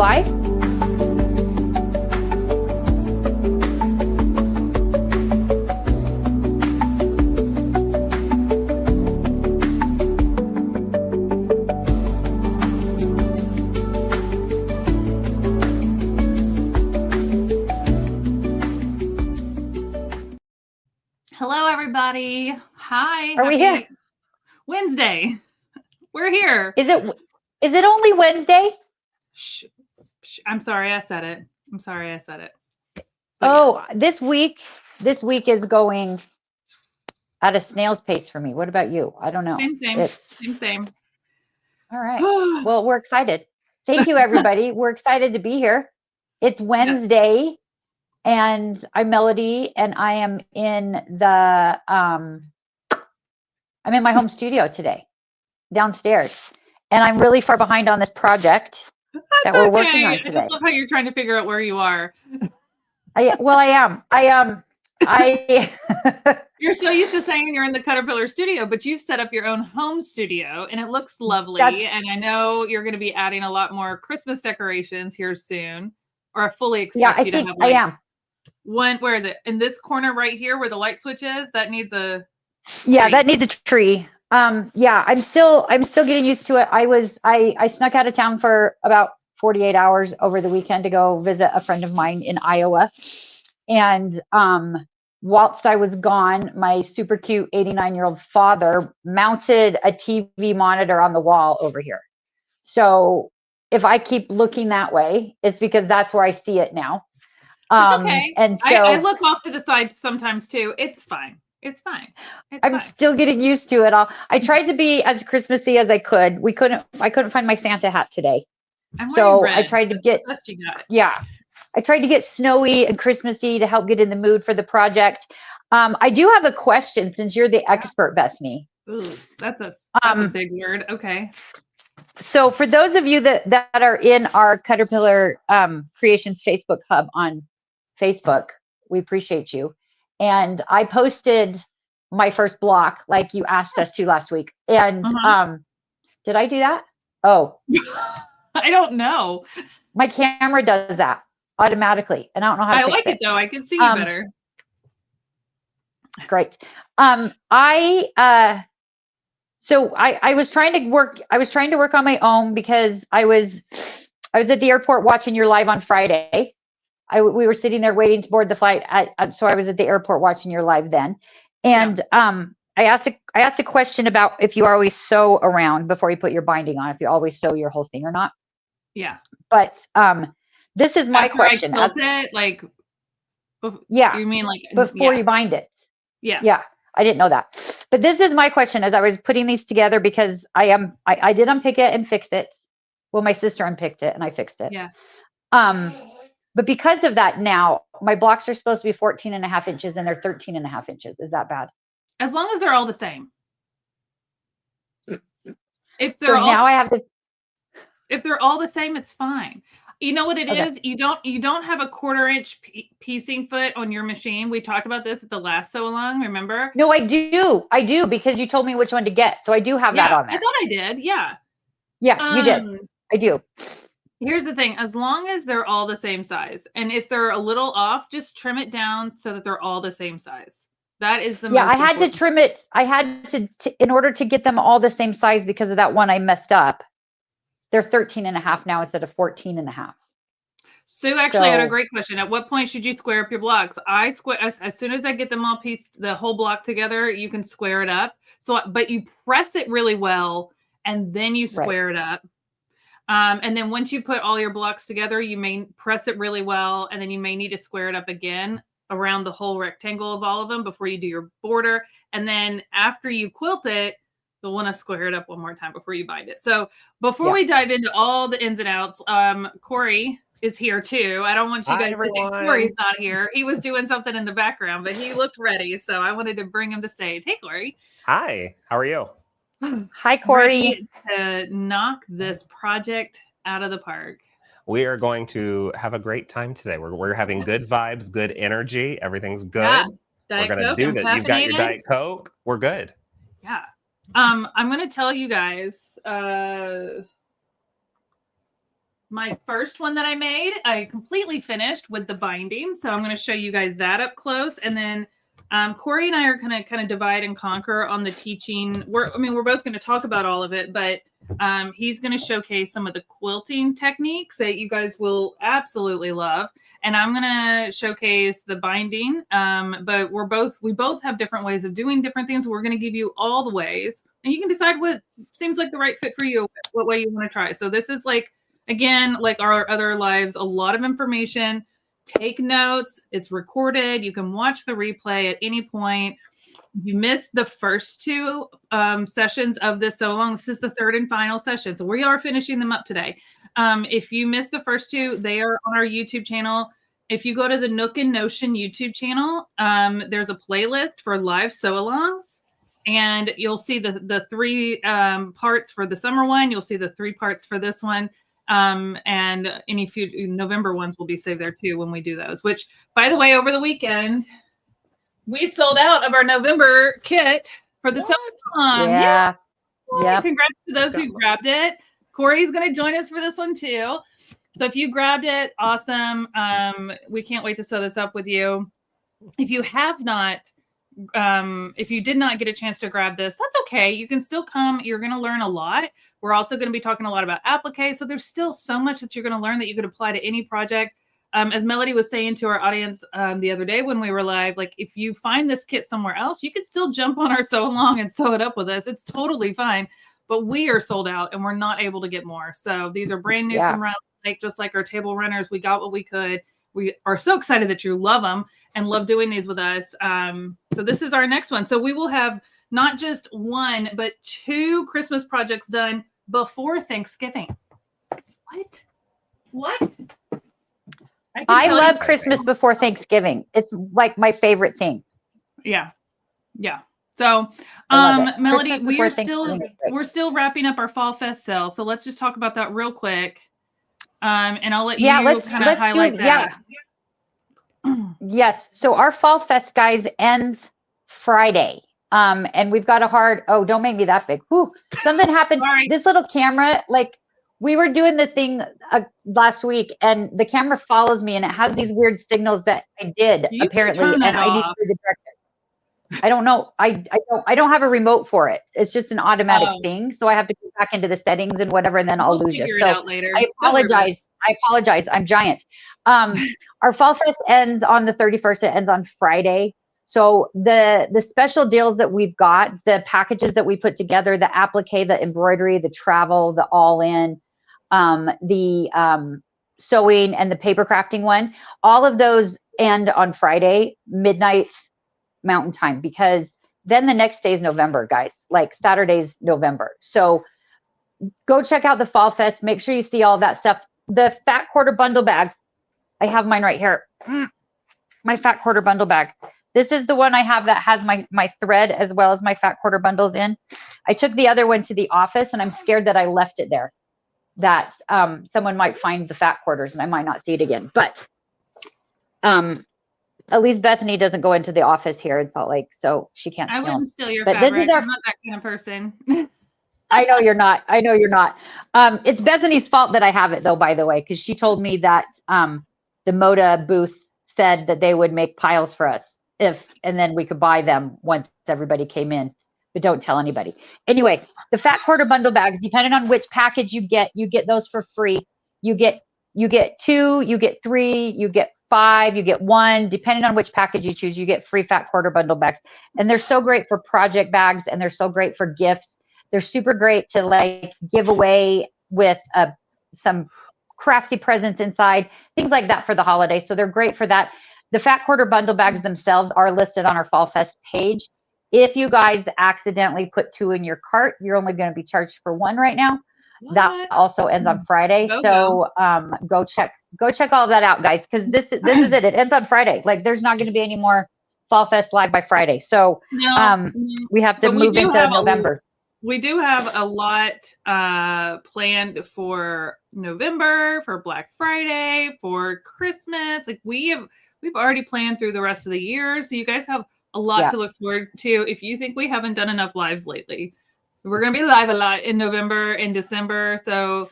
live? Hello, everybody. Hi. Are we here? Wednesday. We're here. Is it only Wednesday? Shh. I'm sorry I said it. But oh, yes. This week is going at a snail's pace for me. What about you? I don't know. Same. All right. Well, we're excited. Thank you, everybody. We're excited to be here. It's Wednesday. Yes. And I'm Melody, and I am in the I'm in my home studio today, downstairs, and I'm really far behind on this project that we're working on today. I just love how you're trying to figure out where you are. I am. You're so used to saying you're in the CutterPillar studio, but you've set up your own home studio, and it looks lovely. And I know you're going to be adding a lot more Christmas decorations here soon, or I fully expect you to have. I am. Where is it? In this corner right here where the light switch is? That needs a tree. Yeah, that needs a tree. Yeah, I'm still getting used to it. I snuck out of town for about 48 hours over the weekend to go visit a friend of mine in Iowa. And whilst I was gone, my super cute 89-year-old father mounted a TV monitor on the wall over here. So if I keep looking that way, it's because that's where I see it now. It's okay. And so I look off to the side sometimes too. It's fine. I'm still getting used to it all. I tried to be as Christmassy as I could. I couldn't find my Santa hat today. So I tried to get, I tried to get snowy and Christmassy to help get in the mood for the project. I do have a question since you're the expert, Bethany. Ooh, that's a big word. Okay. So for those of you that are in our CutterPillar Creations Facebook hub on Facebook, we appreciate you. And I posted my first block like you asked us to last week. And did I do that? Oh. I don't know. My camera does that automatically. And I don't know how to fix like it though. I can see you better. Great. So I was trying to work on my own because I was at the airport watching your live on Friday. We were sitting there waiting to board the flight so I was at the airport watching your live then. And I asked a question about if you always sew around before you put your binding on, if you always sew your whole thing or not. Yeah. But this is my question. You mean like before you bind it? Yeah. Yeah. I didn't know that. But this is my question as I was putting these together because I did unpick it and fix it. Well, my sister unpicked it and I fixed it. Yeah. But because of that now, my blocks are supposed to be 14.5 inches and they're 13.5 inches. Is that bad? As long as they're all the same. If they're all the same, it's fine. You know what it is? You don't have a 1/4 inch piecing foot on your machine. We talked about this at the last Sewalong, remember? No, I do because you told me which one to get. So I do have that on there. I thought I did. Yeah. Yeah, you did. I do. Here's the thing. As long as they're all the same size, and if they're a little off, just trim it down so that they're all the same size. That is the most I had to trim it. I had to in order to get them all the same size because of that one I messed up. They're 13.5 now instead of 14.5. Sue actually had a great question. At what point should you square up your blocks? I square as soon as I get them all pieced, the whole block together, you can square it up. So, but you press it really well and then you square it up. And then once you put all your blocks together, you may press it really well, and then you may need to square it up again around the whole rectangle of all of them before you do your border. And then after you quilt it, you'll want to square it up one more time before you bind it. So before we dive into all the ins and outs, Corey is here too. I don't want you guys to think Corey's not here. He was doing something in the background, but he looked ready. So I wanted to bring him to stage. Hey, Corey. Hi, how are you? Hi, Corey. Ready to knock this project out of the park. We are going to have a great time today. We're having good vibes, good energy. Everything's good. Yeah. We're going to do this. You've got your Diet Coke. We're good. Yeah. I'm going to tell you guys, my first one that I made, I completely finished with the binding. So I'm going to show you guys that up close. And then Corey and I are going to kind of divide and conquer on the teaching. We're both going to talk about all of it, but he's going to showcase some of the quilting techniques that you guys will absolutely love. And I'm going to showcase the binding. But we both have different ways of doing different things. We're going to give you all the ways, and you can decide what seems like the right fit for you, what way you want to try. So this is like, again, like our other lives, a lot of information. Take notes. It's recorded. You can watch the replay at any point. If you missed the first two sessions of this Sewalong, this is the third and final session. So we are finishing them up today. If you missed the first two, they are on our YouTube channel. If you go to the Nook and Notion YouTube channel, there's a playlist for live Sewalongs. And you'll see the three parts for the summer one. You'll see the 3 parts for this one. And any few November ones will be saved there too when we do those, which, by the way, over the weekend, we sold out of our November kit for the summertime. Yeah. Yeah. Congrats to those who grabbed it. Corey's going to join us for this one too. So if you grabbed it, awesome. We can't wait to sew this up with you. If you have not, if you did not get a chance to grab this, that's okay. You can still come. You're going to learn a lot. We're also going to be talking a lot about applique. So there's still so much that you're going to learn that you could apply to any project. As Melody was saying to our audience the other day when we were live, like if you find this kit somewhere else, you could still jump on our Sewalong and sew it up with us. It's totally fine. But we are sold out and we're not able to get more. So these are brand new from around the lake, just like our table runners. We got what we could. We are so excited that you love them and love doing these with us. So this is our next one. So we will have not just 1, but 2 Christmas projects done before Thanksgiving. What? I love Christmas before Thanksgiving. It's like my favorite thing. Yeah. So, Melody, we're still wrapping up our Fall Fest sale. So let's just talk about that real quick. And I'll let you kind of highlight that. Yes. So our Fall Fest, guys, ends Friday. And we've got don't make me that big. Whew, something happened. Sorry. This little camera, like we were doing the thing last week and the camera follows me and it has these weird signals that I did apparently. And I need to direct it. I don't know. I don't have a remote for it. It's just an automatic thing. So I have to go back into the settings and whatever, and then I'll lose you. So I apologize. I'm giant. Our Fall Fest ends on the 31st. It ends on Friday. So the special deals that we've got, the packages that we put together, the applique, the embroidery, the travel, the all-in, the sewing, and the paper crafting one, all of those end on Friday, midnight Mountain Time, because then the next day is November, guys. Like Saturday's November. So go check out the Fall Fest. Make sure you see all that stuff. The fat quarter bundle bags. I have mine right here. My fat quarter bundle bag. This is the one I have that has my thread as well as my fat quarter bundles in. I took the other one to the office and I'm scared that I left it there, that someone might find the fat quarters and I might not see it again. But at least Bethany doesn't go into the office here in Salt Lake, so she can't steal them. I wouldn't steal your but fabric. This is I'm not that kind of person. I know you're not. It's Bethany's fault that I have it though, by the way, because she told me that the Moda booth said that they would make piles for us and then we could buy them once everybody came in, but don't tell anybody. Anyway, the fat quarter bundle bags, depending on which package you get those for free. You get 2, you get 3, you get 5, you get 1, depending on which package you choose, you get free fat quarter bundle bags. And they're so great for project bags and they're so great for gifts. They're super great to like give away with some crafty presents inside, things like that for the holidays. So they're great for that. The fat quarter bundle bags themselves are listed on our Fall Fest page. If you guys accidentally put 2 in your cart, you're only going to be charged for 1 right now. What? That also ends on Friday. Go check all of that out, guys, because this is it. It ends on Friday. Like there's not going to be any more Fall Fest live by Friday. So we have to move into November. We do have a lot planned for November, for Black Friday, for Christmas. Like we've already planned through the rest of the year. So you guys have a lot to look forward to. If you think we haven't done enough lives lately, we're going to be live a lot in November and December. So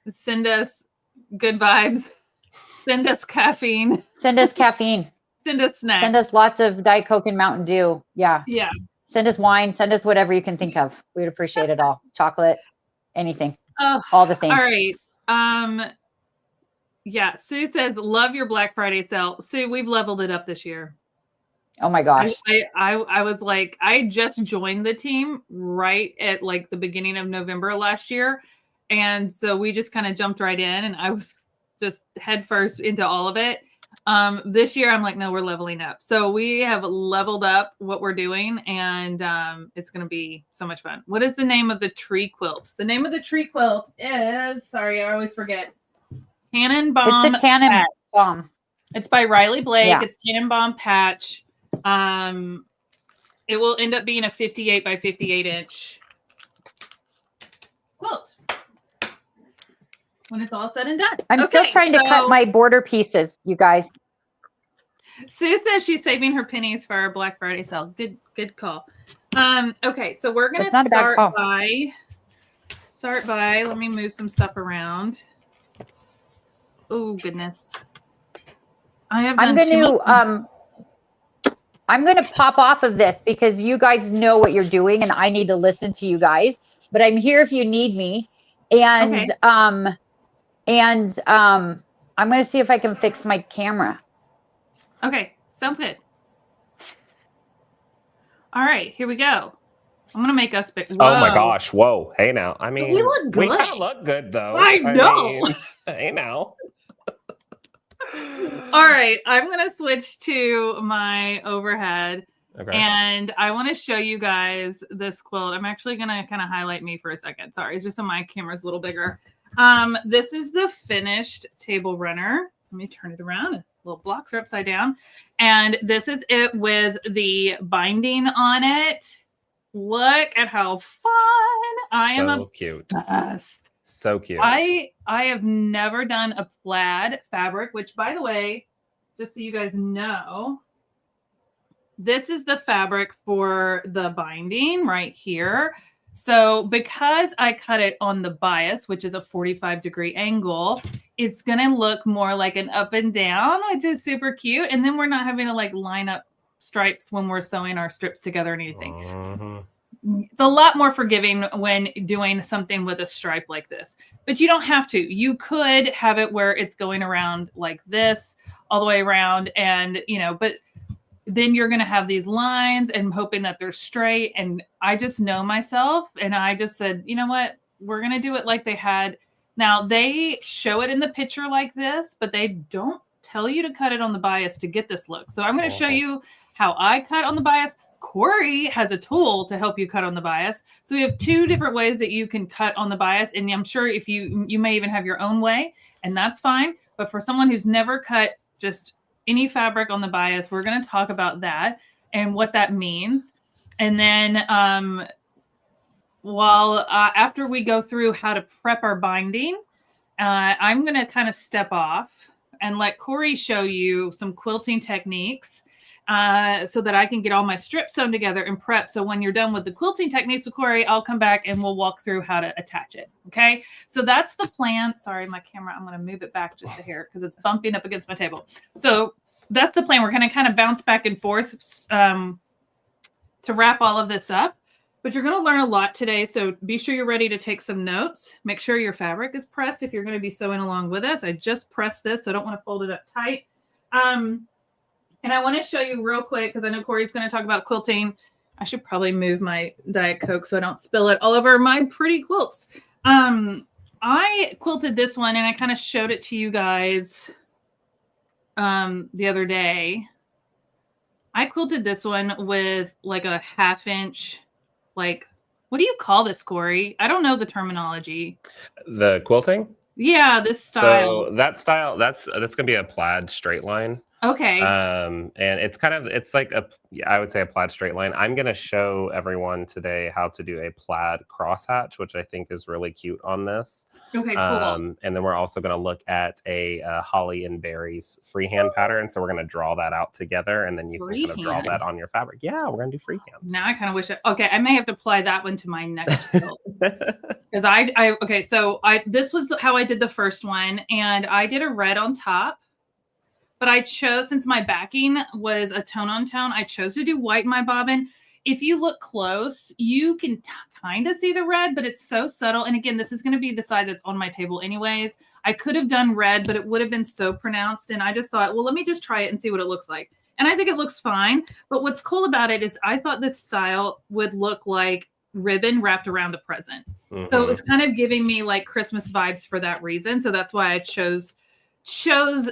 Send us good vibes. Send us caffeine. Send us caffeine. Send us snacks. Send us lots of Diet Coke and Mountain Dew. Yeah. Yeah. Send us wine. Send us whatever you can think of. We would appreciate it all. Chocolate, anything. Oh, all the things. All right. Yeah. Sue says, love your Black Friday sale. Sue, we've leveled it up this year. Oh my gosh. I was like, I just joined the team right at like the beginning of November last year. And so we just kind of jumped right in and I was just head first into all of it. This year I'm like, no, we're leveling up. So we have leveled up what we're doing and it's going to be so much fun. What is the name of the tree quilt? The name of the tree quilt is, sorry, I always forget. Tannenbaum. It's the Tannenbaum. It's by Riley Blake. Yeah. It's Tannenbaum patch. It will end up being a 58 by 58 inch quilt when it's all said and done. I'm still trying to cut my border pieces, you guys. Sue says she's saving her pennies for our Black Friday sale. Good call. Okay, so we're gonna start by let me move some stuff around. Oh goodness. I'm going to pop off of this because you guys know what you're doing and I need to listen to you guys, but I'm here if you need me. And, okay. I'm going to see if I can fix my camera. Okay. Sounds good. All right, here we go. I'm going to make us big. Oh my gosh. Whoa. Hey now. I mean, we look good. We kind of look good though. I know. Hey now. All right, I'm going to switch to my overhead. Okay. And I want to show you guys this quilt. I'm actually going to kind of highlight me for a second. Sorry, it's just so my camera's a little bigger. This is the finished table runner. Let me turn it around. Little blocks are upside down. And this is it with the binding on it. Look at how fun. I am obsessed. Cute. So cute. I have never done a plaid fabric, which by the way, just so you guys know, this is the fabric for the binding right here. So because I cut it on the bias, which is a 45-degree angle, it's going to look more like an up and down, which is super cute. And then we're not having to like line up stripes when we're sewing our strips together or anything. Mm-hmm. It's a lot more forgiving when doing something with a stripe like this, but you don't have to. You could have it where it's going around like this all the way around and, you know, but then you're going to have these lines and hoping that they're straight. And I just know myself. And I just said, you know what, we're going to do it like they had. Now they show it in the picture like this, but they don't tell you to cut it on the bias to get this look. So I'm going to show you how I cut on the bias. Corey has a tool to help you cut on the bias. So we have two different ways that you can cut on the bias. And I'm sure if you may even have your own way, and that's fine. But for someone who's never cut just any fabric on the bias, we're going to talk about that and what that means. And then after we go through how to prep our binding, I'm going to kind of step off and let Corey show you some quilting techniques so that I can get all my strips sewn together and prep. So when you're done with the quilting techniques with Corey, I'll come back and we'll walk through how to attach it. Okay. So that's the plan. Sorry, my camera, I'm going to move it back just a hair because it's bumping up against my table. So that's the plan. We're going to kind of bounce back and forth to wrap all of this up, but you're going to learn a lot today. So be sure you're ready to take some notes. Make sure your fabric is pressed if you're going to be sewing along with us. I just pressed this, so I don't want to fold it up tight. And I want to show you real quick, because I know Corey's going to talk about quilting. I should probably move my Diet Coke so I don't spill it all over my pretty quilts. I quilted this one, and I kind of showed it to you guys the other day. I quilted this one with like a 1/2 inch, like, what do you call this, Corey? I don't know the terminology. The quilting? Yeah, this style. So that style, that's going to be a plaid straight line. Okay. And it's like I would say a plaid straight line. I'm going to show everyone today how to do a plaid crosshatch, which I think is really cute on this. Okay, cool. And then we're also going to look at a holly and berries freehand pattern. So we're going to draw that out together, and then you can kind of draw that on your fabric. Yeah, we're going to do freehand. Now I kind of wish okay, I may have to apply that one to my next quilt. Because this was how I did the first one, and I did a red on top. But I chose, since my backing was a tone on tone, I chose to do white in my bobbin. If you look close, you can kind of see the red, but it's so subtle. And again, this is going to be the side that's on my table anyways. I could have done red, but it would have been so pronounced. And I just thought, well, let me just try it and see what it looks like. And I think it looks fine. But what's cool about it is I thought this style would look like ribbon wrapped around a present. Mm-hmm. So it was kind of giving me like Christmas vibes for that reason. So that's why I chose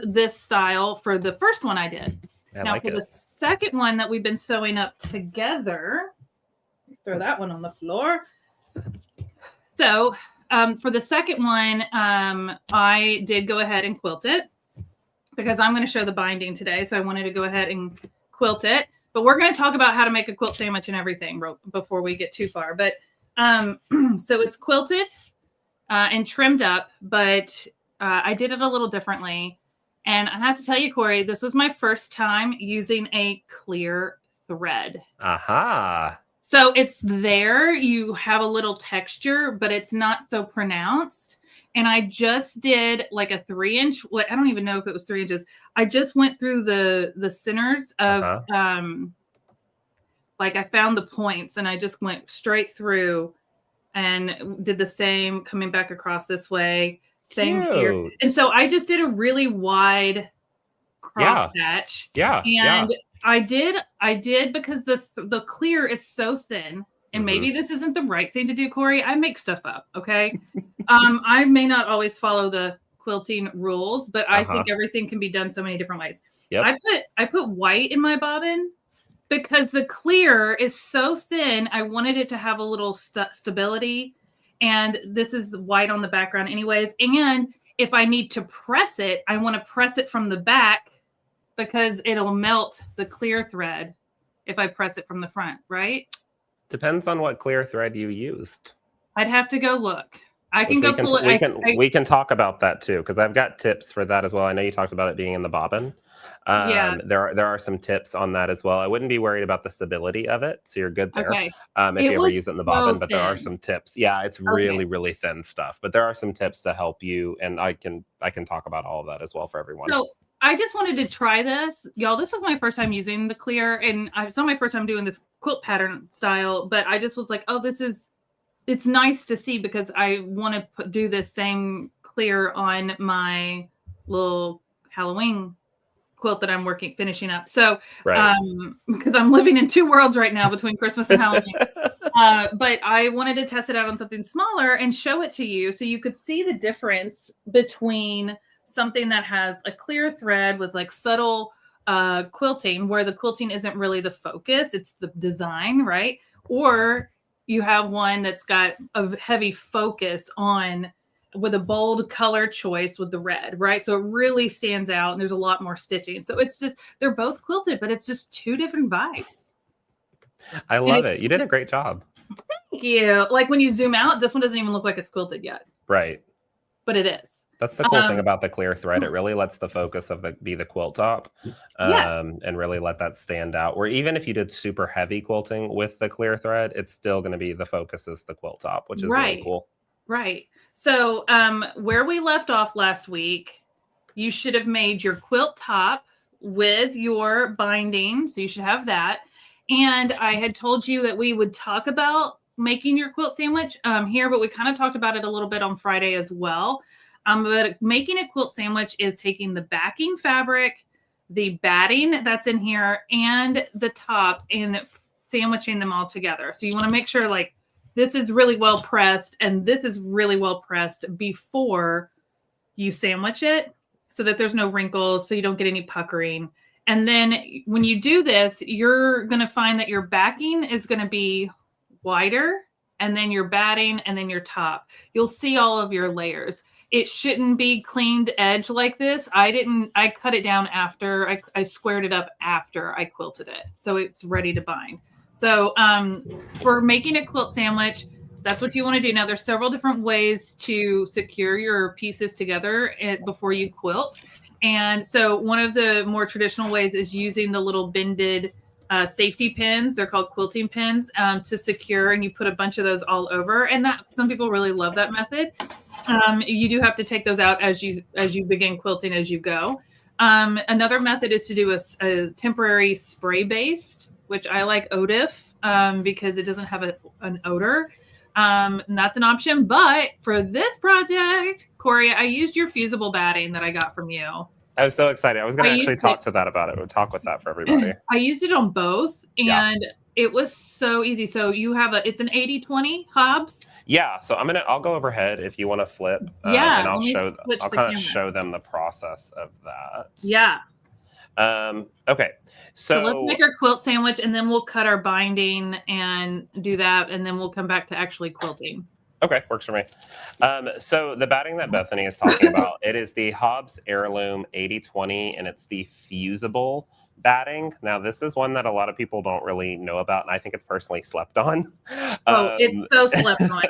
this style for the first one I did. Now for the second one that we've been sewing up together, throw that one on the floor. So for the second one, I did go ahead and quilt it because I'm going to show the binding today. So I wanted to go ahead and quilt it, but we're going to talk about how to make a quilt sandwich and everything before we get too far. But so it's quilted and trimmed up, but I did it a little differently. And I have to tell you, Corey, this was my first time using a clear thread. Aha. So it's there. You have a little texture, but it's not so pronounced. And I just did like a 3-inch. I don't even know if it was 3 inches. I just went through the centers of like I found the points and I just went straight through and did the same coming back across this way. Same here. And so I just did a really wide cross hatch. Yeah. And I did because the clear is so thin, and maybe this isn't the right thing to do, Corey. I make stuff up. Okay. I may not always follow the quilting rules, but I think everything can be done so many different ways. Yep. I put white in my bobbin because the clear is so thin. I wanted it to have a little stability. And this is white on the background anyways. And if I need to press it, I want to press it from the back because it'll melt the clear thread if I press it from the front, right? Depends on what clear thread you used. I'd have to go look. I can go pull it. We can talk about that too, because I've got tips for that as well. I know you talked about it being in the bobbin. There are some tips on that as well. I wouldn't be worried about the stability of it, so you're good there. Okay. If you ever use it in the bobbin, but there are some tips. Yeah, it's really, really thin stuff, but there are some tips to help you, and I can talk about all of that as well for everyone. So I just wanted to try this, y'all. This was my first time using the clear, and it's not my first time doing this quilt pattern style, but I just was like, oh, it's nice to see because I want to do this same clear on my little Halloween quilt that I'm finishing up. So, because I'm living in two worlds right now between Christmas and Halloween, but I wanted to test it out on something smaller and show it to you so you could see the difference between something that has a clear thread with like subtle quilting, where the quilting isn't really the focus, it's the design, right? Or you have one that's got a heavy focus on with a bold color choice with the red, right? So it really stands out and there's a lot more stitching. So it's just, they're both quilted, but it's just two different vibes. I love it. You did a great job. Thank you. Like when you zoom out, this one doesn't even look like it's quilted yet. Right. But it is. That's the cool thing about the clear thread. It really lets the focus be the quilt top, and really let that stand out. Where even if you did super heavy quilting with the clear thread, it's still going to be the focus is the quilt top, which is really cool. Right. So where we left off last week, you should have made your quilt top with your binding. So you should have that. And I had told you that we would talk about making your quilt sandwich here, but we kind of talked about it a little bit on Friday as well. But making a quilt sandwich is taking the backing fabric, the batting that's in here, and the top and sandwiching them all together. So you want to make sure like this is really well pressed and this is really well pressed before you sandwich it so that there's no wrinkles, so you don't get any puckering. And then when you do this, you're going to find that your backing is going to be wider, and then your batting, and then your top. You'll see all of your layers. it shouldn't be cleaned edge like this. I cut it down after, I squared it up after I quilted it. So it's ready to bind. So for making a quilt sandwich, that's what you want to do. Now, there's several different ways to secure your pieces together before you quilt. And so one of the more traditional ways is using the little bended safety pins. They're called quilting pins to secure, and you put a bunch of those all over. And that some people really love that method. You do have to take those out as you begin quilting as you go. Another method is to do a temporary spray based, which I like ODIF because it doesn't have an odor. And that's an option. But for this project, Corey, I used your fusible batting that I got from you. I was so excited. I was going to actually talk to that about it. We'll talk with that for everybody. I used it on both, and it was so easy. So you have it's an 80-20 Hobbs. Yeah. So I'll go overhead if you want to flip. And I'll kind of show them the process of that. Yeah. Okay. So let's make our quilt sandwich, and then we'll cut our binding and do that, and then we'll come back to actually quilting. Okay, works for me. So the batting that Bethany is talking about, it is the Hobbs Heirloom 80-20, and it's the fusible batting. Now, this is one that a lot of people don't really know about, and I think it's personally slept on. It's so slept on,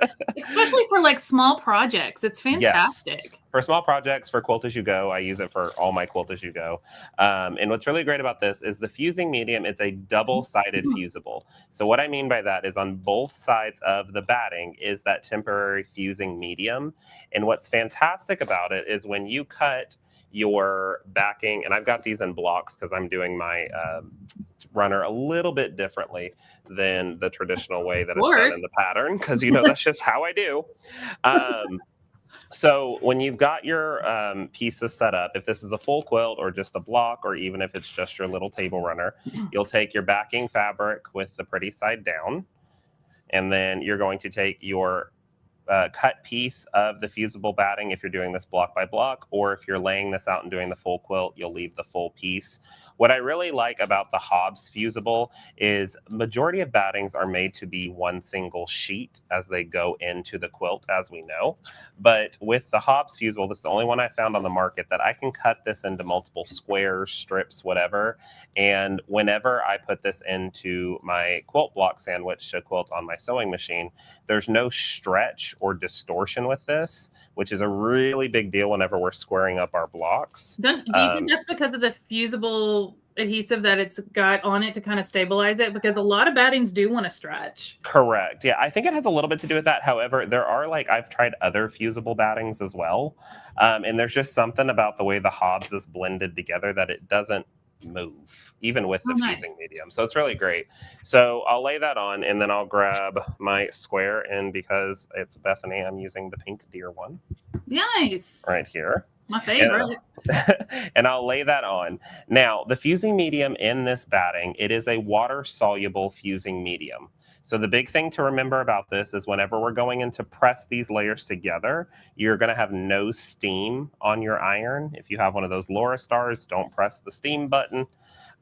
especially for like small projects. It's fantastic. Yes. For small projects, for Quilt As You Go, I use it for all my Quilt As You Go. And what's really great about this is the fusing medium, it's a double-sided fusible. So what I mean by that is on both sides of the batting is that temporary fusing medium. And what's fantastic about it is when you cut your backing, and I've got these in blocks because I'm doing my runner a little bit differently than the traditional way that it's done in the pattern, because that's just how I do. So when you've got your pieces set up, if this is a full quilt or just a block, or even if it's just your little table runner, you'll take your backing fabric with the pretty side down, and then you're going to take your cut piece of the fusible batting if you're doing this block by block, or if you're laying this out and doing the full quilt, you'll leave the full piece. What I really like about the Hobbs fusible is majority of battings are made to be one single sheet as they go into the quilt, as we know. But with the Hobbs fusible, this is the only one I found on the market that I can cut this into multiple squares, strips, whatever. And whenever I put this into my quilt block sandwich to quilt on my sewing machine, there's no stretch or distortion with this, which is a really big deal whenever we're squaring up our blocks. Do you think that's because of the fusible adhesive that it's got on it to kind of stabilize it? Because a lot of battings do want to stretch. Correct. Yeah, I think it has a little bit to do with that. However, there are I've tried other fusible battings as well. And there's just something about the way the Hobbs is blended together that it doesn't move, even with the fusing medium. So it's really great. So I'll lay that on, and then I'll grab my square, and because it's Bethany, I'm using the pink deer one. Nice. Right here. My favorite. And I'll lay that on. Now, the fusing medium in this batting, it is a water-soluble fusing medium. So the big thing to remember about this is whenever we're going in to press these layers together, you're going to have no steam on your iron. If you have one of those Laura Stars, don't press the steam button.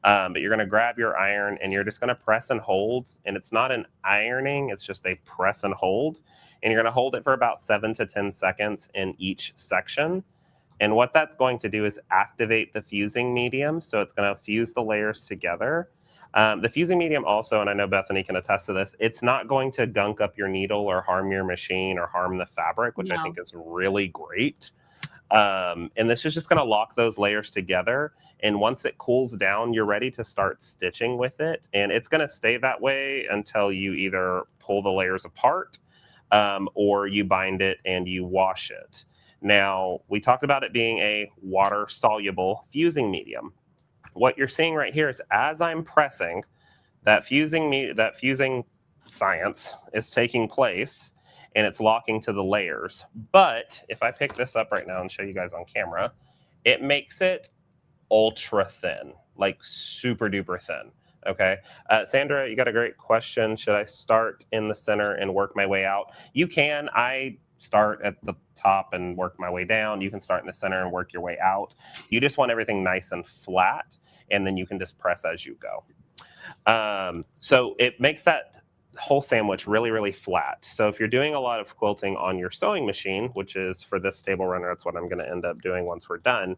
But you're going to grab your iron, and you're just going to press and hold. And it's not an ironing, it's just a press and hold. And you're going to hold it for about 7 to 10 seconds in each section. And what that's going to do is activate the fusing medium. So it's going to fuse the layers together. The fusing medium also, and I know Bethany can attest to this, it's not going to gunk up your needle or harm your machine or harm the fabric, which I think is really great. And this is just going to lock those layers together. And once it cools down, you're ready to start stitching with it. And it's going to stay that way until you either pull the layers apart or you bind it and you wash it. Now, we talked about it being a water-soluble fusing medium. What you're seeing right here is as I'm pressing, that fusing science is taking place, and it's locking to the layers. But if I pick this up right now and show you guys on camera, it makes it ultra thin, like super duper thin. Okay. Sandra, you got a great question. Should I start in the center and work my way out? You can. I start at the top and work my way down. You can start in the center and work your way out. You just want everything nice and flat, and then you can just press as you go. So it makes that whole sandwich really, really flat. So if you're doing a lot of quilting on your sewing machine, which is for this table runner, that's what I'm going to end up doing once we're done.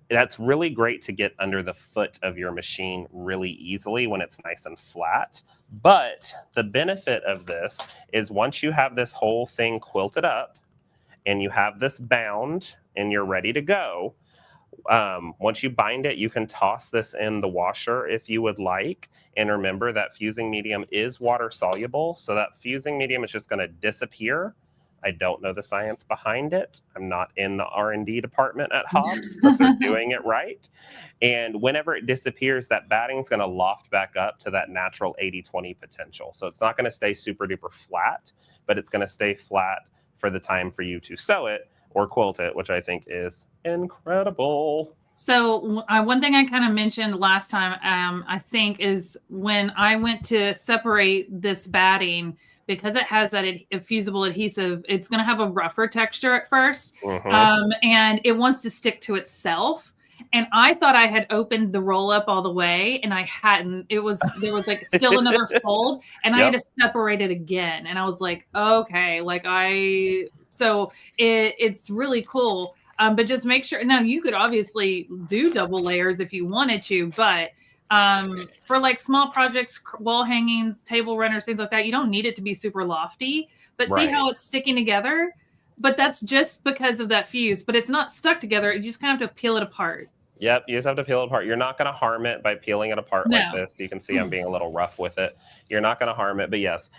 That's really great to get under the foot of your machine really easily when it's nice and flat. But the benefit of this is once you have this whole thing quilted up and you have this bound and you're ready to go, once you bind it, you can toss this in the washer if you would like. And remember that fusing medium is water soluble. So that fusing medium is just going to disappear. I don't know the science behind it. I'm not in the R&D department at Hobbs, but they're doing it right. And whenever it disappears, that batting is going to loft back up to that natural 80-20 potential. So it's not going to stay super duper flat, but it's going to stay flat for the time for you to sew it or quilt it, which I think is incredible. So one thing I kind of mentioned last time, I think, is when I went to separate this batting, because it has that fusible adhesive, it's going to have a rougher texture at first, and it wants to stick to itself. And I thought I had opened the roll up all the way, and I hadn't. There was like still another fold, and I had to separate it again. And I was like, okay, so it's really cool. But just make sure. Now you could obviously do double layers if you wanted to, but for like small projects, wall hangings, table runners, things like that, you don't need it to be super lofty. But see how it's sticking together? But that's just because of that fuse. But it's not stuck together. You just kind of have to peel it apart. Yep, you just have to peel it apart. You're not going to harm it by peeling it apart like this. You can see I'm being a little rough with it. You're not going to harm it, but yes,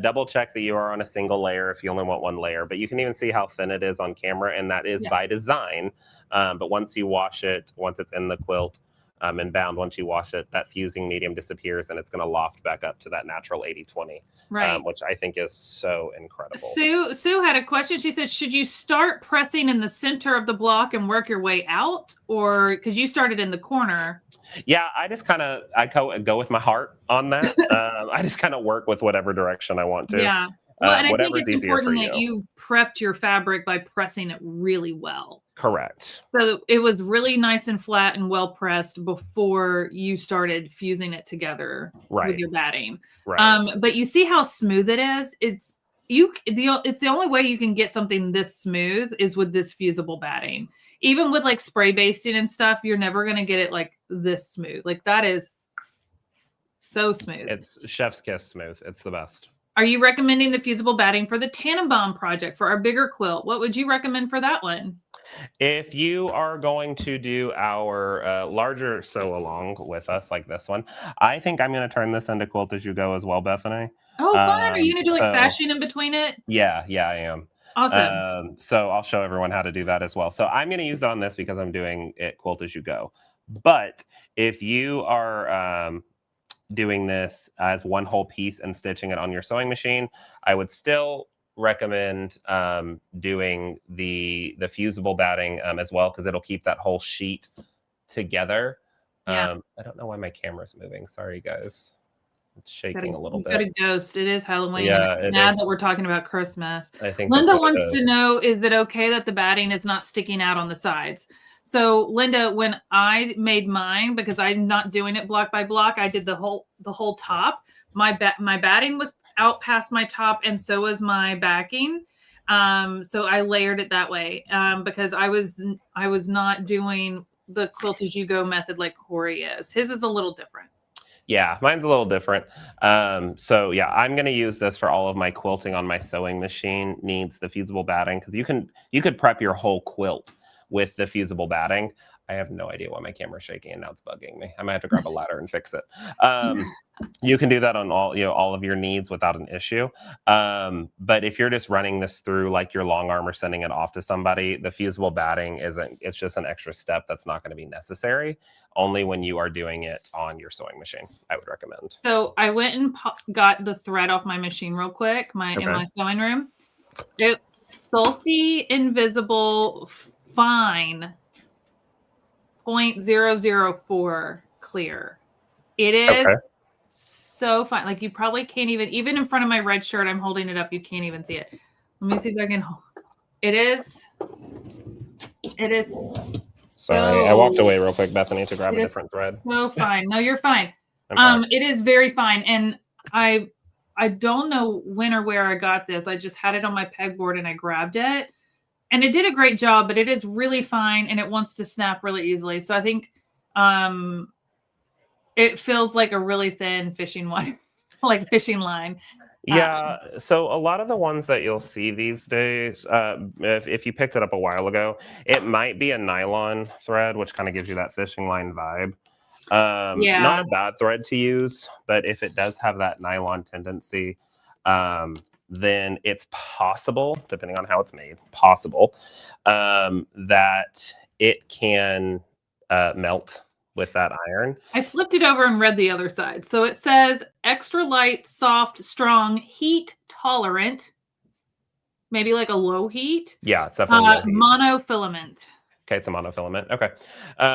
double check that you are on a single layer if you only want one layer. But you can even see how thin it is on camera, and that is by design. But once you wash it, once it's in the quilt and bound, once you wash it, that fusing medium disappears, and it's going to loft back up to that natural 80-20, which I think is so incredible. Sue had a question. She said, should you start pressing in the center of the block and work your way out? Or because you started in the corner? Yeah, I just kind of go with my heart on that. I just kind of work with whatever direction I want to. Yeah. Well, and I think it's important that you prepped your fabric by pressing it really well. Correct. So it was really nice and flat and well pressed before you started fusing it together with your batting. Right. But you see how smooth it is? It's the only way you can get something this smooth is with this fusible batting. Even with like spray basting and stuff, you're never going to get it like this smooth. Like that is so smooth. It's chef's kiss smooth. It's the best. Are you recommending the fusible batting for the Tannenbaum project for our bigger quilt? What would you recommend for that one? If you are going to do our larger sew along with us like this one, I think I'm going to turn this into quilt as you go as well, Bethany. Oh, fun. Are you going to do like sashing in between it? Yeah, I am. Awesome. So I'll show everyone how to do that as well. So I'm going to use it on this because I'm doing it quilt as you go. But if you are doing this as one whole piece and stitching it on your sewing machine, I would still recommend doing the fusible batting as well, because it'll keep that whole sheet together. I don't know why my camera's moving. Sorry, guys. It's shaking a little bit. Got a ghost. It is Halloween. Yeah, now that we're talking about Christmas. I think Linda wants to know, is it okay that the batting is not sticking out on the sides? So Linda, when I made mine, because I'm not doing it block by block, I did the whole top. My batting was out past my top, and so was my backing. So I layered it that way because I was not doing the quilt as you go method like Corey is. His is a little different. Yeah, mine's a little different. So yeah, I'm going to use this for all of my quilting on my sewing machine needs the fusible batting, because you could prep your whole quilt with the fusible batting. I have no idea why my camera's shaking and now it's bugging me. I might have to grab a ladder and fix it. You can do that on all of your needs without an issue. But if you're just running this through like your long arm or sending it off to somebody, the fusible batting it's just an extra step that's not going to be necessary. Only when you are doing it on your sewing machine, I would recommend. So I went and got the thread off my machine real quick, in my sewing room. It's Sulky Invisible Fine 0.004 clear. It is so fine. Like you probably can't even in front of my red shirt, I'm holding it up. You can't even see it. Let me see if I can. It is. Sorry, I walked away real quick, Bethany, to grab a different thread. So fine. No, you're fine. It is very fine. And I don't know when or where I got this. I just had it on my pegboard and I grabbed it. And it did a great job, but it is really fine and it wants to snap really easily. So I think it feels like a really thin fishing wire, like fishing line. Yeah, so a lot of the ones that you'll see these days, if you picked it up a while ago, it might be a nylon thread, which kind of gives you that fishing line vibe. Not a bad thread to use, but if it does have that nylon tendency, then it's possible, depending on how it's made, that it can melt with that iron. I flipped it over and read the other side. So it says extra light, soft, strong, heat tolerant, maybe like a low heat. Yeah, it's definitely low heat. Monofilament. Okay, it's a monofilament. Okay,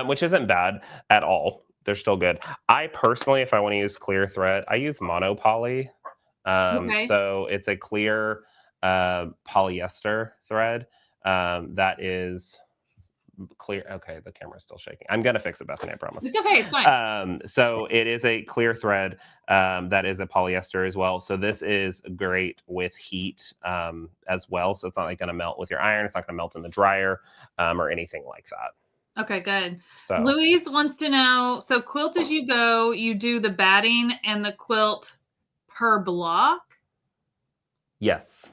which isn't bad at all. They're still good. I personally, if I want to use clear thread, I use monopoly. So it's a clear polyester thread that is clear. Okay, the camera's still shaking. I'm gonna fix it, Bethany, I promise. It's okay, it's fine. So it is a clear thread that is a polyester as well. So this is great with heat as well. So it's not like gonna melt with your iron. It's not gonna melt in the dryer or anything like that. Okay, good. So Louise wants to know, so quilt as you go, you do the batting and the quilt per block? yes.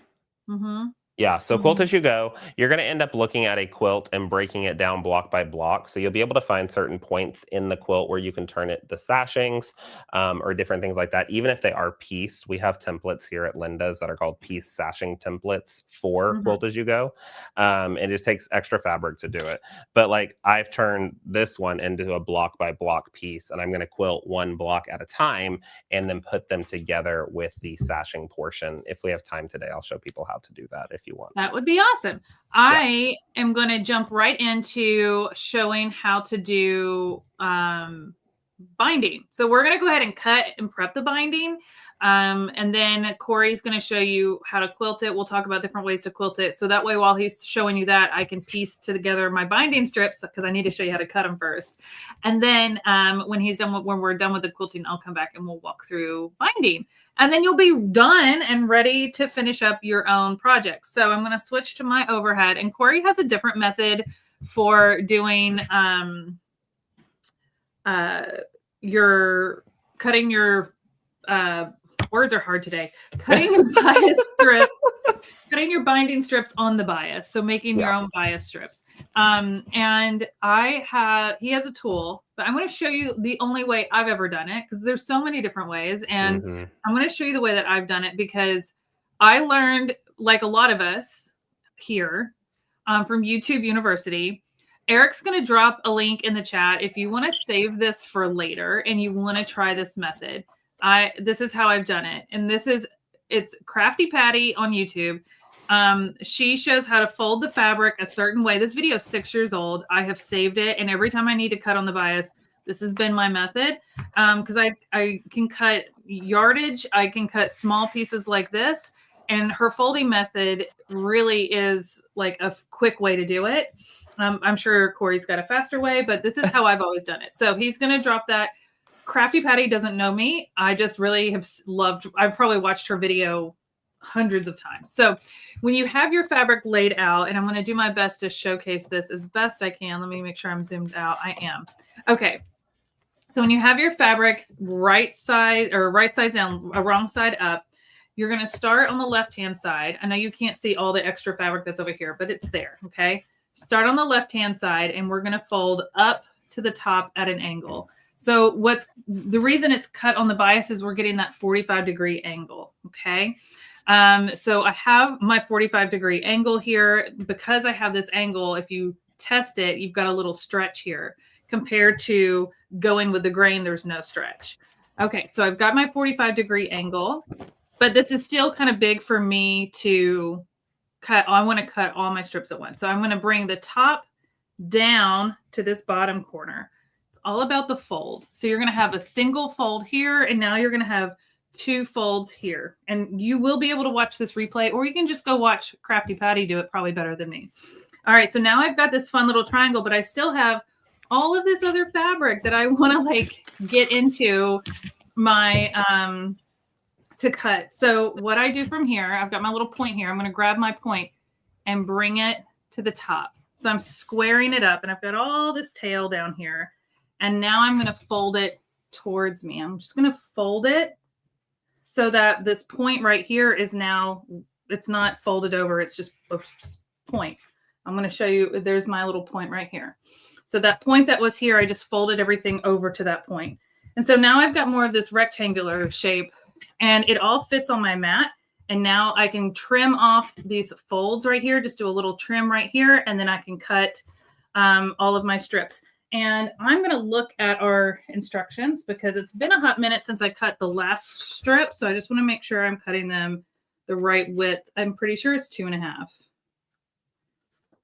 Mm-hmm. Yeah, so quilt as you go, you're going to end up looking at a quilt and breaking it down block by block. So you'll be able to find certain points in the quilt where you can turn it to sashings or different things like that. Even if they are pieced, we have templates here at Linda's that are called piece sashing templates for quilt as you go. It just takes extra fabric to do it. But like I've turned this one into a block by block piece, and I'm going to quilt one block at a time and then put them together with the sashing portion. If we have time today, I'll show people how to do that if you want. That would be awesome. I am going to jump right into showing how to do binding. So we're going to go ahead and cut and prep the binding. And then Corey's going to show you how to quilt it. We'll talk about different ways to quilt it. So that way, while he's showing you that, I can piece together my binding strips because I need to show you how to cut them first. And then when we're done with the quilting, I'll come back and we'll walk through binding. And then you'll be done and ready to finish up your own project. So I'm going to switch to my overhead. And Corey has a different method for doing cutting your words are hard today. Cutting your bias strip, cutting your binding strips on the bias. So making your own bias strips. And he has a tool, but I'm going to show you the only way I've ever done it because there's so many different ways. And I'm going to show you the way that I've done it because I learned, like a lot of us here, from YouTube University. Eric's going to drop a link in the chat if you want to save this for later and you want to try this method. This is how I've done it. And it's Crafty Patty on YouTube. She shows how to fold the fabric a certain way. This video is 6 years old. I have saved it. And every time I need to cut on the bias, this has been my method. Because I can cut yardage. I can cut small pieces like this. And her folding method really is like a quick way to do it. I'm sure Corey's got a faster way, but this is how I've always done it. So he's going to drop that. Crafty Patty doesn't know me. I just really have I've probably watched her video hundreds of times. So when you have your fabric laid out, and I'm going to do my best to showcase this as best I can. Let me make sure I'm zoomed out. I am. Okay. So when you have your fabric right side down, wrong side up, you're going to start on the left-hand side. I know you can't see all the extra fabric that's over here, but it's there. Okay. Start on the left-hand side, and we're going to fold up to the top at an angle. So the reason it's cut on the bias is we're getting that 45-degree angle, okay? So I have my 45-degree angle here. Because I have this angle, if you test it, you've got a little stretch here. Compared to going with the grain, there's no stretch. Okay, so I've got my 45-degree angle, but this is still kind of big for me to cut. I want to cut all my strips at once. So I'm going to bring the top down to this bottom corner. All about the fold. So you're going to have a single fold here, and now you're going to have 2 folds here. And you will be able to watch this replay, or you can just go watch Crafty Patty do it probably better than me. All right, so now I've got this fun little triangle, but I still have all of this other fabric that I want to like get into my to cut. So what I do from here, I've got my little point here. I'm going to grab my point and bring it to the top. So I'm squaring it up and I've got all this tail down here. And now I'm going to fold it towards me. I'm just going to fold it so that this point right here is now, it's not folded over. It's just a point. I'm going to show you, there's my little point right here. So that point that was here, I just folded everything over to that point. And so now I've got more of this rectangular shape and it all fits on my mat. And now I can trim off these folds right here, just do a little trim right here, and then I can cut all of my strips. And I'm going to look at our instructions because it's been a hot minute since I cut the last strip. So I just want to make sure I'm cutting them the right width. I'm pretty sure it's 2.5.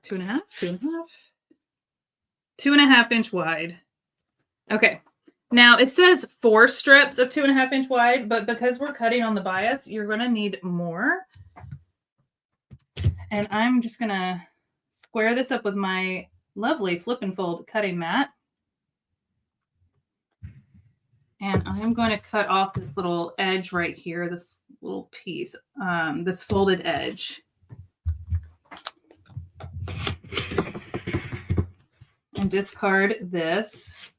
2.5? 2.5? 2.5 inch wide. Okay. Now it says 4 strips of 2.5 inch wide, but because we're cutting on the bias, you're going to need more. And I'm just going to square this up with my lovely flip and fold cutting mat. And I'm going to cut off this little edge right here, this little piece, this folded edge. And discard this.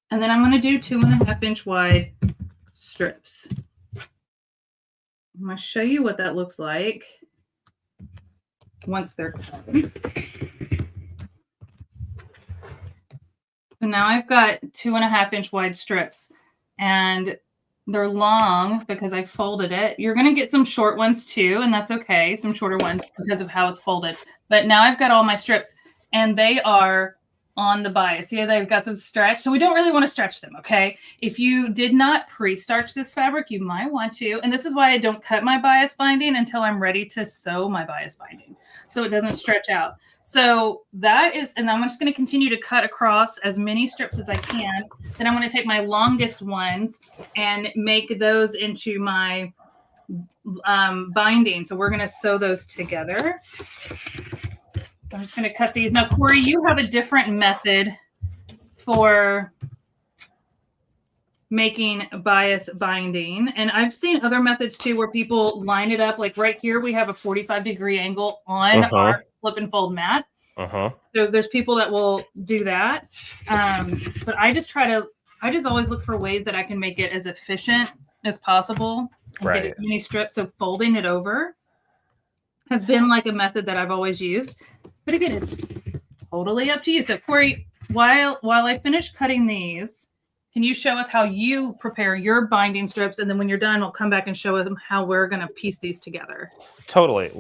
And then I'm going to do 2.5 inch wide strips. I'm going to show you what that looks like once they're cut. So now I've got 2.5 inch wide strips and they're long because I folded it. You're going to get some short ones too, and that's okay. Some shorter ones because of how it's folded. But now I've got all my strips and they are on the bias. See, they've got some stretch. So we don't really want to stretch them, okay? If you did not pre-starch this fabric, you might want to. And this is why I don't cut my bias binding until I'm ready to sew my bias binding, so it doesn't stretch out. So that is, and I'm just going to continue to cut across as many strips as I can. Then I'm going to take my longest ones and make those into my binding. So we're going to sew those together. So I'm just going to cut these. Now, Corey, you have a different method for making bias binding. And I've seen other methods too where people line it up. Like right here, we have a 45-degree angle on our flip and fold mat. There's people that will do that. But I just always look for ways that I can make it as efficient as possible and get as many strips. So folding it over has been like a method that I've always used. But again, it's totally up to you. So Corey, while I finish cutting these, can you show us how you prepare your binding strips? And then when you're done, we'll come back and show them how we're going to piece these together. Totally.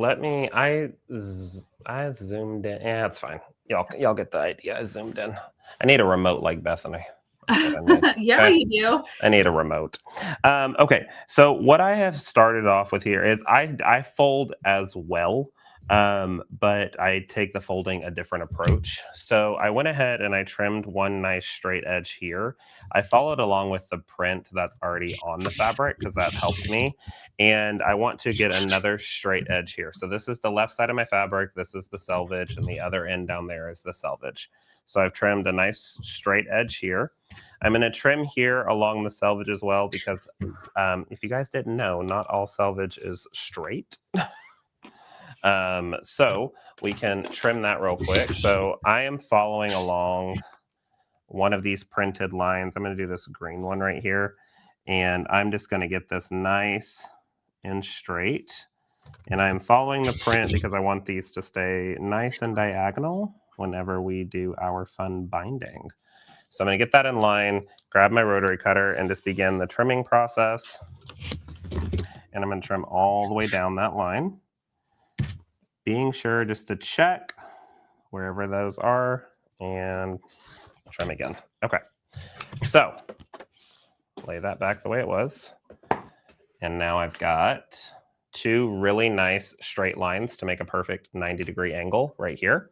I zoomed in. Yeah, it's fine. Y'all get the idea. I zoomed in. I need a remote like Bethany. Yeah, okay. You do. I need a remote. Okay, so what I have started off with here is I fold as well, but I take the folding a different approach. So I went ahead and I trimmed one nice straight edge here. I followed along with the print that's already on the fabric because that helped me. And I want to get another straight edge here. So this is the left side of my fabric. This is the selvage, and the other end down there is the selvage. So I've trimmed a nice straight edge here. I'm going to trim here along the selvage as well because if you guys didn't know, not all selvage is straight. So we can trim that real quick. So I am following along one of these printed lines. I'm going to do this green one right here. And I'm just going to get this nice and straight. And I'm following the print because I want these to stay nice and diagonal whenever we do our fun binding. So I'm going to get that in line, grab my rotary cutter, and just begin the trimming process. And I'm going to trim all the way down that line, being sure just to check wherever those are and trim again. Okay, so lay that back the way it was. And now I've got two really nice straight lines to make a perfect 90-degree angle right here.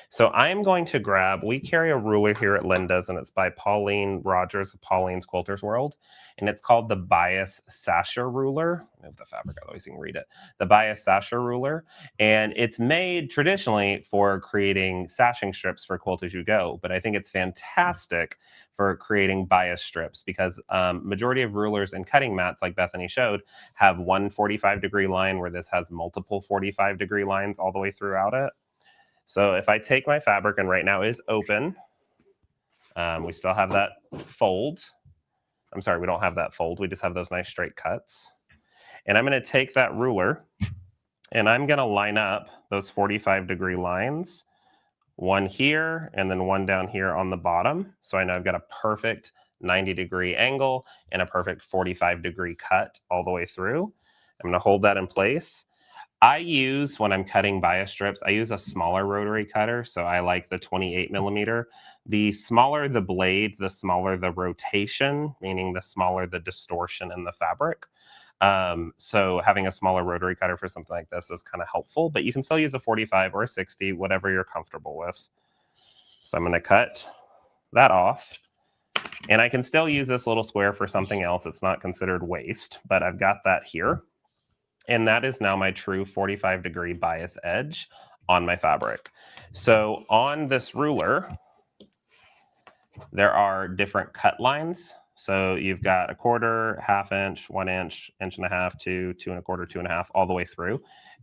So I'm going to grab, we carry a ruler here at Linda's, and it's by Pauline Rogers of Pauline's Quilters World, and it's called the Bias Sasha ruler. Move the fabric out so you can read it. The Bias Sasha ruler, and it's made traditionally for creating sashing strips for Quilt As You Go, but I think it's fantastic for creating bias strips because majority of rulers and cutting mats, like Bethany showed, have one 45-degree line where this has multiple 45-degree lines all the way throughout it. So if I take my fabric, and right now is open, we still have that fold. I'm sorry, we don't have that fold. We just have those nice straight cuts. And I'm going to take that ruler and I'm going to line up those 45-degree lines, one here and then one down here on the bottom. So I know I've got a perfect 90-degree angle and a perfect 45-degree cut all the way through. I'm going to hold that in place. I use, when I'm cutting bias strips, I use a smaller rotary cutter. So I like the 28 millimeter. The smaller the blade, the smaller the rotation, meaning the smaller the distortion in the fabric. So having a smaller rotary cutter for something like this is kind of helpful, but you can still use a 45 or a 60, whatever you're comfortable with. So I'm going to cut that off. And I can still use this little square for something else. It's not considered waste, but I've got that here. And that is now my true 45-degree bias edge on my fabric. So on this ruler, there are different cut lines. So you've got 1/4, 1/2 inch, 1 inch, 1.5 inches, 2, 2 1/4, 2 1/2, all the way through.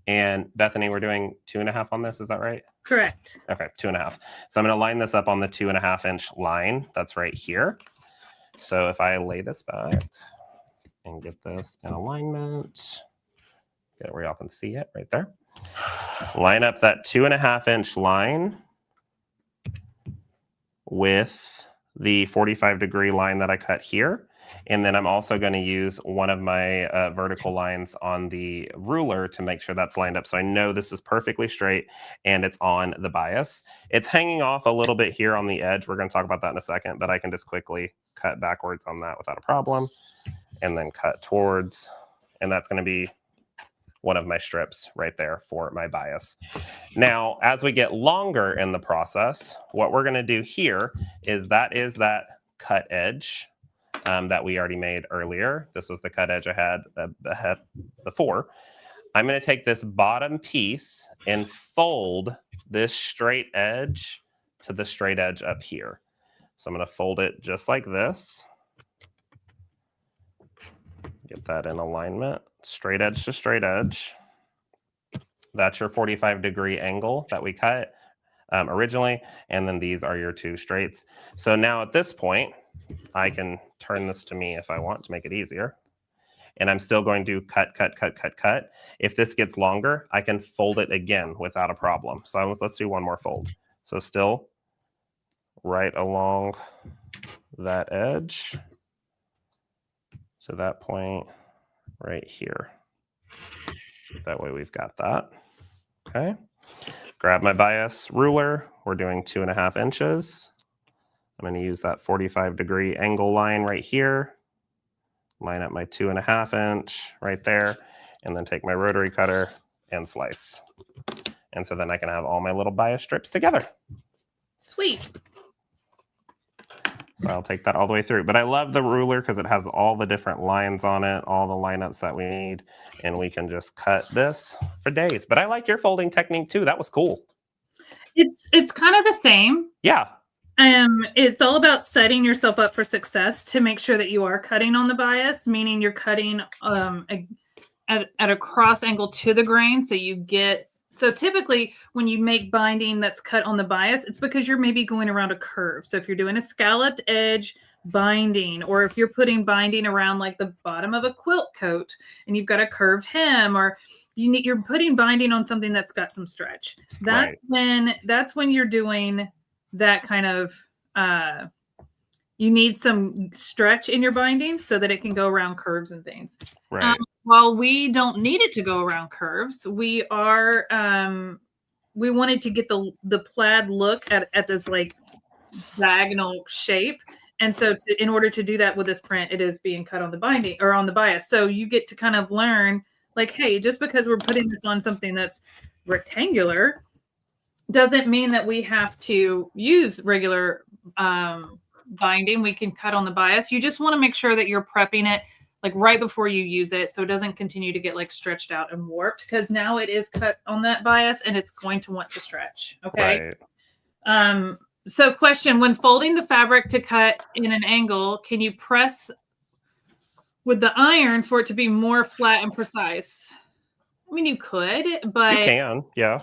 And Bethany, we're doing 2 1/2 on this. Is that right? Correct. Okay, 2 1/2. So I'm going to line this up on the 2 1/2 inch line. That's right here. So if I lay this back and get this in alignment, get it where y'all can see it right there. Line up that 2 1/2 inch line with the 45-degree line that I cut here. And then I'm also going to use one of my vertical lines on the ruler to make sure that's lined up. So I know this is perfectly straight and it's on the bias. It's hanging off a little bit here on the edge. We're going to talk about that in a second, but I can just quickly cut backwards on that without a problem and then cut towards. And that's going to be one of my strips right there for my bias. Now, as we get longer in the process, what we're going to do here is that cut edge that we already made earlier. This was the cut edge I had before. I'm going to take this bottom piece and fold this straight edge to the straight edge up here. So I'm going to fold it just like this. Get that in alignment, straight edge to straight edge. That's your 45-degree angle that we cut originally, and then these are your two straights. So now at this point, I can turn this to me if I want to make it easier. And I'm still going to cut, cut, cut, cut, cut. If this gets longer, I can fold it again without a problem. So let's do one more fold. So still right along that edge. So that point right here. That way we've got that. Okay. Grab my bias ruler. We're doing 2 1/2 inches. I'm going to use that 45-degree angle line right here. Line up my 2 1/2 inch right there. And then take my rotary cutter and slice. And so then I can have all my little bias strips together. Sweet. So I'll take that all the way through. But I love the ruler because it has all the different lines on it, all the lineups that we need, and we can just cut this for days. But I like your folding technique too. That was cool. It's kind of the same. Yeah. It's all about setting yourself up for success to make sure that you are cutting on the bias, meaning you're cutting at a cross angle to the grain. So typically when you make binding that's cut on the bias, it's because you're maybe going around a curve. So if you're doing a scalloped edge binding, or if you're putting binding around like the bottom of a quilt coat and you've got a curved hem, or you're putting binding on something that's got some stretch. That's when you're doing that kind of, you need some stretch in your binding so that it can go around curves and things. Right. While we don't need it to go around curves, we wanted to get the plaid look at this like diagonal shape. And so in order to do that with this print, it is being cut on the binding or on the bias. So you get to kind of learn like, hey, just because we're putting this on something that's rectangular doesn't mean that we have to use regular binding. We can cut on the bias. You just want to make sure that you're prepping it like right before you use it, so it doesn't continue to get like stretched out and warped, because now it is cut on that bias and it's going to want to stretch. Okay. Right. So question, when folding the fabric to cut in an angle, can you press with the iron for it to be more flat and precise? I mean, you could, but you can, yeah.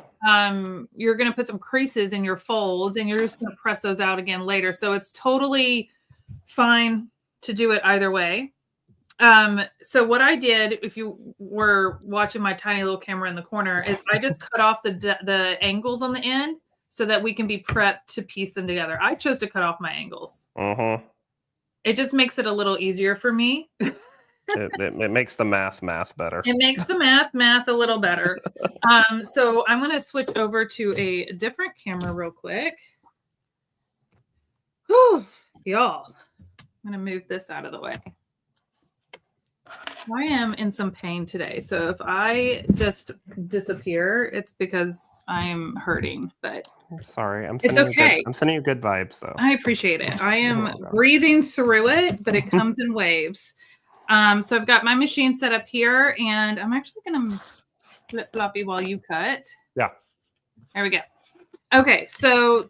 You're going to put some creases in your folds and you're just going to press those out again later. So it's totally fine to do it either way. So what I did, if you were watching my tiny little camera in the corner, is I just cut off the angles on the end so that we can be prepped to piece them together. I chose to cut off my angles. It just makes it a little easier for me. It makes the math better. It makes the math a little better. So I'm going to switch over to a different camera real quick. Whew, y'all. I'm going to move this out of the way. I am in some pain today. So if I just disappear, it's because I'm hurting. But I'm sorry. It's okay. I'm sending you good vibes, though. I appreciate it. I am breathing through it, but it comes in waves. So I've got my machine set up here, and I'm actually going to flip floppy while you cut. Yeah. There we go. Okay, so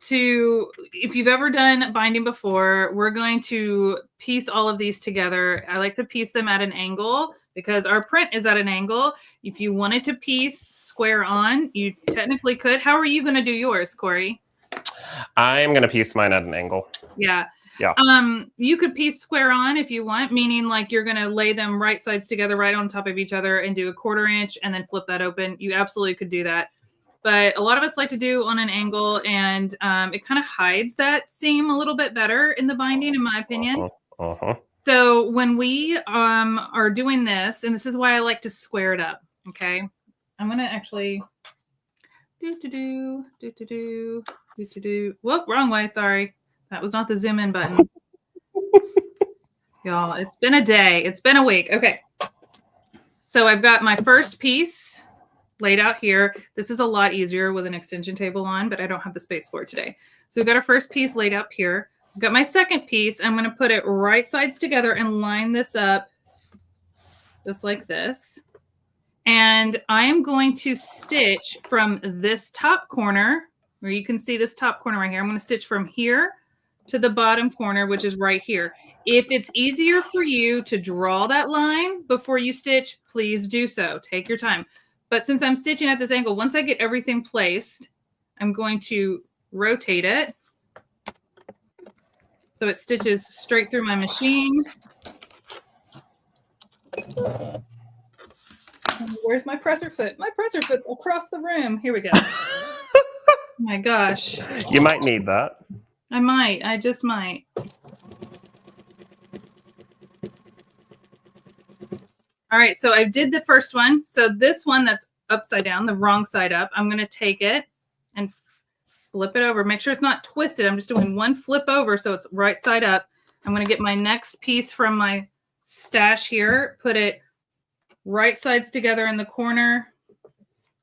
if you've ever done binding before, we're going to piece all of these together. I like to piece them at an angle because our print is at an angle. If you wanted to piece square on, you technically could. How are you going to do yours, Corey? I'm going to piece mine at an angle. Yeah. Yeah. You could piece square on if you want, meaning like you're going to lay them right sides together, right on top of each other, and do a 1/4 inch and then flip that open. You absolutely could do that. But a lot of us like to do on an angle, and it kind of hides that seam a little bit better in the binding, in my opinion. So when we are doing this, and this is why I like to square it up. Okay. I'm going to actually whoop, wrong way. Sorry. That was not the zoom in button. Y'all, it's been a day. It's been a week. Okay. So I've got my first piece laid out here. This is a lot easier with an extension table on, but I don't have the space for it today. So we've got our first piece laid up here. I've got my second piece. I'm going to put it right sides together and line this up just like this. And I'm going to stitch from this top corner, where you can see this top corner right here. I'm going to stitch from here to the bottom corner, which is right here. If it's easier for you to draw that line before you stitch, please do so. Take your time. But since I'm stitching at this angle, once I get everything placed, I'm going to rotate it so it stitches straight through my machine. Where's my presser foot? My presser foot across the room. Here we go. Oh my gosh. You might need that. I might. I just might. All right, so I did the first one. So this one that's upside down, the wrong side up, I'm going to take it and flip it over. Make sure it's not twisted. I'm just doing one flip over so it's right side up. I'm going to get my next piece from my stash here, put it right sides together in the corner,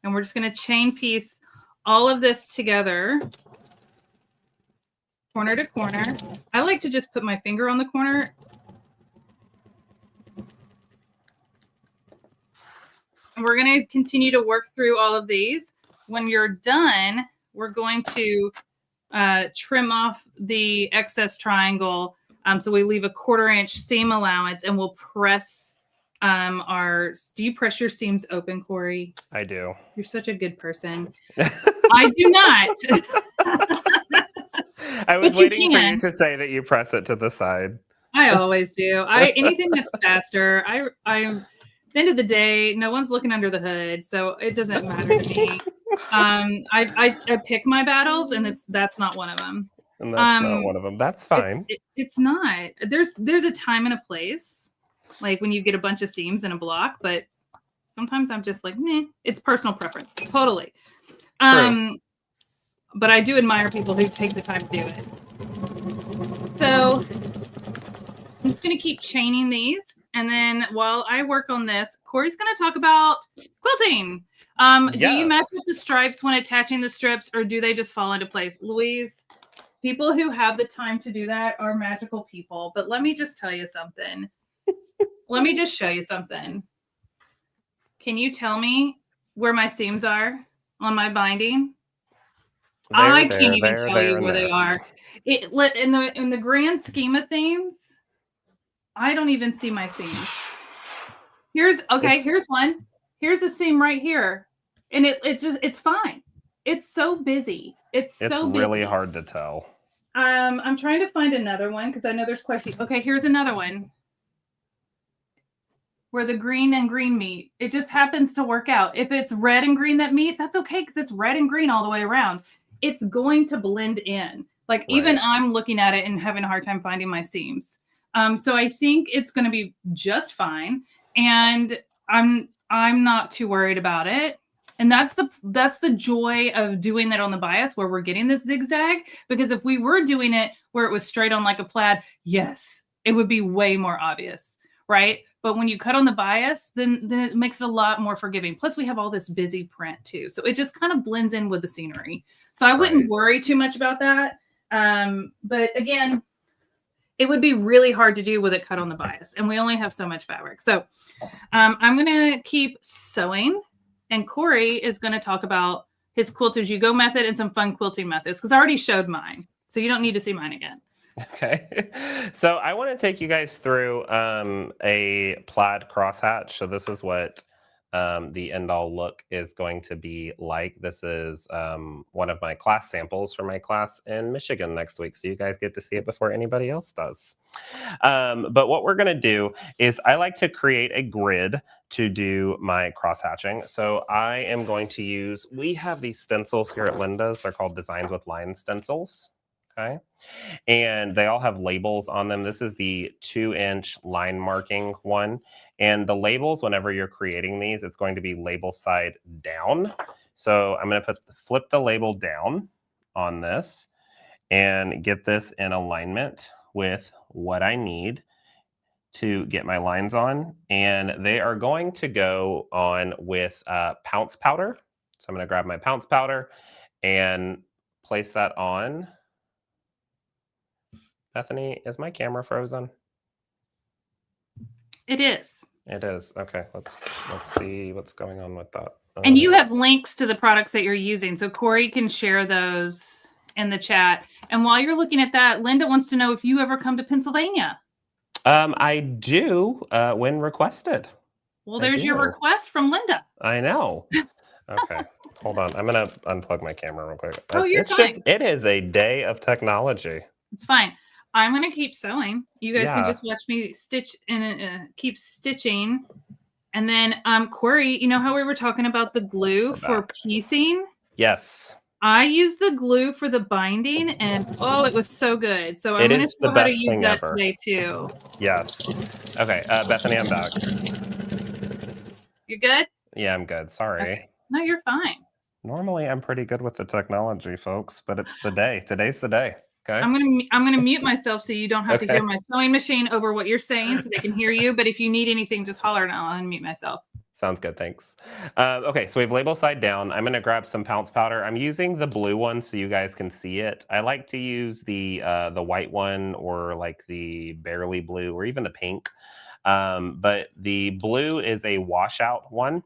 and we're just going to chain piece all of this together, corner to corner. I like to just put my finger on the corner. And we're going to continue to work through all of these. When you're done, we're going to trim off the excess triangle. So we leave a 1/4 inch seam allowance, and we'll press do you press your seams open, Corey? I do. You're such a good person. I do not. I was waiting for you to say that you press it to the side. I always do. Anything that's faster. At the end of the day, no one's looking under the hood, so it doesn't matter to me. I pick my battles, and that's not one of them. And that's not one of them. That's fine. It's not. There's a time and a place, like when you get a bunch of seams in a block, but sometimes I'm just like, meh. It's personal preference, totally. But I do admire people who take the time to do it. So I'm just going to keep chaining these. And then while I work on this, Corey's going to talk about quilting. Do you mess with the stripes when attaching the strips, or do they just fall into place? Louise, people who have the time to do that are magical people. But let me just tell you something. Let me just show you something. Can you tell me where my seams are on my binding? I can't even tell you where they are. In the grand scheme of things, I don't even see my seams. Here's one. Here's a seam right here. And it's fine. It's so busy. It's really hard to tell. I'm trying to find another one because I know there's quite a few. Okay, here's another one where the green and green meet. It just happens to work out. If it's red and green that meet, that's okay because it's red and green all the way around. It's going to blend in. Like even I'm looking at it and having a hard time finding my seams. So I think it's going to be just fine. And I'm not too worried about it. And that's the joy of doing that on the bias where we're getting this zigzag, because if we were doing it where it was straight on like a plaid, yes, it would be way more obvious, right? But when you cut on the bias, then it makes it a lot more forgiving. Plus we have all this busy print too. So it just kind of blends in with the scenery. So I wouldn't worry too much about that. But again, it would be really hard to do with it cut on the bias. And we only have so much fabric. So I'm going to keep sewing. And Corey is going to talk about his quilt as you go method and some fun quilting methods, because I already showed mine. So you don't need to see mine again. Okay. So I want to take you guys through a plaid crosshatch. So this is what the end all look is going to be like. This is one of my class samples for my class in Michigan next week. So you guys get to see it before anybody else does. But what we're going to do is I like to create a grid to do my cross hatching. So I am going to use, we have these stencils here at Linda's. They're called Designs with Line stencils. Okay. And they all have labels on them. This is the 2-inch line marking one. And the labels, whenever you're creating these, it's going to be label side down. So I'm going to flip the label down on this and get this in alignment with what I need to get my lines on. And they are going to go on with pounce powder. So I'm going to grab my pounce powder and place that on. Bethany, is my camera frozen? It is. It is. Okay, let's see what's going on with that. And you have links to the products that you're using, so Corey can share those in the chat. And while you're looking at that, Linda wants to know if you ever come to Pennsylvania. I do when requested. Well, there's your request from Linda. I know. Okay, hold on. I'm gonna unplug my camera real quick. Oh, you're fine. It is a day of technology. It's fine. I'm going to keep sewing. You guys can just watch me stitch and keep stitching. And then, Corey, you know how we were talking about the glue for piecing? Yes. I use the glue for the binding, and it was so good. So I'm going to show how to use that today too. Yes. Okay, Bethany, I'm back. You good? Yeah, I'm good. Sorry. Okay. No, you're fine. Normally, I'm pretty good with the technology, folks, but it's the day. Today's the day. Okay. I'm gonna mute myself so you don't have to hear my sewing machine over what you're saying, so they can hear you. But if you need anything, just holler and I'll unmute myself. Sounds good. Thanks. Okay, so we have label side down. I'm going to grab some pounce powder. I'm using the blue one so you guys can see it. I like to use the white one, or like the barely blue, or even the pink. But the blue is a washout one,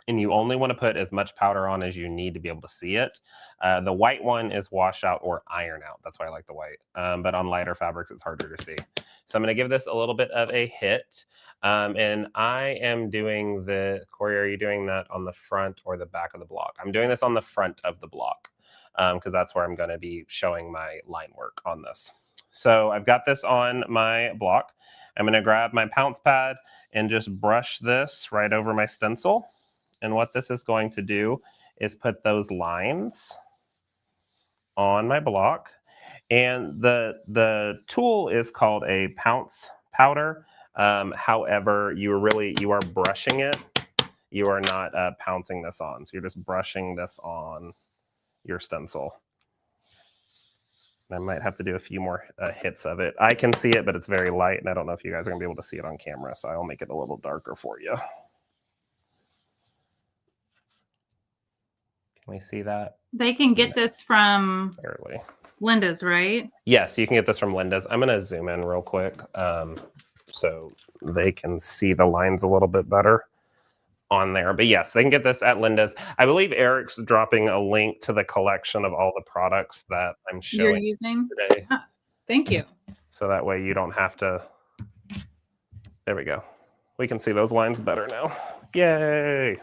and you only want to put as much powder on as you need to be able to see it. The white one is wash out or iron out. That's why I like the white. But on lighter fabrics, it's harder to see. So I'm going to give this a little bit of a hit. And I am doing Corey, are you doing that on the front or the back of the block? I'm doing this on the front of the block because that's where I'm going to be showing my line work on this. So I've got this on my block. I'm going to grab my pounce pad and just brush this right over my stencil. And what this is going to do is put those lines on my block. And the tool is called a pounce powder. However, you are brushing it. You are not pouncing this on. So you're just brushing this on your stencil. I might have to do a few more hits of it. I can see it, but it's very light, and I don't know if you guys are going to be able to see it on camera, so I'll make it a little darker for you. Can we see that? They can get this from Barely. Linda's, right? Yes, you can get this from Linda's. I'm going to zoom in real quick so they can see the lines a little bit better on there. But yes, they can get this at Linda's. I believe Eric's dropping a link to the collection of all the products that I'm showing You're using today. Ah, thank you. So that way you don't have to. There we go. We can see those lines better now. Yay.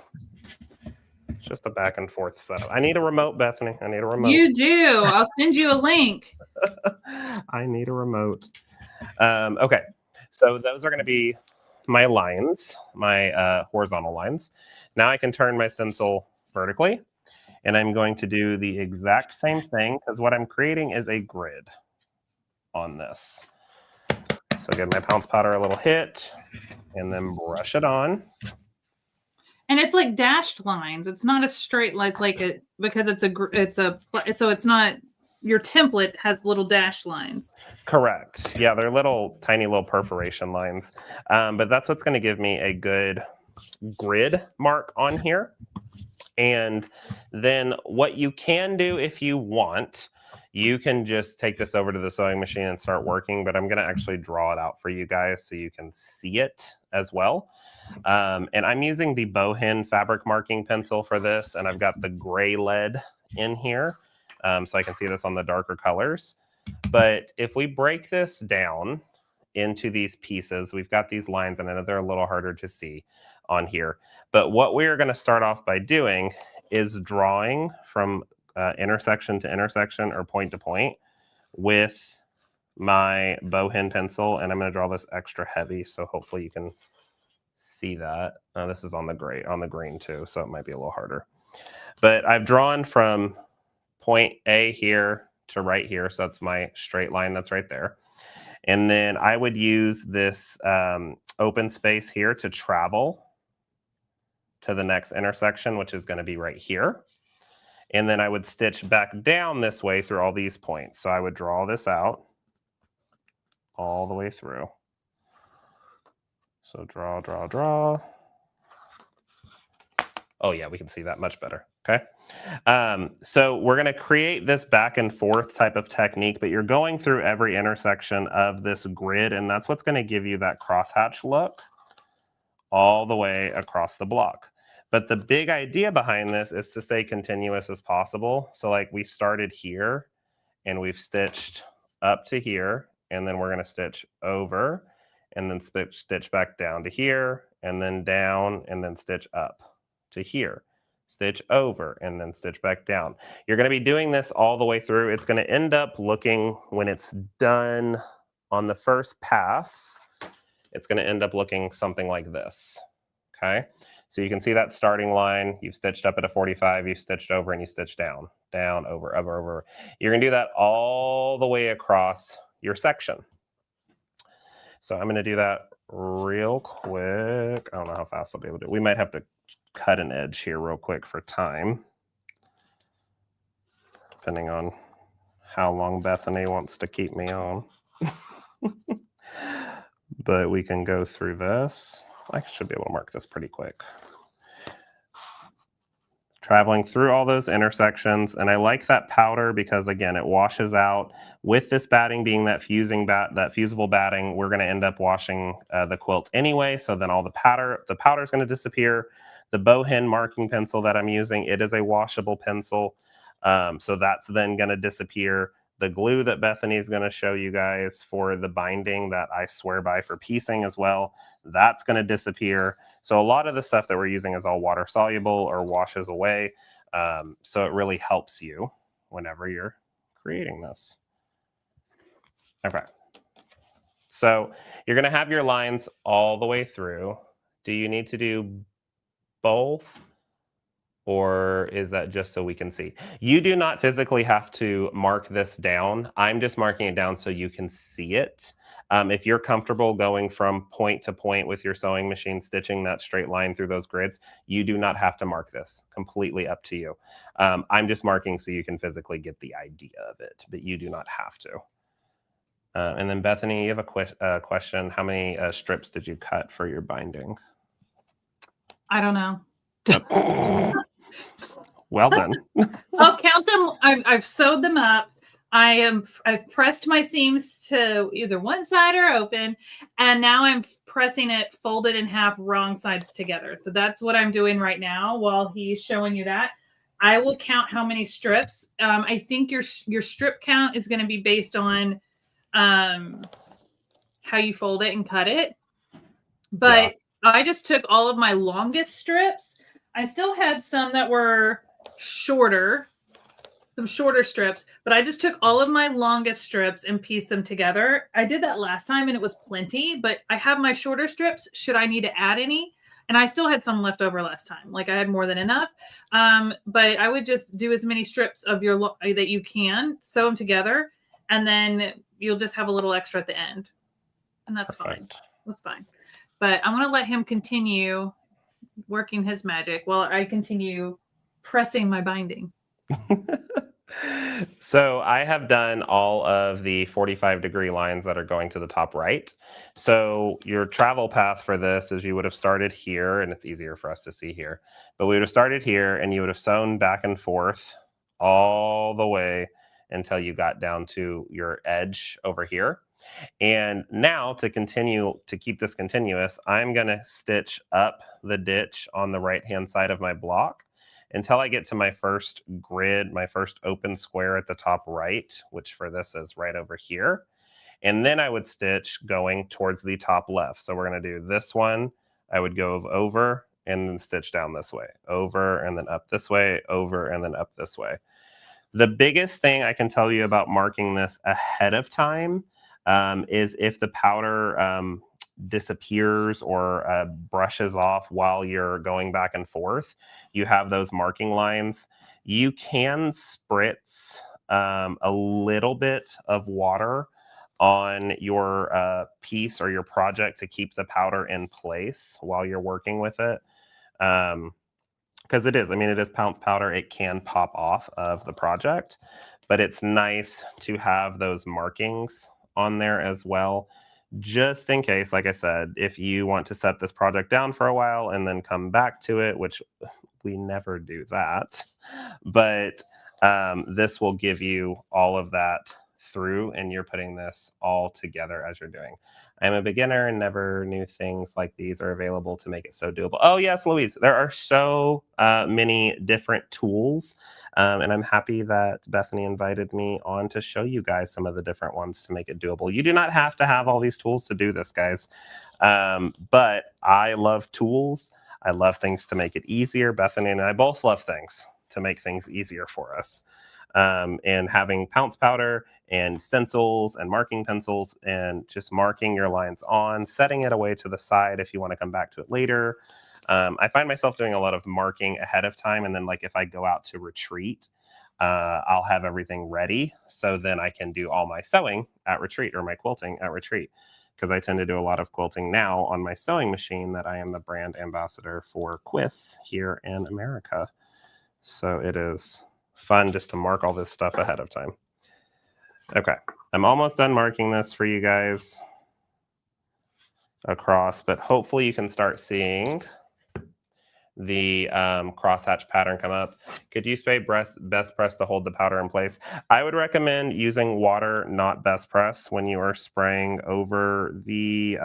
It's just a back and forth setup. I need a remote, Bethany. I need a remote. You do. I'll send you a link. I need a remote. Okay. So those are going to be my lines, my horizontal lines. Now I can turn my stencil vertically, and I'm going to do the exact same thing because what I'm creating is a grid on this. So give my pounce powder a little hit and then brush it on. And it's like dashed lines. It's not a straight line. It's like a, because so it's not, your template has little dash lines. Correct. Yeah, they're little, tiny little perforation lines. But that's what's going to give me a good grid mark on here. And then what you can do if you want, you can just take this over to the sewing machine and start working, but I'm going to actually draw it out for you guys so you can see it as well. And I'm using the Bohin fabric marking pencil for this, and I've got the gray lead in here, so I can see this on the darker colors. But if we break this down into these pieces, we've got these lines, and I know they're a little harder to see on here. But what we're going to start off by doing is drawing from intersection to intersection or point to point with my Bohin pencil, and I'm going to draw this extra heavy, so hopefully you can see that. This is on the gray, on the green too, so it might be a little harder. But I've drawn from point A here to right here, so that's my straight line that's right there. And then I would use this open space here to travel to the next intersection, which is going to be right here. And then I would stitch back down this way through all these points. So I would draw this out all the way through. So draw, draw, draw. Oh yeah, we can see that much better. Okay. So we're going to create this back and forth type of technique, but you're going through every intersection of this grid, and that's what's going to give you that crosshatch look all the way across the block. But the big idea behind this is to stay continuous as possible. So like we started here and we've stitched up to here, and then we're going to stitch over and then stitch back down to here, and then down, and then stitch up to here. Stitch over and then stitch back down. You're going to be doing this all the way through. It's going to end up looking, when it's done on the first pass, it's going to end up looking something like this. Okay. So you can see that starting line. You've stitched up at a 45, you've stitched over, and you stitch down, down, over, over, over. You're going to do that all the way across your section. So I'm going to do that real quick. I don't know how fast I'll be able to do it. We might have to cut an edge here real quick for time, depending on how long Bethany wants to keep me on. But we can go through this. I should be able to mark this pretty quick. Traveling through all those intersections, and I like that powder because again, it washes out. With this batting being that fusible batting, we're going to end up washing the quilt anyway. So then all the powder is going to disappear. The Bohin marking pencil that I'm using, it is a washable pencil, so that's then going to disappear. The glue that Bethany is going to show you guys for the binding that I swear by for piecing as well, that's going to disappear. So a lot of the stuff that we're using is all water soluble or washes away. So it really helps you whenever you're creating this. Okay. So you're going to have your lines all the way through. Do you need to do both? Or is that just so we can see? You do not physically have to mark this down. I'm just marking it down so you can see it. If you're comfortable going from point to point with your sewing machine, stitching that straight line through those grids, you do not have to mark this. Completely up to you. I'm just marking so you can physically get the idea of it, but you do not have to. And then Bethany, you have a question. How many strips did you cut for your binding? I don't know. Well then. I'll count them. I've sewed them up. I've pressed my seams to either one side or open, and now I'm pressing it folded in half, wrong sides together. So that's what I'm doing right now while he's showing you that. I will count how many strips. I think your strip count is going to be based on how you fold it and cut it. But yeah. I just took all of my longest strips. I still had some that were shorter, some shorter strips, but I just took all of my longest strips and pieced them together. I did that last time and it was plenty, but I have my shorter strips should I need to add any. And I still had some left over last time. Like I had more than enough. But I would just do as many strips of your that you can, sew them together, and then you'll just have a little extra at the end. And that's fine. That's fine. But I'm going to let him continue working his magic while I continue pressing my binding. So I have done all of the 45-degree lines that are going to the top right. So your travel path for this is you would have started here, and it's easier for us to see here, but we would have started here and you would have sewn back and forth all the way until you got down to your edge over here. And now to continue to keep this continuous, I'm going to stitch up the ditch on the right-hand side of my block until I get to my first grid, my first open square at the top right, which for this is right over here. And then I would stitch going towards the top left. So we're going to do this one. I would go over and then stitch down this way, over and then up this way, over and then up this way. The biggest thing I can tell you about marking this ahead of time is if the powder disappears or brushes off while you're going back and forth, you have those marking lines. You can spritz a little bit of water on your piece or your project to keep the powder in place while you're working with it. Because it is pounce powder. It can pop off of the project, but it's nice to have those markings on there as well, just in case, like I said, if you want to set this project down for a while and then come back to it, which we never do that, but this will give you all of that through, and you're putting this all together as you're doing. I'm a beginner and never knew things like these are available to make it so doable. Oh yes, Louise, there are so many different tools. And I'm happy that Bethany invited me on to show you guys some of the different ones to make it doable. You do not have to have all these tools to do this, guys. But I love tools. I love things to make it easier. Bethany and I both love things to make things easier for us. And having pounce powder and stencils and marking pencils and just marking your lines on, setting it away to the side if you want to come back to it later. I find myself doing a lot of marking ahead of time. And then like if I go out to retreat, I'll have everything ready. So then I can do all my sewing at retreat or my quilting at retreat. Because I tend to do a lot of quilting now on my sewing machine that I am the brand ambassador for Quiss here in America. So it is fun just to mark all this stuff ahead of time. Okay, I'm almost done marking this for you guys across, but hopefully you can start seeing the crosshatch pattern come up. Could you spray best press to hold the powder in place? I would recommend using water, not best press, when you are spraying over the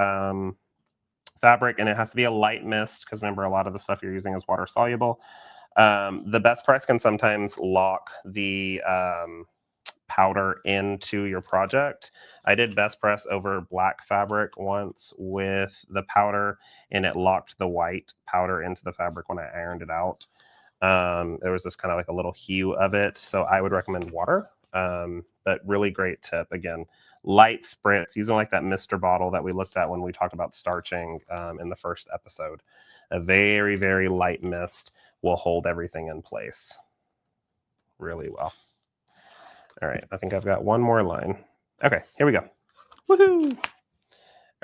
fabric, and it has to be a light mist because remember, a lot of the stuff you're using is water soluble. The best press can sometimes lock the powder into your project. I did best press over black fabric once with the powder, and it locked the white powder into the fabric when I ironed it out. There was this kind of like a little hue of it, so I would recommend water. But really great tip. Again, light spritz, using like that Mr. bottle that we looked at when we talked about starching in the first episode. A very, very light mist will hold everything in place really well. All right, I think I've got one more line. Okay, here we go. Woohoo!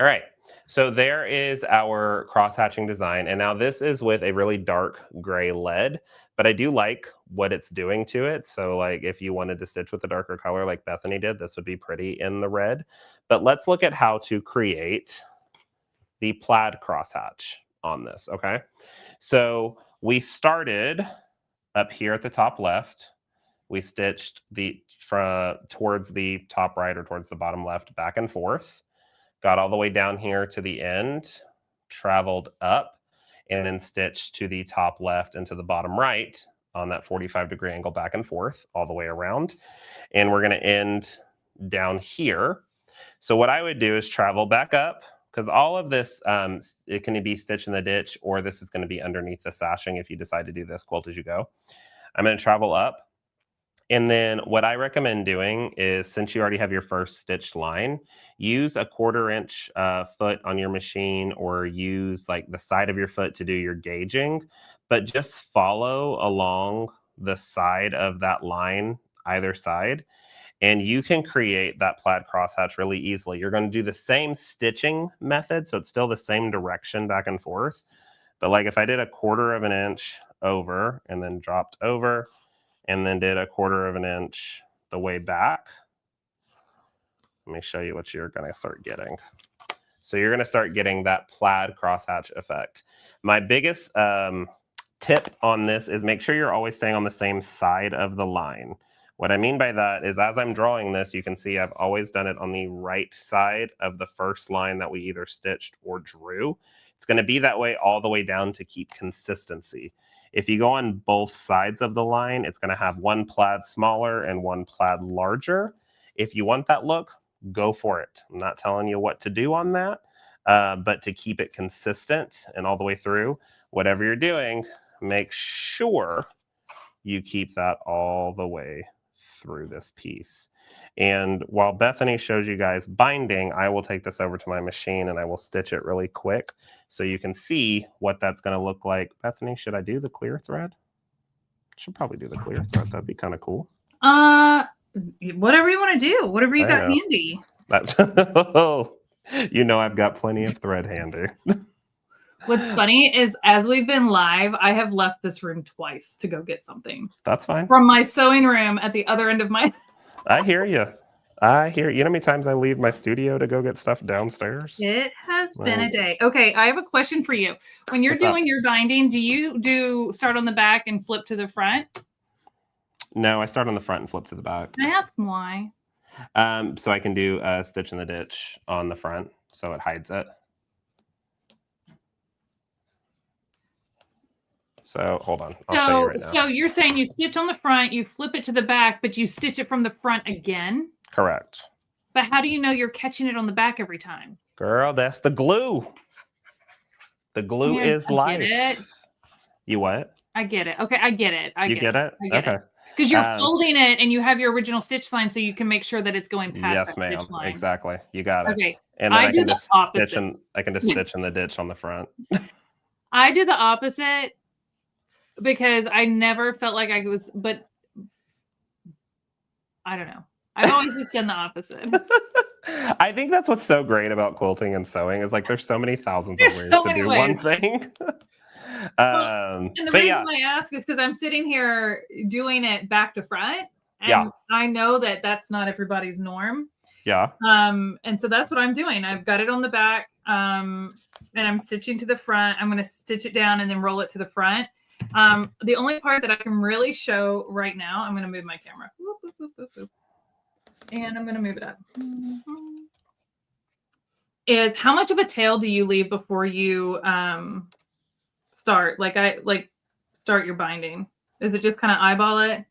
All right. So there is our cross hatching design. And now this is with a really dark gray lead, but I do like what it's doing to it. So like if you wanted to stitch with a darker color like Bethany did, this would be pretty in the red. But let's look at how to create the plaid crosshatch on this, okay? So we started up here at the top left. We stitched towards the top right or towards the bottom left, back and forth. Got all the way down here to the end, traveled up, and then stitched to the top left and to the bottom right on that 45-degree angle back and forth all the way around. And we're going to end down here. So what I would do is travel back up, because all of this, it can be stitched in the ditch, or this is going to be underneath the sashing if you decide to do this quilt as you go. I'm going to travel up. And then what I recommend doing is, since you already have your first stitched line, use a 1/4 inch foot on your machine, or use like the side of your foot to do your gauging, but just follow along the side of that line, either side, and you can create that plaid crosshatch really easily. You're going to do the same stitching method, so it's still the same direction back and forth. But like if I did a 1/4 inch over and then dropped over, and then did a 1/4 inch the way back. Let me show you what you're going to start getting. So you're going to start getting that plaid crosshatch effect. My biggest tip on this is make sure you're always staying on the same side of the line. What I mean by that is, as I'm drawing this, you can see I've always done it on the right side of the first line that we either stitched or drew. It's going to be that way all the way down to keep consistency. If you go on both sides of the line, it's going to have one plaid smaller and one plaid larger. If you want that look, go for it. I'm not telling you what to do on that, but to keep it consistent and all the way through, whatever you're doing, make sure you keep that all the way through this piece. And while Bethany shows you guys binding, I will take this over to my machine and I will stitch it really quick so you can see what that's going to look like. Bethany, should I do the clear thread? Should probably do the clear thread. That'd be kind of cool. Whatever you want to do. Whatever you got handy. You know I've got plenty of thread handy. What's funny is, as we've been live, I have left this room twice to go get something. That's fine. From my sewing room at the other end of my... I hear you. You know how many times I leave my studio to go get stuff downstairs? It has been a day. Okay, I have a question for you. When you're doing your binding, do you start on the back and flip to the front? No, I start on the front and flip to the back. Can I ask why? So I can do a stitch in the ditch on the front, so it hides it. So hold on. I'll show you right now. So you're saying you stitch on the front, you flip it to the back, but you stitch it from the front again? Correct. But how do you know you're catching it on the back every time? Girl, that's the glue. The glue is life. Get it. You what? I get it. Okay, I get it. You get it? Okay. Because you're folding it and you have your original stitch line, so you can make sure that it's going past that stitch line. Exactly. You got it. Okay. And then I can just stitch in the ditch on the front. I do the opposite because I never felt like I was, but I don't know. I've always just done the opposite. I think that's what's so great about quilting and sewing is like there's so many thousands of ways to do one thing. And the reason I ask is because I'm sitting here doing it back to front, and I know that that's not everybody's norm. Yeah. And so that's what I'm doing. I've got it on the back, and I'm stitching to the front. I'm going to stitch it down and then roll it to the front. The only part that I can really show right now, I'm going to move my camera. Whoop, whoop, whoop, whoop, whoop. And I'm going to move it up. Is how much of a tail do you leave before you start? Start your binding? Is it just kind of eyeball it?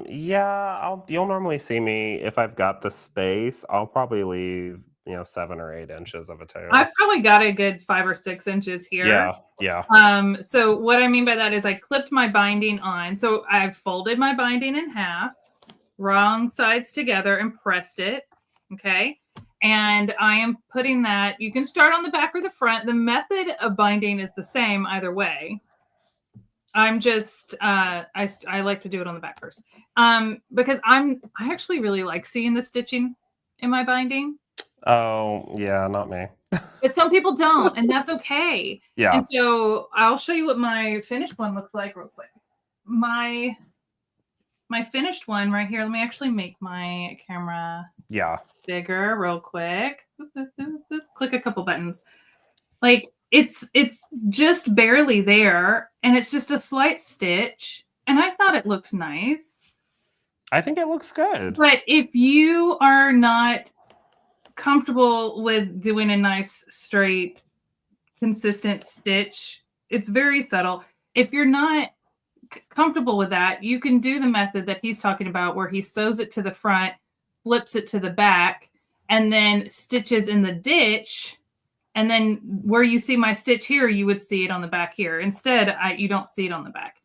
Yeah, you'll normally see me if I've got the space, I'll probably leave, 7 or 8 inches of a tail. I've probably got a good 5 or 6 inches here. Yeah. So what I mean by that is I clipped my binding on. So I've folded my binding in half, wrong sides together, and pressed it. Okay. And I am putting that, you can start on the back or the front. The method of binding is the same either way. I'm just, I like to do it on the back first. Because I actually really like seeing the stitching in my binding. Oh, yeah, not me. But some people don't, and that's okay. Yeah. And so I'll show you what my finished one looks like real quick. My finished one right here. Let me actually make my camera bigger real quick. Click a couple buttons. Like it's just barely there, and it's just a slight stitch, and I thought it looked nice. I think it looks good. But if you are not comfortable with doing a nice straight consistent stitch, it's very subtle. If you're not comfortable with that, you can do the method that he's talking about where he sews it to the front, flips it to the back, and then stitches in the ditch. And then where you see my stitch here, you would see it on the back here. Instead, you don't see it on the back,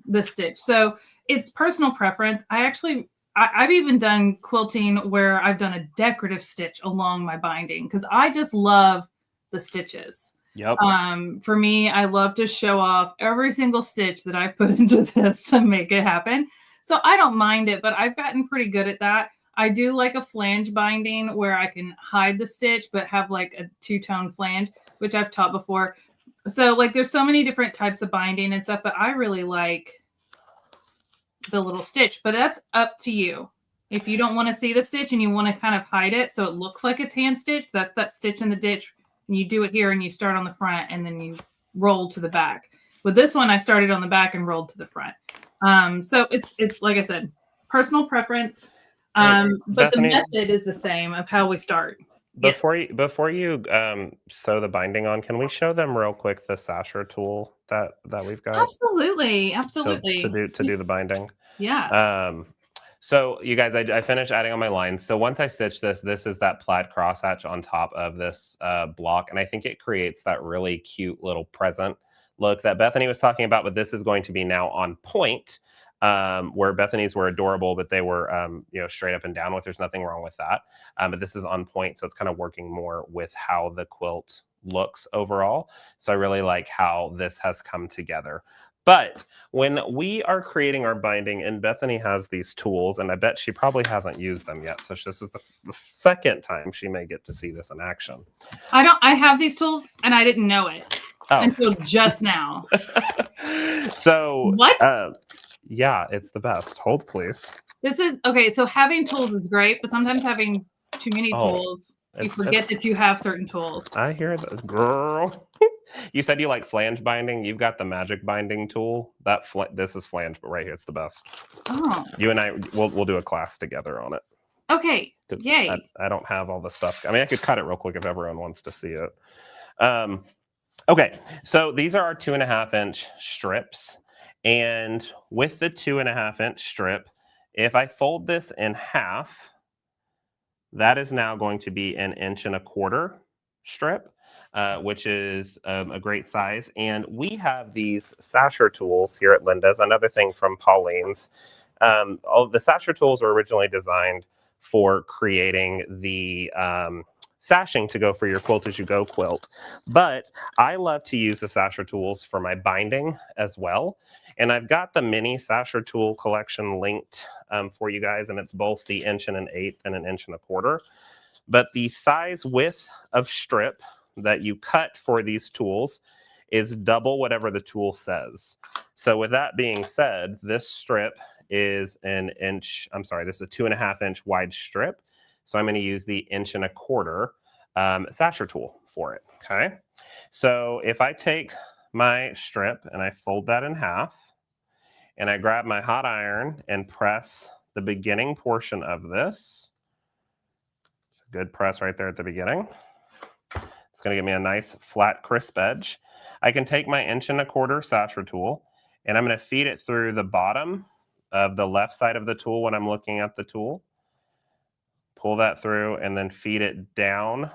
the stitch. So it's personal preference. I've even done quilting where I've done a decorative stitch along my binding because I just love the stitches. Yep. For me, I love to show off every single stitch that I put into this to make it happen. So I don't mind it, but I've gotten pretty good at that. I do like a flange binding where I can hide the stitch, but have like a two-tone flange, which I've taught before. So like there's so many different types of binding and stuff, but I really like the little stitch, but that's up to you. If you don't want to see the stitch and you want to kind of hide it so it looks like it's hand stitched, that's that stitch in the ditch. And you do it here and you start on the front and then you roll to the back. With this one, I started on the back and rolled to the front. So it's like I said, personal preference. But Bethany, the method is the same of how we start. Before you sew the binding on, can we show them real quick the sasher tool that we've got? Absolutely. To do the binding. Yeah. So you guys, I finished adding on my lines. So once I stitch this is that plaid crosshatch on top of this block. And I think it creates that really cute little present look that Bethany was talking about, but this is going to be now on point, where Bethany's were adorable, but they were, straight up and down with, there's nothing wrong with that. But this is on point. So it's kind of working more with how the quilt looks overall. So I really like how this has come together. But when we are creating our binding, and Bethany has these tools, and I bet she probably hasn't used them yet. So this is the second time she may get to see this in action. I have these tools and I didn't know it until just now. So what? Yeah, it's the best. Hold, please. This is okay. So having tools is great, but sometimes having too many tools, you forget that you have certain tools. I hear that, girl. You said you like flange binding. You've got the magic binding tool. This is flange, but right here, it's the best. Oh. You and I, we'll do a class together on it. Okay. Yay. I don't have all the stuff. I mean, I could cut it real quick if everyone wants to see it. Okay, so these are our 2.5-inch strips. And with the 2.5-inch strip, if I fold this in half, that is now going to be an 1.25-inch strip. Which is a great size. And we have these sasher tools here at Linda's. Another thing from Pauline's. The sasher tools were originally designed for creating the sashing to go for your quilt as you go quilt. But I love to use the sasher tools for my binding as well. And I've got the mini sasher tool collection linked for you guys. And it's both the 1.125 and an 1.25. But the size width of strip that you cut for these tools is double whatever the tool says. So with that being said, this strip is this is a 2.5-inch wide strip. So I'm going to use the 1.25-inch sasher tool for it. Okay. So if I take my strip and I fold that in half and I grab my hot iron and press the beginning portion of this, good press right there at the beginning. It's going to give me a nice flat crisp edge. I can take my 1.25-inch sasher tool and I'm going to feed it through the bottom of the left side of the tool when I'm looking at the tool. Pull that through and then feed it down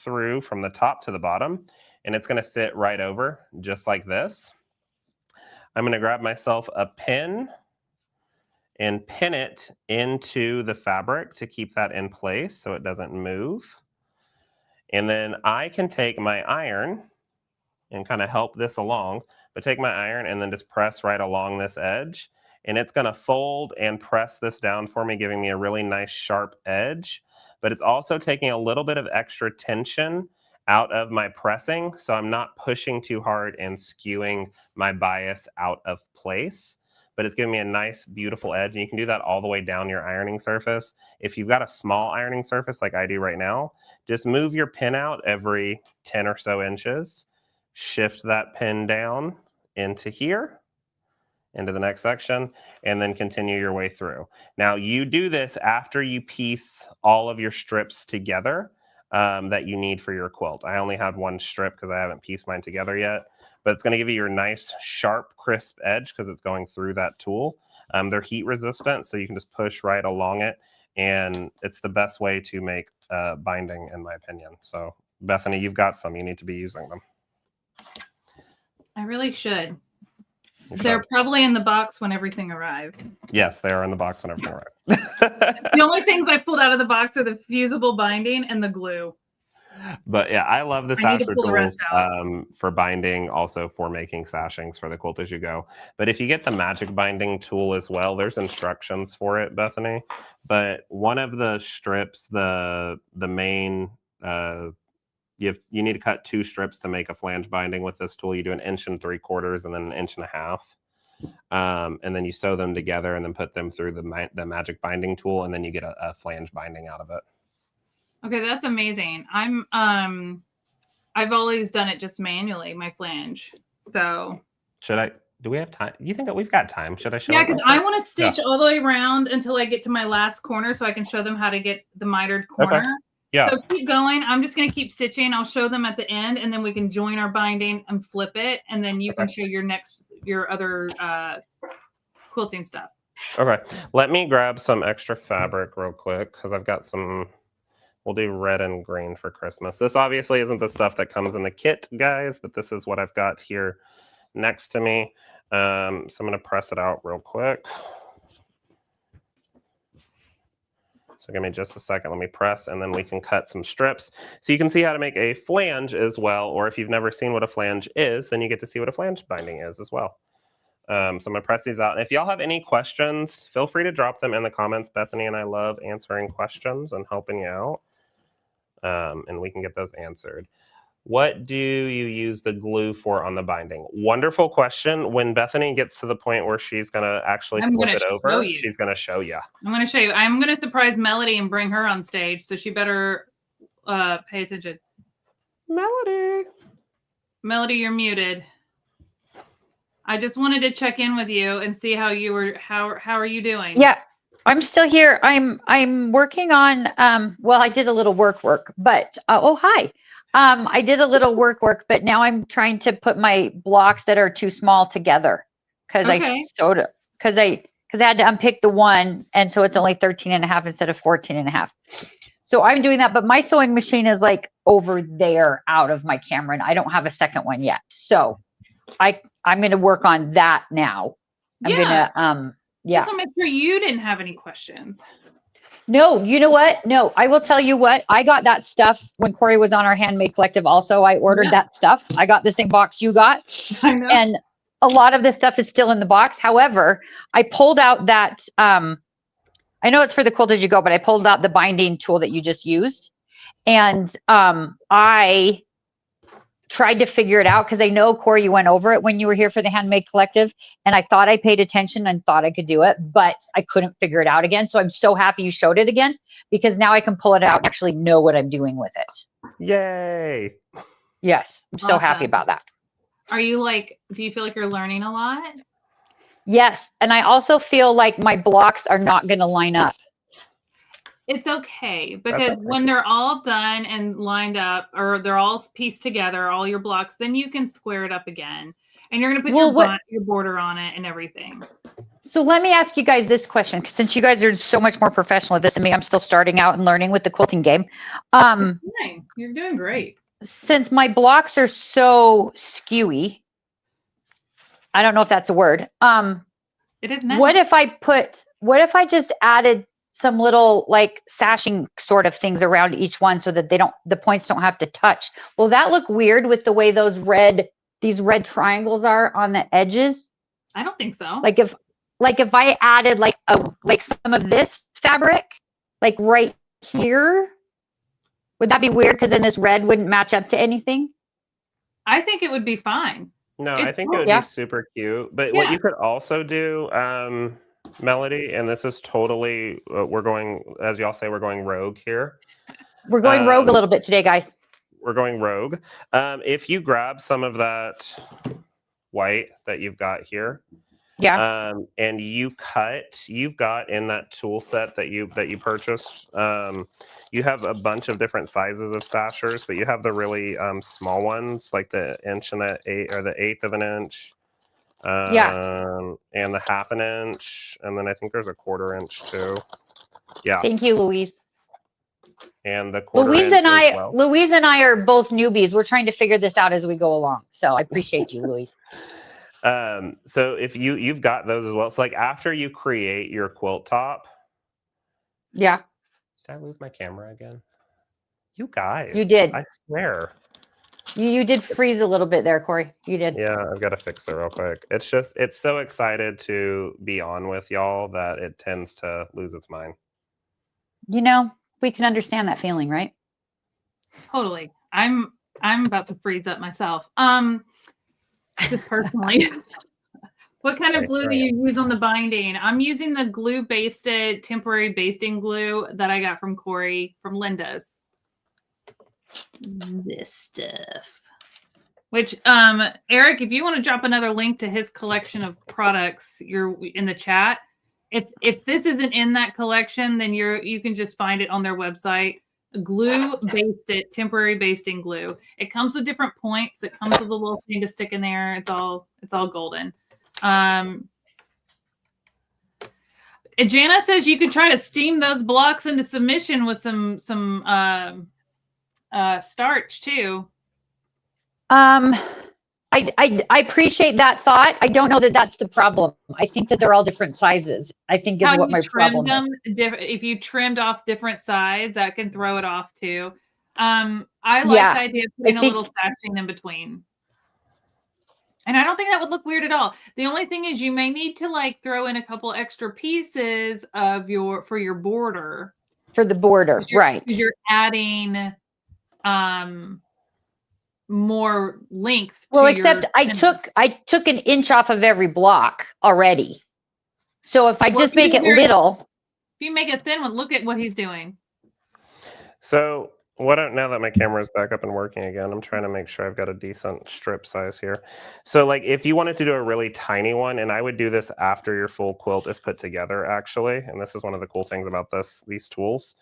through from the top to the bottom. And it's going to sit right over just like this. I'm going to grab myself a pin and pin it into the fabric to keep that in place so it doesn't move. And then I can take my iron and kind of help this along, but take my iron and then just press right along this edge. And it's going to fold and press this down for me, giving me a really nice sharp edge. but it's also taking a little bit of extra tension out of my pressing, so I'm not pushing too hard and skewing my bias out of place, but it's giving me a nice, beautiful edge. And you can do that all the way down your ironing surface. If you've got a small ironing surface like I do right now, just move your pin out every 10 or so inches, shift that pin down into here, into the next section, and then continue your way through. Now you do this after you piece all of your strips together that you need for your quilt. I only had one strip because I haven't pieced mine together yet, but it's going to give you your nice, sharp, crisp edge because it's going through that tool. They're heat resistant, so you can just push right along it, and it's the best way to make binding, in my opinion. So, Bethany, you've got some. You need to be using them. I really should. They're probably in the box when everything arrived. Yes, they are in the box when everything arrived. The only things I pulled out of the box are the fusible binding and the glue. But yeah, I love the sasher tools for binding, also for making sashings for the quilt as you go. But if you get the magic binding tool as well, there's instructions for it, Bethany. But one of the strips, the main, you need to cut 2 strips to make a flange binding with this tool. You do 1 3/4 and then 1.5 inches. And then you sew them together and then put them through the magic binding tool, and then you get a flange binding out of it. Okay, that's amazing. I've always done it just manually, my flange. So do we have time? You think that we've got time? Should I show? Yeah, because I want to stitch all the way around until I get to my last corner so I can show them how to get the mitered corner. Okay. Yeah. So keep going. I'm just going to keep stitching. I'll show them at the end, and then we can join our binding and flip it, and then you can show your other quilting stuff. Okay. Let me grab some extra fabric real quick because I've got some. We'll do red and green for Christmas. This obviously isn't the stuff that comes in the kit, guys, but this is what I've got here next to me. So I'm going to press it out real quick. So give me just a second. Let me press, and then we can cut some strips. So you can see how to make a flange as well, or if you've never seen what a flange is, then you get to see what a flange binding is as well. So I'm going to press these out. And if y'all have any questions, feel free to drop them in the comments. Bethany and I love answering questions and helping you out. And we can get those answered. What do you use the glue for on the binding? Wonderful question. When Bethany gets to the point where she's going to actually flip it over, she's going to show you. I'm going to show you. I'm going to surprise Melody and bring her on stage, so she better pay attention. Melody, you're muted. I just wanted to check in with you and see how you were. How are you doing? Yeah. I'm still here. I'm working on, well, I did a little work, but, oh, hi. I did a little work, but now I'm trying to put my blocks that are too small together because I sewed it, because I had to unpick the one. And so it's only 13.5 instead of 14.5. So I'm doing that, but my sewing machine is like over there out of my camera, and I don't have a second one yet. So I'm going to work on that now. I'm going to, yeah. Just to make sure you didn't have any questions. No, you know what? No, I will tell you what. I got that stuff when Corey was on our handmade collective. Also, I ordered that stuff. I got the same box you got. I know. And a lot of this stuff is still in the box. However, I pulled out that, I know it's for the quilt as you go, but I pulled out the binding tool that you just used. And I tried to figure it out because I know, Corey, you went over it when you were here for the handmade collective, and I thought I paid attention and thought I could do it, but I couldn't figure it out again. So I'm so happy you showed it again, because now I can pull it out and actually know what I'm doing with it. Yay. Yes. I'm so happy about that. Are you do you feel like you're learning a lot? Yes. And I also feel like my blocks are not going to line up. It's okay, because when they're all done and lined up, or they're all pieced together, all your blocks, then you can square it up again, and you're going to put your border on it and everything. So let me ask you guys this question, since you guys are so much more professional at this than me. I'm still starting out and learning with the quilting game. You're doing great. Since my blocks are so skewy, I don't know if that's a word. It is now. What if I just added some little sashing sort of things around each one so that the points don't have to touch? Will that look weird with the way these red triangles are on the edges? I don't think so. If I added some of this fabric, right here. Would that be weird? Because then this red wouldn't match up to anything. I think it would be fine. No, It's I think cool. it would be super cute. But what Yeah. you could also do, Melody, and this is totally, we're going, as y'all say, we're going rogue here. We're going rogue a little bit today, guys. We're going rogue. If you grab some of that white that you've got here, and you've got in that tool set that you purchased, you have a bunch of different sizes of sashers, but you have the really small ones, like the inch and the eighth of an inch, and the half an inch, and then I think there's a 1/4 inch too. Yeah. Thank you, Louise. And the 1/4 Louise inch and I, as well. Louise and I are both newbies. We're trying to figure this out as we go along. So I appreciate you, Louise. So if you've got those as well. So like after you create your quilt top. Yeah. Did I lose my camera again? You guys. You did. I swear. You did freeze a little bit there, Corey. You did. Yeah, I've got to fix it real quick. It's so excited to be on with y'all that it tends to lose its mind. You know, we can understand that feeling, right? Totally. I'm about to freeze up myself. Just personally. What kind of glue do you use on the binding? I'm using the glue-basted temporary basting glue that I got from Corey from Linda's. This stuff. Which, Eric, if you want to drop another link to his collection of products, you're in the chat. If this isn't in that collection, then you can just find it on their website. Glue-basted temporary basting glue. It comes with different points. It comes with a little thing to stick in there. It's all golden. Jana says you could try to steam those blocks into submission with some starch too. I appreciate that thought. I don't know that that's the problem. I think that they're all different sizes. I think is what my problem is. If you trimmed off different sides, that can throw it off too. I like the idea of putting a little sashing in between. And I don't think that would look weird at all. The only thing is you may need to like throw in a couple extra pieces of for your border. For the border, right. Because you're adding more length. Well, except I took an inch off of every block already. So if I just make it little. If you make a thin one, look at what he's doing. So now that my camera is back up and working again, I'm trying to make sure I've got a decent strip size here. So like if you wanted to do a really tiny one, and I would do this after your full quilt is put together actually, and this is one of the cool things about these tools.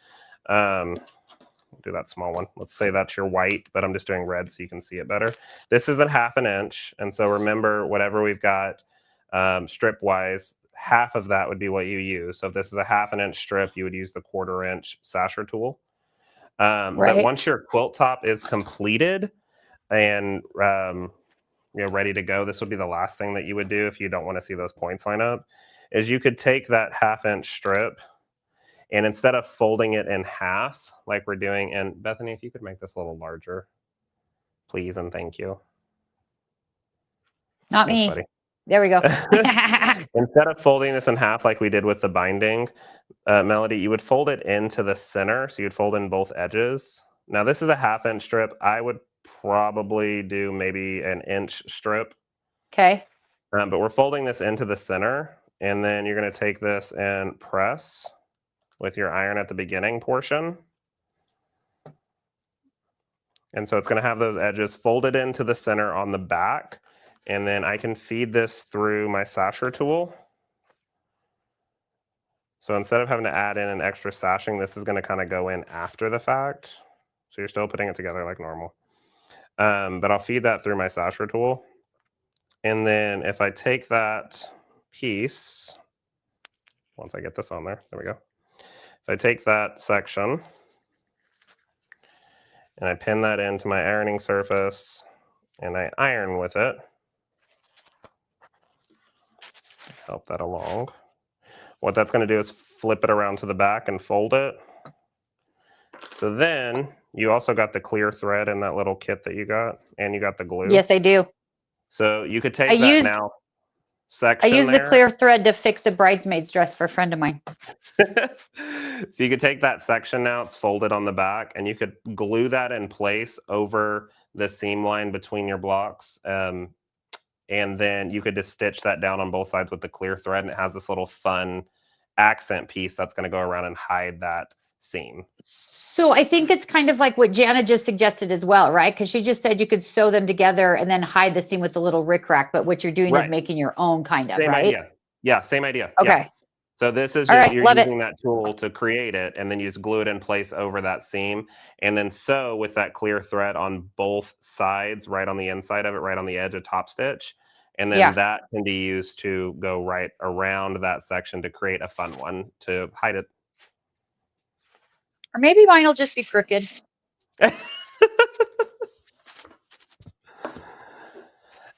Do that small one. Let's say that's your white, but I'm just doing red so you can see it better. This is at 1/2 inch. And so remember, whatever we've got strip wise, half of that would be what you use. So if this is a 1/2 inch strip, you would use the 1/4 inch sasher tool. But once your quilt top is completed and ready to go, this would be the last thing that you would do if you don't want to see those points line up, is you could take that 1/2 inch strip and instead of folding it in half like we're doing, and Bethany, if you could make this a little larger, please and thank you. Not me. Buddy. There we go. Instead of folding this in half like we did with the binding, Melody, you would fold it into the center. So you'd fold in both edges. Now this is a 1/2 inch strip. I would probably do maybe an inch strip. Okay. But we're folding this into the center, and then you're going to take this and press with your iron at the beginning portion. And so it's going to have those edges folded into the center on the back. And then I can feed this through my sasher tool. So instead of having to add in an extra sashing, this is going to kind of go in after the fact. So you're still putting it together like normal. But I'll feed that through my sasher tool. And then if I take that piece, once I get this on there we go. If I take that section and I pin that into my ironing surface and I iron with it, help that along. What that's going to do is flip it around to the back and fold it. So then you also got the clear thread in that little kit that you got, and you got the glue. Yes, I do. So you could take that now. section I used there. the clear thread to fix the bridesmaid's dress for a friend of mine. So you could take that section now, it's folded on the back, and you could glue that in place over the seam line between your blocks. And then you could just stitch that down on both sides with the clear thread, and it has this little fun accent piece that's going to go around and hide that seam. So I think it's kind of like what Jana just suggested as well, right? Because she just said you could sew them together and then hide the seam with a little rickrack, but what you're doing is making your own kind of, Same right? idea. Yeah, same idea. Okay. Yeah. So this is just, you're using that tool to create it, and then you just glue it in place over that seam, and then sew with that clear thread on both sides, right on the inside of it, right on the edge of top stitch. And then that can be used to go right around that section to create a fun one to hide it. Or maybe mine will just be crooked.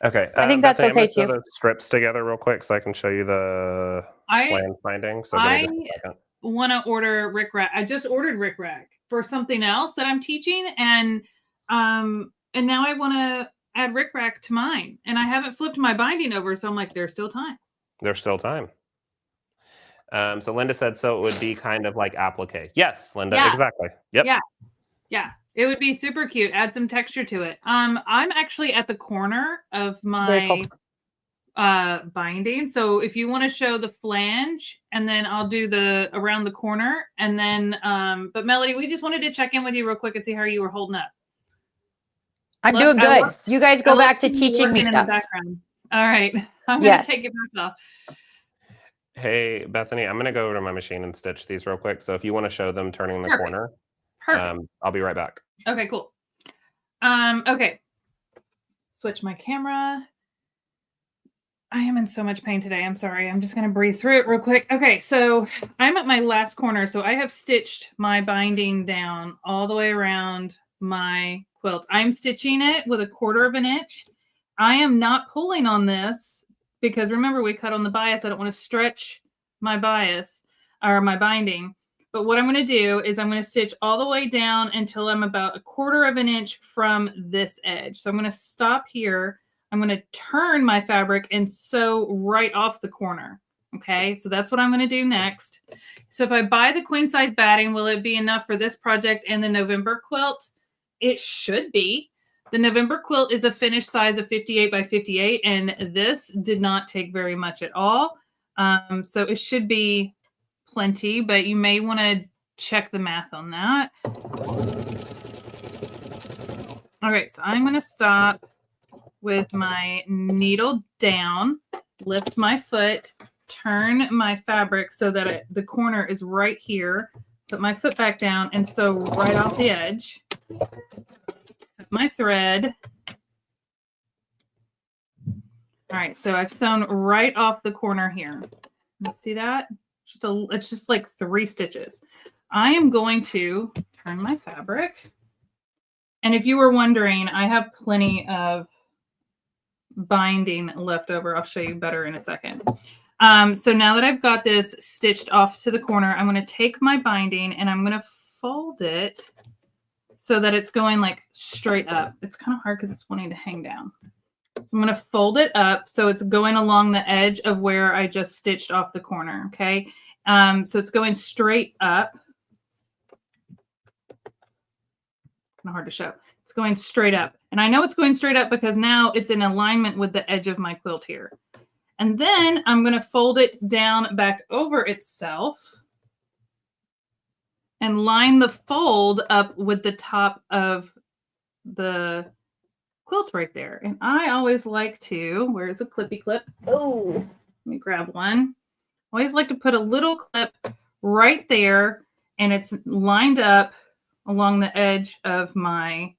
Okay. I think that's okay too. The strips together real quick so I can show you the plan finding. So I want to order rickrack. I just ordered rickrack for something else that I'm teaching, and now I want to add rickrack to mine, and I haven't flipped my binding over, so I'm like, there's still time. There's still time. So Linda said, so it would be kind of like applique. Yes, Linda, exactly. Yep. Yeah. It would be super cute. Add some texture to it. I'm actually at the corner of my binding. So if you want to show the flange, and then I'll do the around the corner, and then but Melody, we just wanted to check in with you real quick and see how you were holding up. I'm doing good. You guys go back to teaching me stuff. All right. I'm going to take it back off. Hey, Bethany, I'm going to go over to my machine and stitch these real quick. So if you want to show them turning the corner, I'll be right back. Okay, cool. Okay. Switch my camera. I am in so much pain today. I'm sorry. I'm just going to breathe through it real quick. Okay, so I'm at my last corner. So I have stitched my binding down all the way around my quilt. I'm stitching it with 1/4 inch. I am not pulling on this because remember we cut on the bias. I don't want to stretch my bias or my binding. But what I'm going to do is I'm going to stitch all the way down until I'm about 1/4 inch from this edge. So I'm going to stop here. I'm going to turn my fabric and sew right off the corner. Okay, so that's what I'm going to do next. So if I buy the queen size batting, will it be enough for this project and the November quilt? It should be. The November quilt is a finished size of 58 by 58, and this did not take very much at all. So it should be plenty, but you may want to check the math on that. Okay, so I'm going to stop with my needle down, lift my foot, turn my fabric so that the corner is right here, put my foot back down, and sew right off the edge. Cut my thread. All right, so I've sewn right off the corner here. You see that? It's just like 3 stitches. I am going to turn my fabric. And if you were wondering, I have plenty of binding left over. I'll show you better in a second. So now that I've got this stitched off to the corner, I'm going to take my binding and I'm going to fold it so that it's going like straight up. It's kind of hard because it's wanting to hang down. So I'm going to fold it up so it's going along the edge of where I just stitched off the corner, okay? So it's going straight up. Kind of hard to show. It's going straight up. And I know it's going straight up because now it's in alignment with the edge of my quilt here. And then I'm going to fold it down back over itself and line the fold up with the top of the quilt right there. And I always like to, where's a clippy clip? Oh, let me grab one. I always like to put a little clip right there, and it's lined up along the edge of my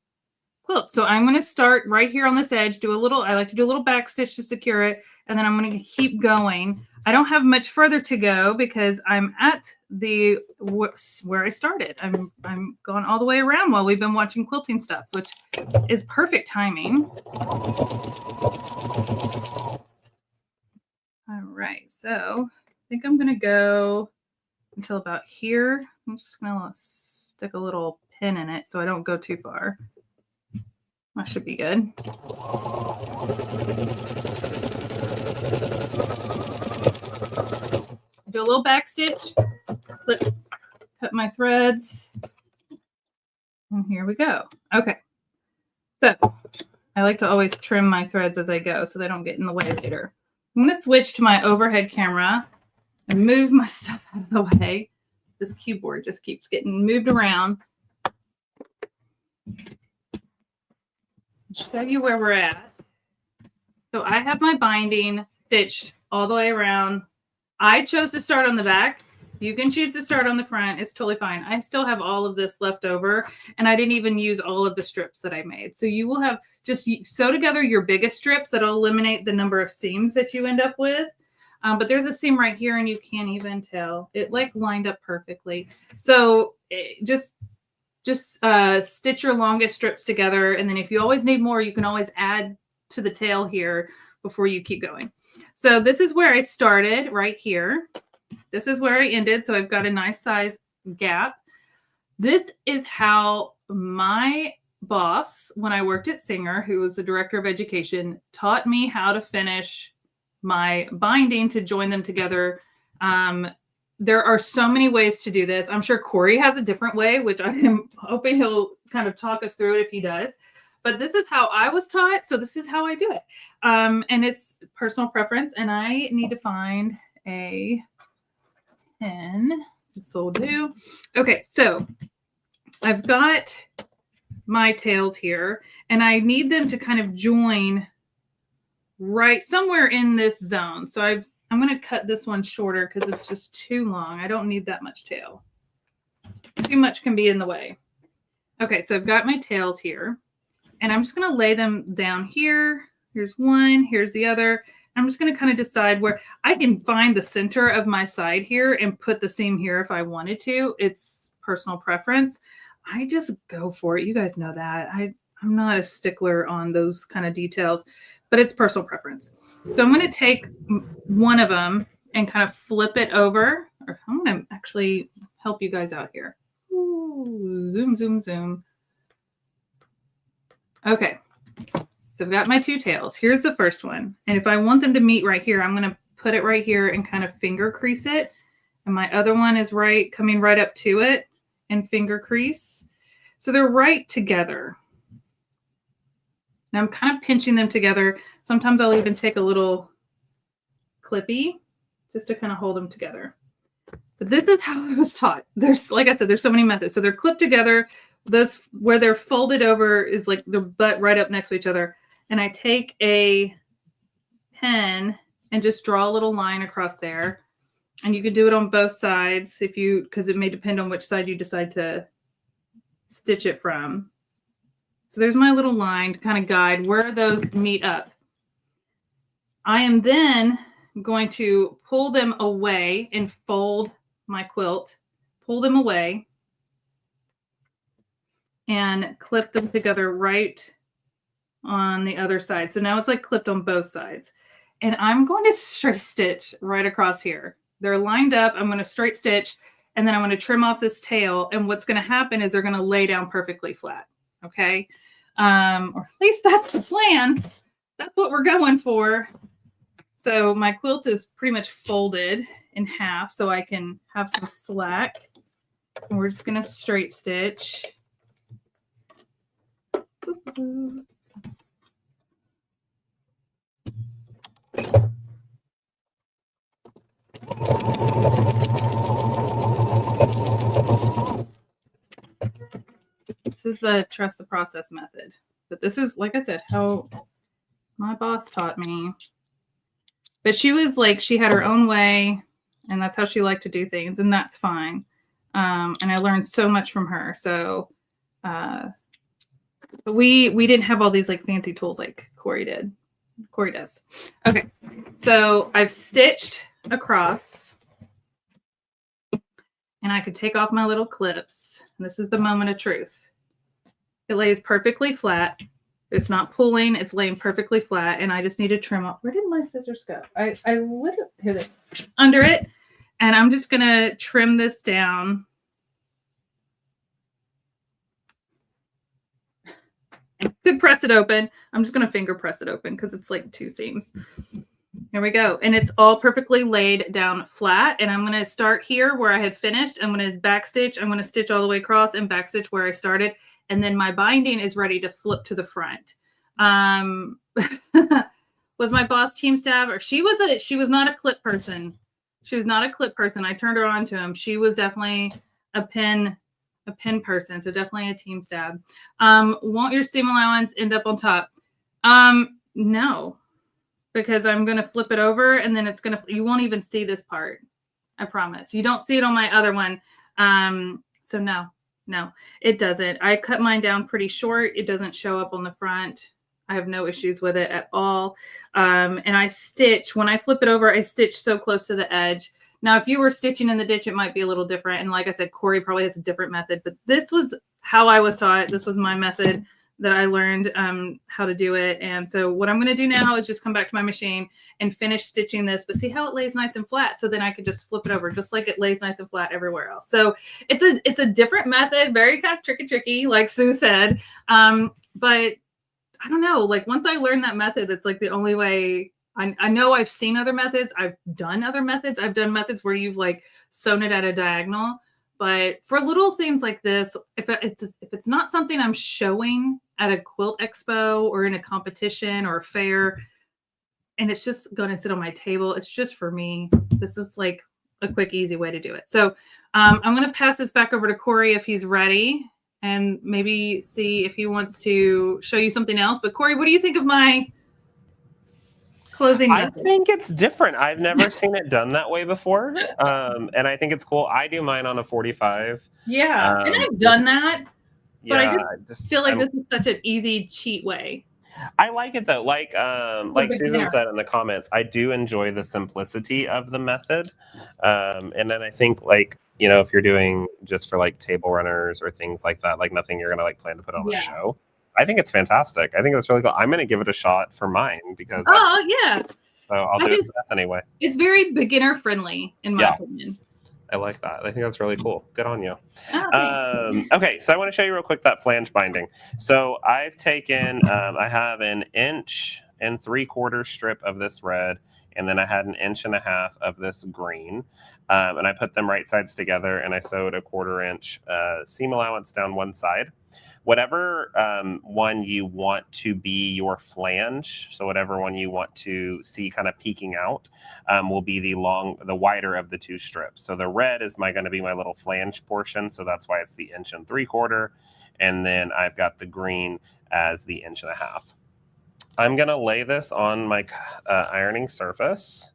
quilt. So I'm going to start right here on this edge, I like to do a little back stitch to secure it, and then I'm going to keep going. I don't have much further to go because I'm at the where I started. I'm going all the way around while we've been watching quilting stuff, which is perfect timing. All right, so I think I'm going to go until about here. I'm just going to stick a little pin in it so I don't go too far. That should be good. back stitch. Cut my threads. And here we go. Okay. So I like to always trim my threads as I go so they don't get in the way later. I'm going to switch to my overhead camera and move my stuff out of the way. This keyboard just keeps getting moved around. Show you where we're at. So I have my binding stitched all the way around. I chose to start on the back. You can choose to start on the front. It's totally fine. I still have all of this left over, and I didn't even use all of the strips that I made. So you will have just sew together your biggest strips. That'll eliminate the number of seams that you end up with. But there's a seam right here, and you can't even tell. It like lined up perfectly. So just stitch your longest strips together, and then if you always need more, you can always add to the tail here before you keep going. So this is where I started, right here. This is where I ended, so I've got a nice size gap. This is how my boss, when I worked at Singer, who was the director of education, taught me how to finish my binding to join them together. There are so many ways to do this. I'm sure Corey has a different way, which I am hoping he'll kind of talk us through it if he does. But this is how I was taught, so this is how I do it. And it's personal preference, and I need to find a pen. This will do. Okay, so I've got my tails here, and I need them to kind of join right somewhere in this zone. So I'm going to cut this one shorter because it's just too long. I don't need that much tail. Too much can be in the way. Okay, so I've got my tails here, and I'm just going to lay them down here. Here's one, here's the other. I'm just going to kind of decide where I can find the center of my side here and put the seam here if I wanted to. It's personal preference. I just go for it. You guys know that. I'm not a stickler on those kind of details, but it's personal preference. So I'm going to take one of them and kind of flip it over. Or I'm going to actually help you guys out here. Ooh, zoom, zoom, zoom. Okay. So I've got my two tails. Here's the first one. And if I want them to meet right here, I'm going to put it right here and kind of finger crease it. And my other one is coming right up to it and finger crease. So they're right together. And I'm kind of pinching them together. Sometimes I'll even take a little clippy just to kind of hold them together. But this is how I was taught. There's, like I said, there's so many methods. So they're clipped together. Those where they're folded over is like the butt right up next to each other. And I take a pen and just draw a little line across there. And you can do it on both sides because it may depend on which side you decide to stitch it from. So there's my little line to kind of guide where those meet up. I am then going to pull them away and fold my quilt, pull them away, and clip them together right on the other side. So now it's like clipped on both sides. And I'm going to straight stitch right across here. They're lined up. I'm going to straight stitch, and then I'm going to trim off this tail. And what's going to happen is they're going to lay down perfectly flat. Okay. Or at least that's the plan. That's what we're going for. So my quilt is pretty much folded in half so I can have some slack. And we're just going to straight stitch. This is the trust the process method. But this is, like I said, how my boss taught me. But she was like, she had her own way, and that's how she liked to do things, and that's fine. And I learned so much from her. So, but we didn't have all these like fancy tools like Corey did. Corey does. Okay, so I've stitched across, and I could take off my little clips. This is the moment of truth. It lays perfectly flat. It's not pulling. It's laying perfectly flat, and I just need to trim up. Where did my scissors go? I lit it here, under it, and I'm just gonna trim this down. I could press it open. I'm just gonna finger press it open because it's like two seams. Here we go. And it's all perfectly laid down flat. And I'm going to start here where I had finished. I'm going to backstitch. I'm going to stitch all the way across and backstitch where I started. And then my binding is ready to flip to the front. Was my boss team stab? Or she was not a clip person. She was not a clip person. I turned her on to him. She was definitely a pin person. So definitely a team stab. Won't your seam allowance end up on top? No. Because I'm going to flip it over and then you won't even see this part. I promise. You don't see it on my other one. So no, it doesn't. I cut mine down pretty short. It doesn't show up on the front. I have no issues with it at all. And I stitch, when I flip it over, I stitch so close to the edge. Now, if you were stitching in the ditch, it might be a little different. And like I said, Corey probably has a different method, but this was how I was taught. This was my method that I learned how to do it. And so what I'm going to do now is just come back to my machine and finish stitching this, but see how it lays nice and flat. So then I could just flip it over just like it lays nice and flat everywhere else. So it's a different method, very kind of tricky, like Sue said. But I don't know, like once I learned that method, it's like the only way. I know I've seen other methods. I've done other methods. I've done methods where you've like sewn it at a diagonal. But for little things like this, if it's not something I'm showing at a quilt expo or in a competition or a fair, and it's just going to sit on my table, it's just for me. This is like a quick, easy way to do it. So I'm going to pass this back over to Corey if he's ready and maybe see if he wants to show you something else. But Corey, what do you think of my closing method? I think it's different. I've never seen it done that way before. And I think it's cool. I do mine on a 45. Yeah. And I've done that. But Yeah, I just feel like this is such an easy cheat way. I like it though. Like Susan said in the comments, I do enjoy the simplicity of the method. And then I think if you're doing just for like table runners or things like that, like nothing you're gonna like plan to put on a show. I think it's fantastic. I think that's really cool. I'm gonna give it a shot for mine because yeah. So I'll do it anyway. It's very beginner friendly in my opinion. I like that. I think that's really cool. Good on you. Okay, so I want to show you real quick that flange binding. So I've taken, I have 1 3/4 strip of this red, and then I had 1.5 inches of this green, and I put them right sides together, and I sewed a 1/4 inch seam allowance down one side. Whatever one you want to be your flange, so whatever one you want to see kind of peeking out, will be the wider of the two strips. So the red is going to be my little flange portion, so that's why it's the 1 3/4, and then I've got the green as the 1.5 inches. I'm going to lay this on my ironing surface,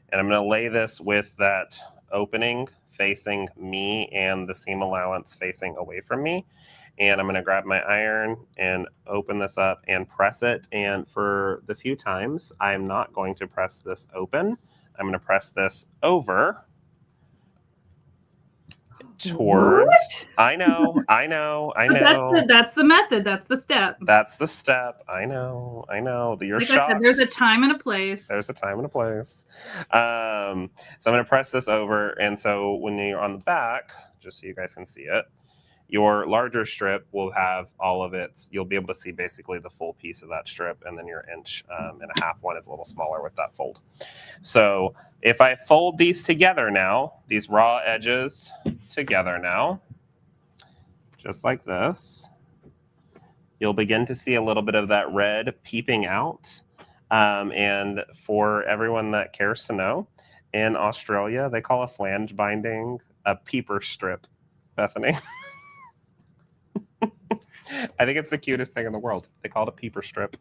and I'm going to lay this with that opening facing me and the seam allowance facing away from me. And I'm going to grab my iron and open this up and press it. And for the few times, I'm not going to press this open. I'm going to press this over towards. What? I know. That's the method. That's the step. That's the step. I know. You're like shocked. I said, there's a time and a place. There's a time and a place. So I'm going to press this over. And so when you're on the back, just so you guys can see it, your larger strip will have all of it. You'll be able to see basically the full piece of that strip, and then your 1.5 one is a little smaller with that fold. So if I fold these together now, these raw edges together now, just like this, you'll begin to see a little bit of that red peeping out. And for everyone that cares to know, in Australia, they call a flange binding a peeper strip, Bethany. I think it's the cutest thing in the world. They call it a peeper strip.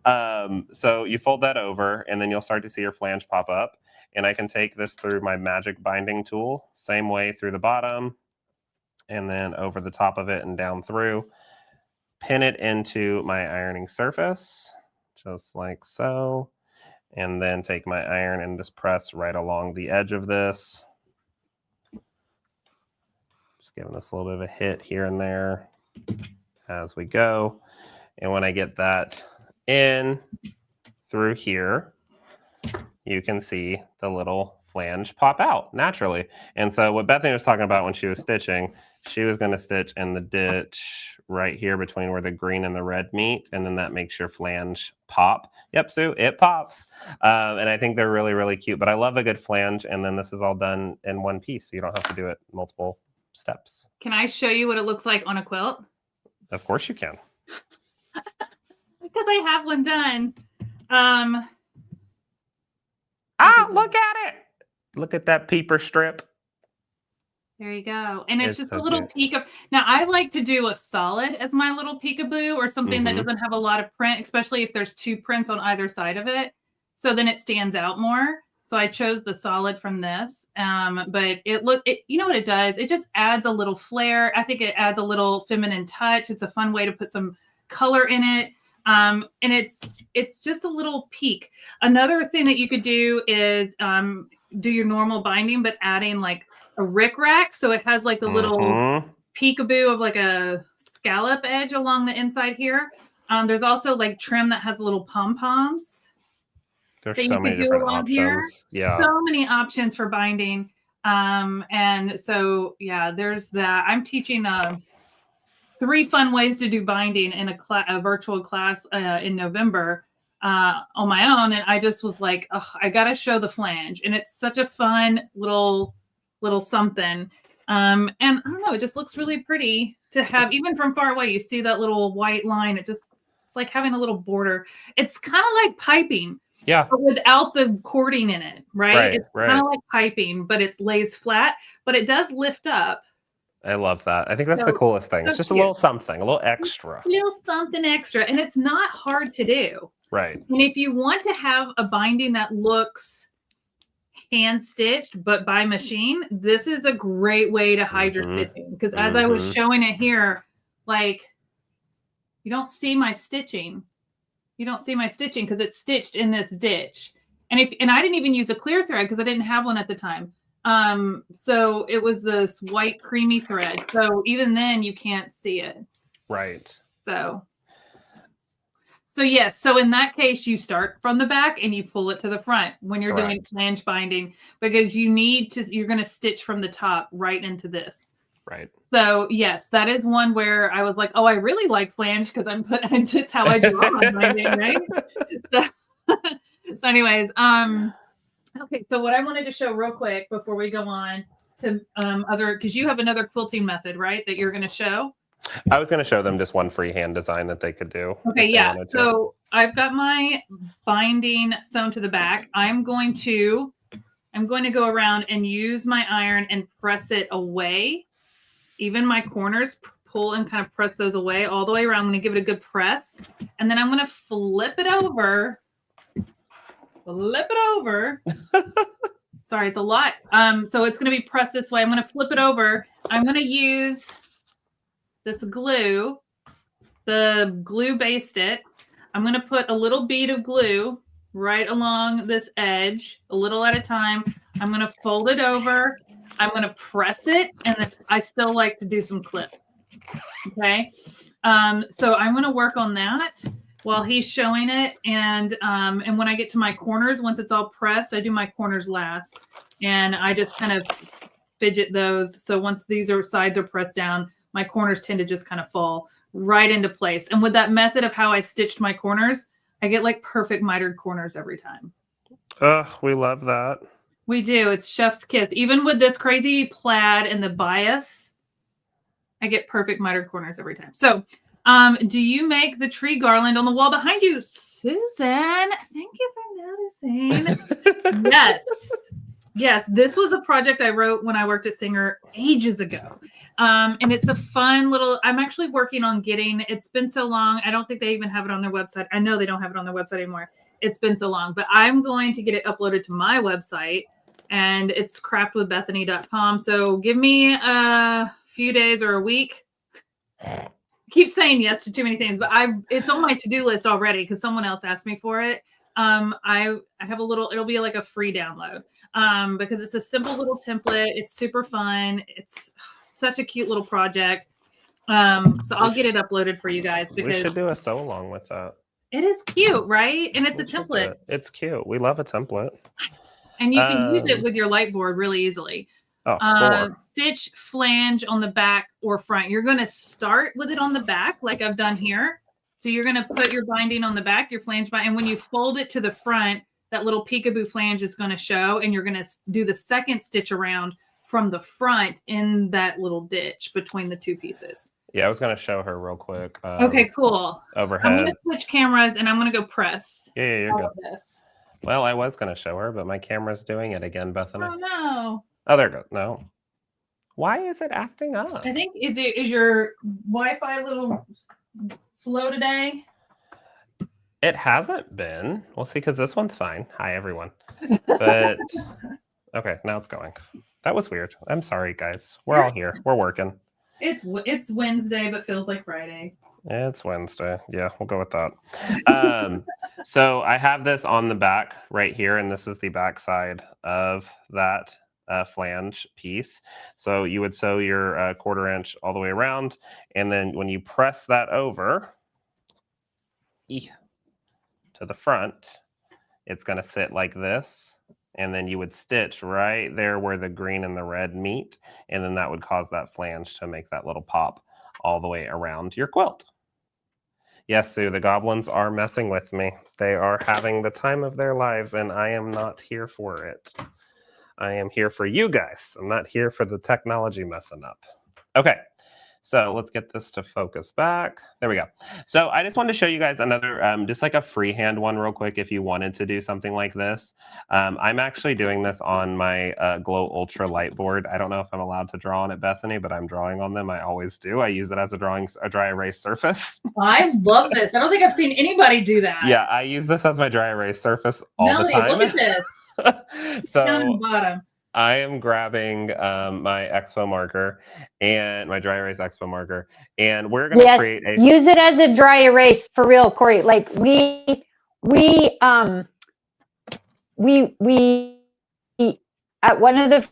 So you fold that over, and then you'll start to see your flange pop up. And I can take this through my magic binding tool, same way through the bottom, and then over the top of it and down through. Pin it into my ironing surface, just like so. And then take my iron and just press right along the edge of this. Just giving this a little bit of a hit here and there as we go. And when I get that in through here, you can see the little flange pop out naturally. And so what Bethany was talking about when she was stitching, She was going to stitch in the ditch right here between where the green and the red meet, and then that makes your flange pop. Yep, Sue, it pops. And I think they're really, really cute. But I love a good flange, and then this is all done in one piece, so you don't have to do it multiple steps. Can I show you what it looks like on a quilt? Of course you can. Because I have one done. Look at it. Look at that peeper strip. There you go. And it's just so a little peek of, now I like to do a solid as my little peekaboo, or something that doesn't have a lot of print, especially if there's 2 prints on either side of it. So then it stands out more. So I chose the solid from this. But you know what it does? It just adds a little flair. I think it adds a little feminine touch. It's a fun way to put some color in it. And it's just a little peek. Another thing that you could do is do your normal binding, but adding like a rickrack. So it has like the little peekaboo of like a scallop edge along the inside here. There's also like trim that has little pom-poms. There's so many different options. Yeah. So many options for binding. And so, yeah, there's that. I'm teaching 3 fun ways to do binding in a virtual class in November on my own. And I just was like, oh, I got to show the flange. And it's such a fun little something. And I don't know, it just looks really pretty to have, even from far away. You see that little white line. It's like having a little border. It's kind of like piping. Yeah. But without the cording in it, right? It's right. kind of like piping, but it lays flat, but it does lift up. I love that. I think that's the coolest thing. It's just cute. A little something, a little extra. A little something extra. And it's not hard to do. Right. And if you want to have a binding that looks hand stitched, but by machine, this is a great way to hide your stitching. Because as I was showing it here, like, you don't see my stitching. You don't see my stitching because it's stitched in this ditch. And I didn't even use a clear thread because I didn't have one at the time. So it was this white creamy thread. So even then you can't see it. Right. So yes. So in that case, you start from the back and you pull it to the front when you're doing flange binding, because you're going to stitch from the top right into this. Right. So yes, that is one where I was like, oh, I really like flange because it's how I do all my binding, right? So anyways, okay. So what I wanted to show real quick before we go on to because you have another quilting method, right? That you're going to show. I was going to show them just one freehand design that they could do. Okay. Yeah. So I've got my binding sewn to the back. I'm going to go around and use my iron and press it away. Even my corners, pull and kind of press those away all the way around. I'm going to give it a good press. And then I'm going to flip it over. Sorry, it's a lot. So it's going to be pressed this way. I'm going to flip it over. I'm going to use this glue, the glue based it. I'm going to put a little bead of glue right along this edge, a little at a time. I'm going to fold it over. I'm going to press it, and then I still like to do some clips. Okay. So I'm going to work on that while he's showing it. And when I get to my corners, once it's all pressed, I do my corners last, and I just kind of fidget those. So once these sides are pressed down, my corners tend to just kind of fall right into place. And with that method of how I stitched my corners, I get like perfect mitered corners every time. We love that. We do. It's chef's kiss. Even with this crazy plaid and the bias, I get perfect mitered corners every time. So do you make the tree garland on the wall behind you? Susan, thank you for noticing. Yes. Yes, this was a project I wrote when I worked at Singer ages ago. And it's a fun little, I'm actually working on it's been so long. I don't think they even have it on their website. I know they don't have it on their website anymore. It's been so long, but I'm going to get it uploaded to my website, and it's craftwithbethany.com. So give me a few days or a week. I keep saying yes to too many things, but it's on my to-do list already because someone else asked me for it. I have it'll be like a free download because it's a simple little template. It's super fun. It's such a cute little project. So I'll get it uploaded for you guys because we should do a sew along with that. It is cute, right? And it's a template. It's cute. We love a template. And you can use it with your Lightboard really easily. Oh, score. Stitch flange on the back or front. You're going to start with it on the back like I've done here. So you're going to put your binding on the back, your flange bind, and when you fold it to the front, that little peekaboo flange is going to show, and you're going to do the second stitch around from the front in that little ditch between the two pieces. Yeah, I was going to show her real quick. Okay, cool. Overhead. I'm going to switch cameras, and I'm going to go press. Yeah, you're all good. of this. Well, I was going to show her, but my camera's doing it again, Bethany. Oh, no. Oh, there it goes. No. Why is it acting up? I think, is your Wi-Fi a little slow today? It hasn't been. We'll see, because this one's fine. Hi, everyone. But, okay, now it's going. That was weird. I'm sorry, guys. We're all here. We're working. It's Wednesday, but feels like Friday. It's Wednesday. Yeah, we'll go with that. So I have this on the back right here, and this is the back side of that flange piece. So you would sew your 1/4 inch all the way around, and then when you press that over to the front, it's going to sit like this, and then you would stitch right there where the green and the red meet, and then that would cause that flange to make that little pop all the way around your quilt. Yes, Sue, the goblins are messing with me. They are having the time of their lives, and I am not here for it. I am here for you guys. I'm not here for the technology messing up. Okay, so let's get this to focus back. There we go. So I just wanted to show you guys another, just like a freehand one real quick if you wanted to do something like this. I'm actually doing this on my Glow Ultra Lightboard. I don't know if I'm allowed to draw on it, Bethany, but I'm drawing on them. I always do. I use it as a dry erase surface. I love this. I don't think I've seen anybody do that. Yeah, I use this as my dry erase surface all the time. Look at this. So Down the bottom. I am grabbing my expo marker and my dry erase expo marker, and we're going to create a... use it as a dry erase for real, Corey. Like we at one of the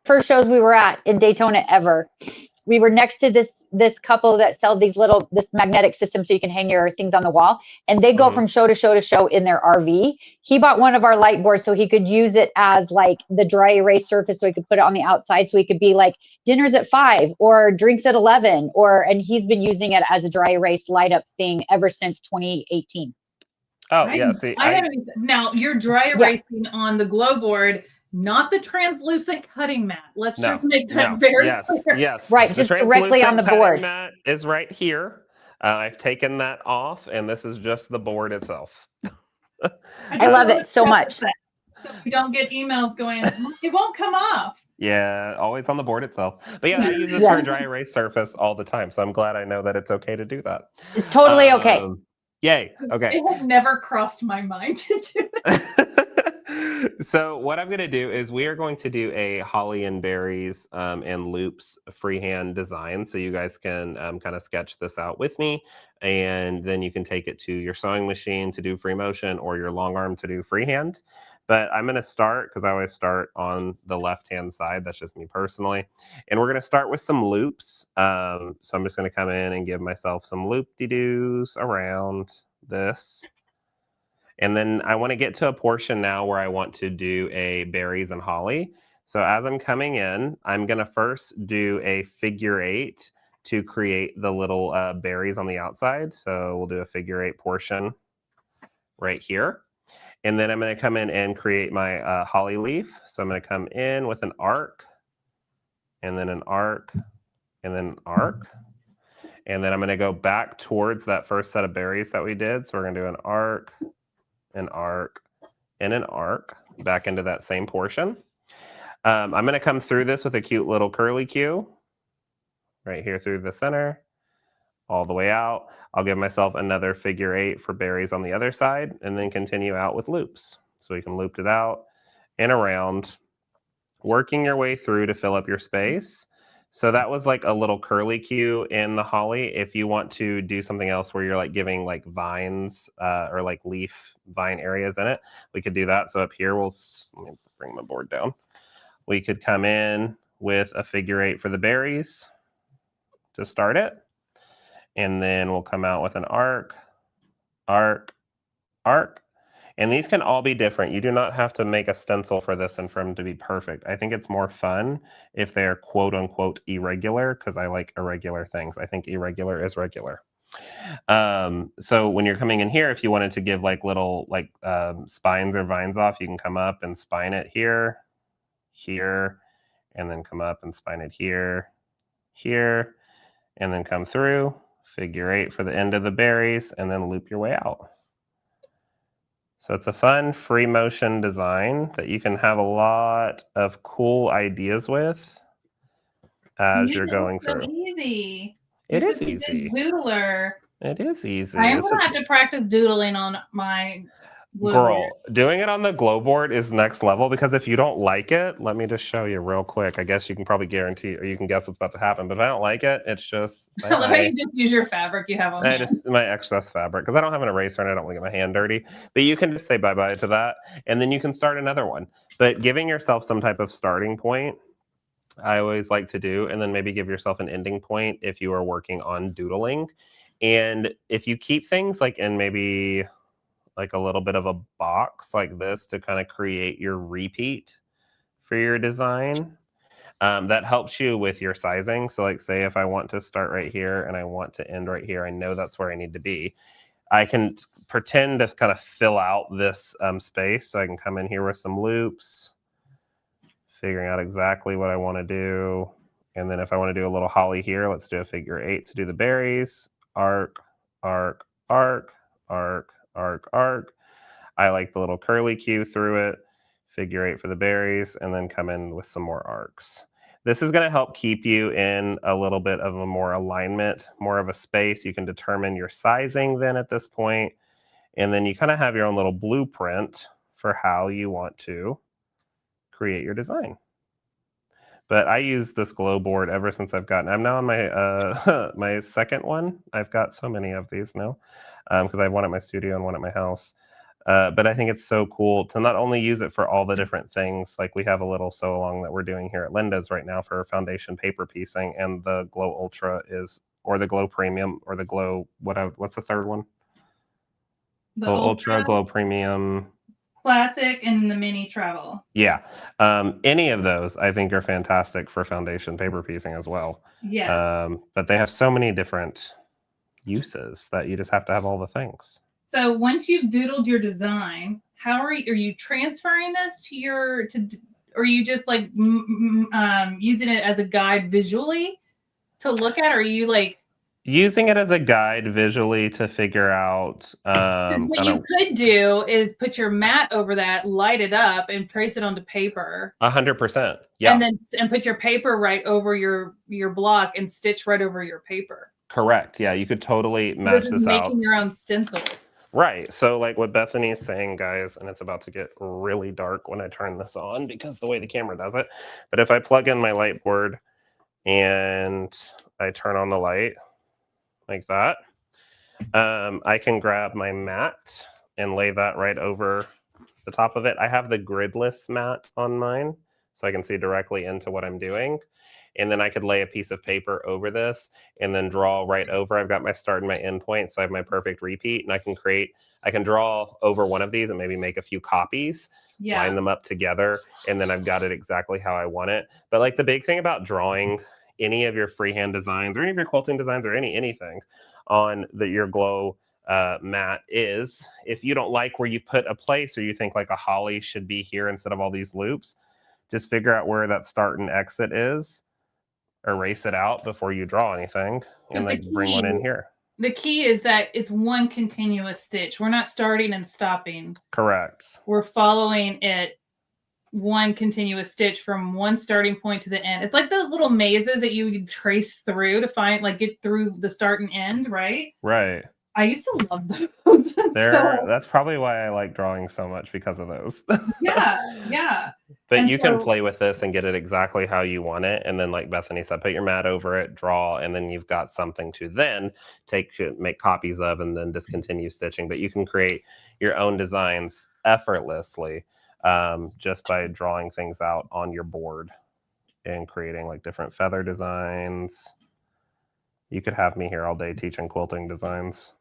first shows we were at in Daytona ever, we were next to this couple that sell this magnetic system so you can hang your things on the wall, and they go from show to show to show in their RV. He bought one of our light boards so he could use it as like the dry erase surface, so he could put it on the outside, so he could be like dinners at 5 or drinks at 11, and he's been using it as a dry erase light up thing ever since 2018. Oh, yeah. See, now you're dry erasing on the glow board, not the translucent cutting mat. Let's just make that very clear. Yes. Right, just directly on the board. The mat is right here. I've taken that off, and this is just the board itself. I love it so much. So we don't get emails going, it won't come off. Yeah, always on the board itself. But yeah, I use this for a dry erase surface all the time, so I'm glad I know that it's okay to do that. It's totally okay. Yay. Okay. It had never crossed my mind to do that. So what I'm going to do is we are going to do a holly and berries and loops freehand design. So you guys can kind of sketch this out with me, and then you can take it to your sewing machine to do free motion or your long arm to do freehand. But I'm going to start, because I always start on the left-hand side. That's just me personally. And we're going to start with some loops. So I'm just going to come in and give myself some loop-de-doos around this. And then I want to get to a portion now where I want to do a berries and holly. So as I'm coming in, I'm going to first do a figure 8 to create the little berries on the outside. So we'll do a figure 8 portion right here. And then I'm going to come in and create my holly leaf. So I'm going to come in with an arc, and then an arc, and then an arc. And then I'm going to go back towards that first set of berries that we did. So we're going to do an arc, and an arc back into that same portion. I'm going to come through this with a cute little curly Q right here through the center, all the way out. I'll give myself another figure 8 for berries on the other side, and then continue out with loops. So we can loop it out and around, working your way through to fill up your space. So that was like a little curly Q in the holly. If you want to do something else where you're like giving like vines or like leaf vine areas in it, we could do that. So up here, let me bring the board down. We could come in with a figure 8 for the berries to start it. And then we'll come out with an arc, arc, arc. And these can all be different. You do not have to make a stencil for this and for them to be perfect. I think it's more fun if they're quote unquote irregular, because I like irregular things. I think irregular is regular. So when you're coming in here, if you wanted to give like little like spines or vines off, you can come up and spine it here, here, and then come up and spine it here, here, and then come through, figure 8 for the end of the berries, and then loop your way out. So it's a fun free motion design that you can have a lot of cool ideas with as you're going through. So easy. It is easy. Doodler. It is easy. I am gonna have to practice doodling on my Girl, doing it on the glow board is next level, because if you don't like it, let me just show you real quick. I guess you can probably guarantee, or you can guess what's about to happen, but if I don't like it, it's just you just use your fabric you have on hand. Just my excess fabric, because I don't have an eraser and I don't want to get my hand dirty. But you can just say bye-bye to that, and then you can start another one. But giving yourself some type of starting point, I always like to do, and then maybe give yourself an ending point if you are working on doodling. And if you keep things like in maybe like a little bit of a box like this to kind of create your repeat for your design, that helps you with your sizing. So like say if I want to start right here and I want to end right here, I know that's where I need to be. I can pretend to kind of fill out this space. So I can come in here with some loops, figuring out exactly what I want to do. And then if I want to do a little holly here, let's do a figure 8 to do the berries. Arc, arc, arc, arc, arc, arc. I like the little curly Q through it, figure 8 for the berries, and then come in with some more arcs. This is going to help keep you in a little bit of a more alignment, more of a space. You can determine your sizing then at this point, and then you kind of have your own little blueprint for how you want to create your design. But I use this glow board ever since I'm now on my my second one. I've got so many of these now because I have one at my studio and one at my house. But I think it's so cool to not only use it for all the different things, like we have a little sew along that we're doing here at Linda's right now for foundation paper piecing, and the Glow Ultra or the Glow Premium, or the Glow, what's the third one? The Ultra, Glow Premium. Classic, and the Mini Travel. Yeah. Any of those I think are fantastic for foundation paper piecing as well. Yes. But they have so many different uses that you just have to have all the things. So once you've doodled your design, how are you transferring this or are you just like using it as a guide visually to look at? Or are you like using it as a guide visually to figure out? What you could do is put your mat over that, light it up, and trace it onto paper. 100%. Yeah. And put your paper right over your block and stitch right over your paper. Correct. Yeah, you could totally match this out. Making your own stencil. Right. So like what Bethany is saying, guys, and it's about to get really dark when I turn this on because the way the camera does it. But if I plug in my light board and I turn on the light like that, I can grab my mat and lay that right over the top of it. I have the gridless mat on mine, so I can see directly into what I'm doing. And then I could lay a piece of paper over this and then draw right over. I've got my start and my end point, so I have my perfect repeat, and I can draw over one of these and maybe make a few copies, line them up together, and then I've got it exactly how I want it. But like the big thing about drawing any of your freehand designs or any of your quilting designs or anything on your glow mat is, if you don't like where you put a place, or you think like a holly should be here instead of all these loops, just figure out where that start and exit is, erase it out before you draw anything, and like bring one in here. The key is that it's one continuous stitch. We're not starting and stopping. Correct. We're following it one continuous stitch from one starting point to the end. It's like those little mazes that you trace through to find, like, get through the start and end, right? Right. I used to love those. That's probably why I like drawing so much, because of those. Yeah. But you can play with this and get it exactly how you want it. And then, like Bethany said, put your mat over it, draw, and then you've got something to then make copies of, and then discontinue stitching. But you can create your own designs effortlessly just by drawing things out on your board and creating like different feather designs. You could have me here all day teaching quilting designs.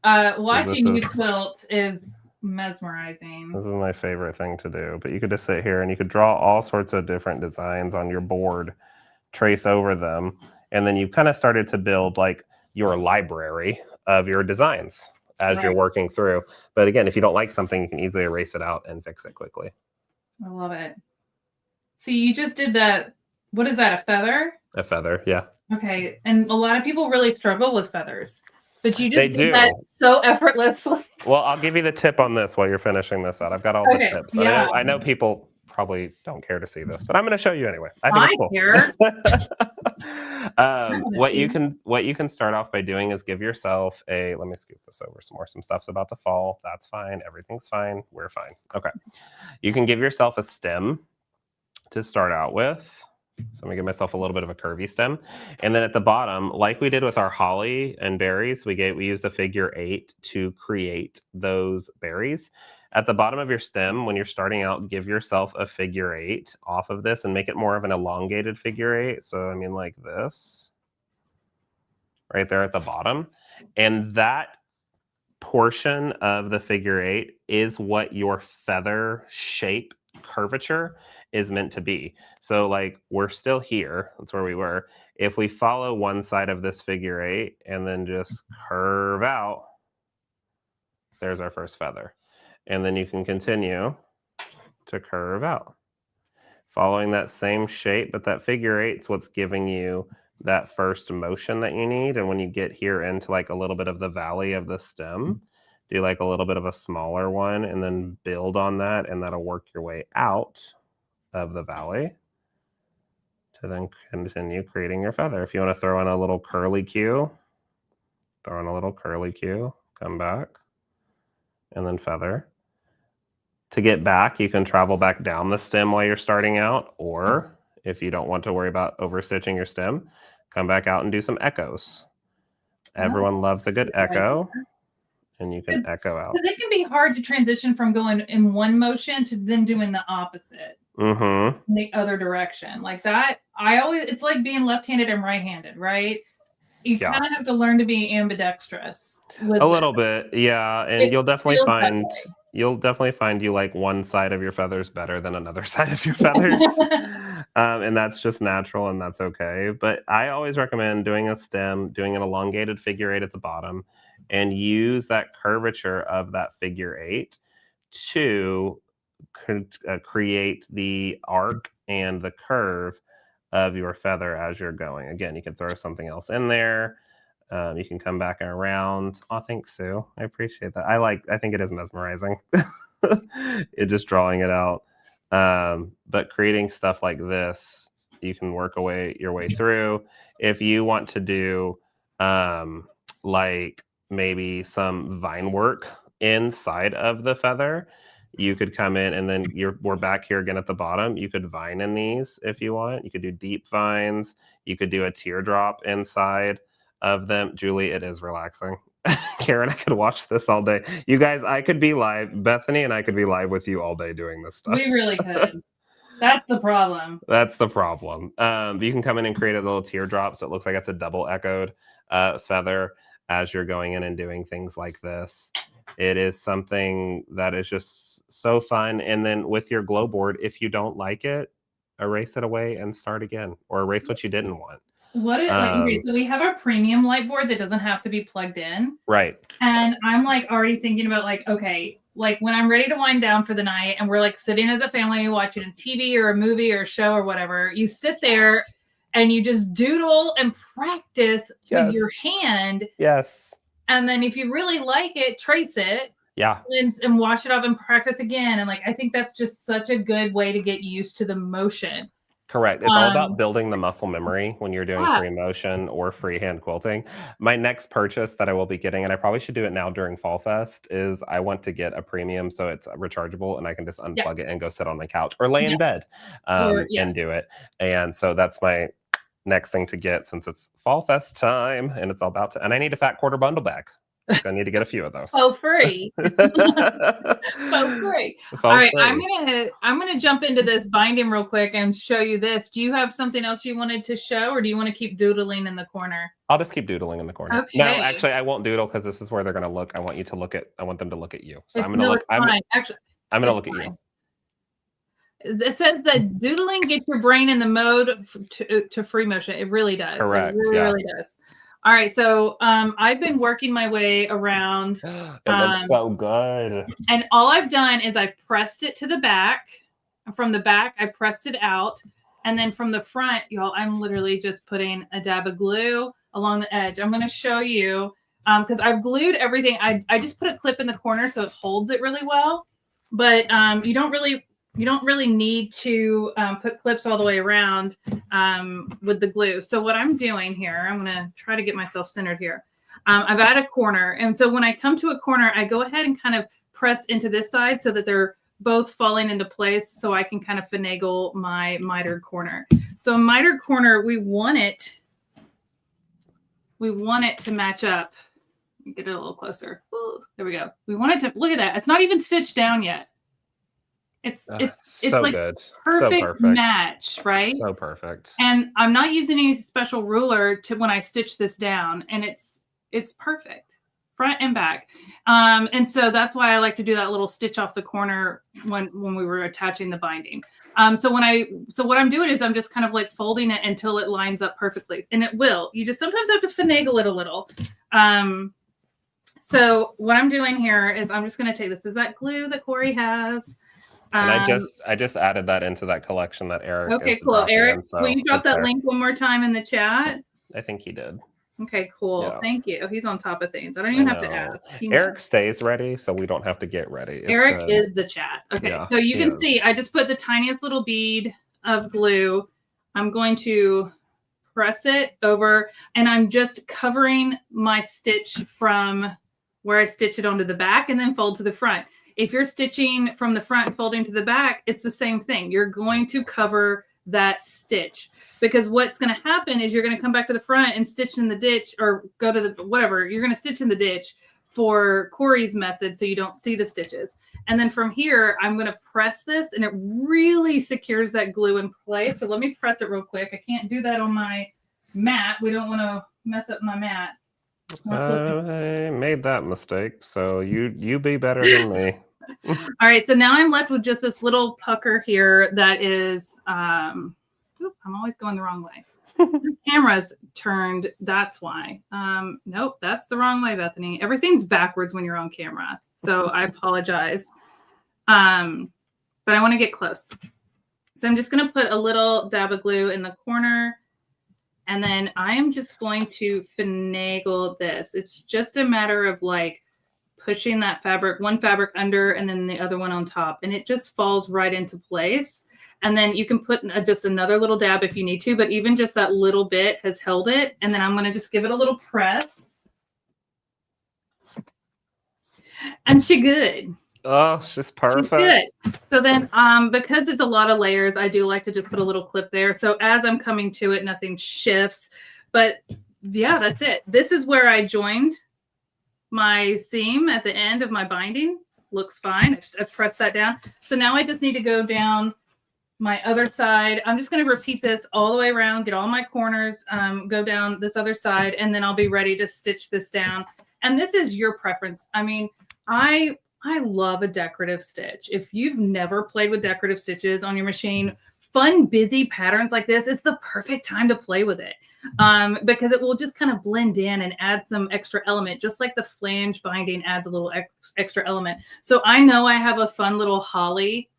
Watching you quilt is mesmerizing. This is my favorite thing to do. But you could just sit here and you could draw all sorts of different designs on your board, trace over them, and then you've kind of started to build like your library of your designs as you're working through. But again, if you don't like something, you can easily erase it out and fix it quickly. I love it. So you just did that. What is that, a feather? A feather, yeah. Okay. And a lot of people really struggle with feathers. But you They just did do. that so effortlessly. Well, I'll give you the tip on this while you're finishing this out. I've got all the tips. Yeah. I know people probably don't care to see this, but I'm going to show you anyway. I think it's cool. What you can start off by doing is give yourself a, let me scoop this over some more. Some stuff's about to fall. That's fine. Everything's fine. We're fine. Okay. You can give yourself a stem to start out with. So I'm gonna give myself a little bit of a curvy stem. And then at the bottom, like we did with our holly and berries, we used a figure 8 to create those berries. At the bottom of your stem, when you're starting out, give yourself a figure 8 off of this and make it more of an elongated figure 8. So I mean like this, right there at the bottom. And that portion of the figure 8 is what your feather shape curvature is meant to be. So like we're still here, that's where we were. If we follow one side of this figure 8 and then just curve out, there's our first feather. And then you can continue to curve out, following that same shape, but that figure 8 is what's giving you that first motion that you need. And when you get here into like a little bit of the valley of the stem, do like a little bit of a smaller one and then build on that, and that'll work your way out of the valley to then continue creating your feather. If you want to throw in a little curly cue, throw in a little curly cue, come back, and then feather. To get back, you can travel back down the stem while you're starting out, or if you don't want to worry about overstitching your stem, come back out and do some echoes. Everyone loves a good echo. And you can echo out. Because it can be hard to transition from going in one motion to then doing the opposite. In the other direction. Like that, it's like being left-handed and right-handed, right? You kind of have to learn to be ambidextrous. A little bit, yeah. And you'll definitely find you like one side of your feathers better than another side of your feathers. And that's just natural, and that's okay. But I always recommend doing a stem, doing an elongated figure 8 at the bottom, and use that curvature of that figure 8 to create the arc and the curve of your feather as you're going. Again, you can throw something else in there. You can come back around. Oh, thanks, Sue. I appreciate that. I think it is mesmerizing. It just drawing it out. But creating stuff like this, you can work your way through. If you want to do like maybe some vine work inside of the feather, you could come in and then we're back here again at the bottom. You could vine in these if you want. You could do deep vines. You could do a teardrop inside of them. Julie, it is relaxing. Karen, I could watch this all day. You guys, I could be live. Bethany and I could be live with you all day doing this stuff. We really could. That's the problem. That's the problem. You can come in and create a little teardrop so it looks like it's a double echoed feather as you're going in and doing things like this. It is something that is just so fun. And then with your glow board, if you don't like it, erase it away and start again, or erase what you didn't want. So we have a premium light board that doesn't have to be plugged in. Right. And I'm like already thinking about like, okay, like when I'm ready to wind down for the night and we're like sitting as a family watching a TV or a movie or a show or whatever, you sit there and you just doodle and practice with your hand. Yes. And then if you really like it, trace it. Yeah. And wash it off and practice again. And like, I think that's just such a good way to get used to the motion. Correct. It's all about building the muscle memory when you're doing free motion or freehand quilting. My next purchase that I will be getting, and I probably should do it now during Fall Fest, is I want to get a premium so it's rechargeable and I can just unplug it and go sit on my couch or lay in bed and do it. And so that's my next thing to get since it's Fall Fest time and it's all about to, and I need a fat quarter bundle bag. Gonna need to get a few of those. So free. So free. All right, I'm gonna jump into this binding real quick and show you this. Do you have something else you wanted to show, or do you want to keep doodling in the corner? I'll just keep doodling in the corner. Okay. No, actually, I won't doodle because this is where they're gonna look. I want them to look at you. So I'm gonna look. I'm gonna look at you. It says that doodling gets your brain in the mode to free motion. It really does. Correct. It really does. All right, so I've been working my way around. It looks so good. And all I've done is I've pressed it to the back. From the back, I pressed it out. And then from the front, y'all, I'm literally just putting a dab of glue along the edge. I'm going to show you because I've glued everything. I just put a clip in the corner so it holds it really well. But you don't really need to put clips all the way around with the glue. So what I'm doing here, I'm going to try to get myself centered here. I've got a corner. And so when I come to a corner, I go ahead and kind of press into this side so that they're both falling into place so I can kind of finagle my mitered corner. So mitered corner, we want it to match up. Get it a little closer. Ooh, there we go. We want it to, look at that. It's not even stitched down yet. It's so like good. Perfect match, right? So perfect. And I'm not using any special ruler to when I stitch this down, and it's perfect, front and back. And so that's why I like to do that little stitch off the corner when we were attaching the binding. So what I'm doing is I'm just kind of like folding it until it lines up perfectly, and it will. You just sometimes have to finagle it a little. So what I'm doing here is I'm just going to take this. Is that glue that Corey has? And I just added that into that collection that Eric. Okay, cool. Eric, will you drop that link one more time in the chat? I think he did. Okay, cool. Yeah. Thank you. He's on top of things. I don't even have to ask. Eric stays ready, so we don't have to get ready. Eric is the chat. Okay, yeah, so you can see I just put the tiniest little bead of glue. I'm going to press it over, and I'm just covering my stitch from where I stitch it onto the back and then fold to the front. If you're stitching from the front and folding to the back, it's the same thing. You're going to cover that stitch because what's going to happen is you're going to come back to the front and stitch in the ditch or go to the whatever. You're going to stitch in the ditch for Corey's method so you don't see the stitches. And then from here, I'm going to press this and it really secures that glue in place. So let me press it real quick. I can't do that on my mat. We don't want to mess up my mat. I made that mistake, so you be better than me. All right, so now I'm left with just this little pucker here that is I'm always going the wrong way. The camera's turned, that's why. Nope, that's the wrong way, Bethany. Everything's backwards when you're on camera, so I apologize. But I want to get close. So I'm just going to put a little dab of glue in the corner. And then I am just going to finagle this. It's just a matter of like pushing that fabric, one fabric under and then the other one on top. And it just falls right into place. And then you can put just another little dab if you need to, but even just that little bit has held it. And then I'm going to just give it a little press. And she good. Oh, she's perfect. She's good. So then because it's a lot of layers, I do like to just put a little clip there. So as I'm coming to it, nothing shifts. But yeah, that's it. This is where I joined my seam at the end of my binding. Looks fine. I've pressed that down. So now I just need to go down my other side. I'm just going to repeat this all the way around, get all my corners, go down this other side, and then I'll be ready to stitch this down. And this is your preference. I mean, I love a decorative stitch. If you've never played with decorative stitches on your machine, fun, busy patterns like this, it's the perfect time to play with it because it will just kind of blend in and add some extra element, just like the flange binding adds a little extra element. So I know I have a fun little holly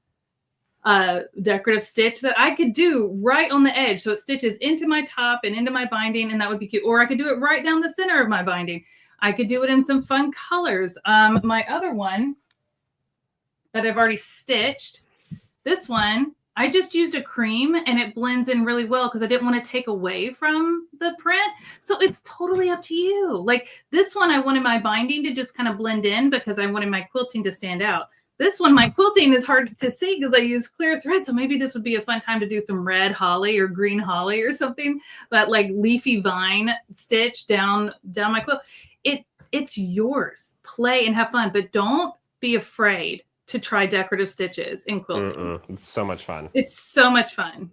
decorative stitch that I could do right on the edge. So it stitches into my top and into my binding, and that would be cute. Or I could do it right down the center of my binding. I could do it in some fun colors. My other one that I've already stitched, this one, I just used a cream and it blends in really well because I didn't want to take away from the print. So it's totally up to you. Like this one, I wanted my binding to just kind of blend in because I wanted my quilting to stand out. This one, my quilting is hard to see because I use clear thread. So maybe this would be a fun time to do some red holly or green holly or something, that like leafy vine stitch down my quilt. it's yours. Play and have fun, but don't be afraid to try decorative stitches in quilting. It's so much fun. It's so much fun.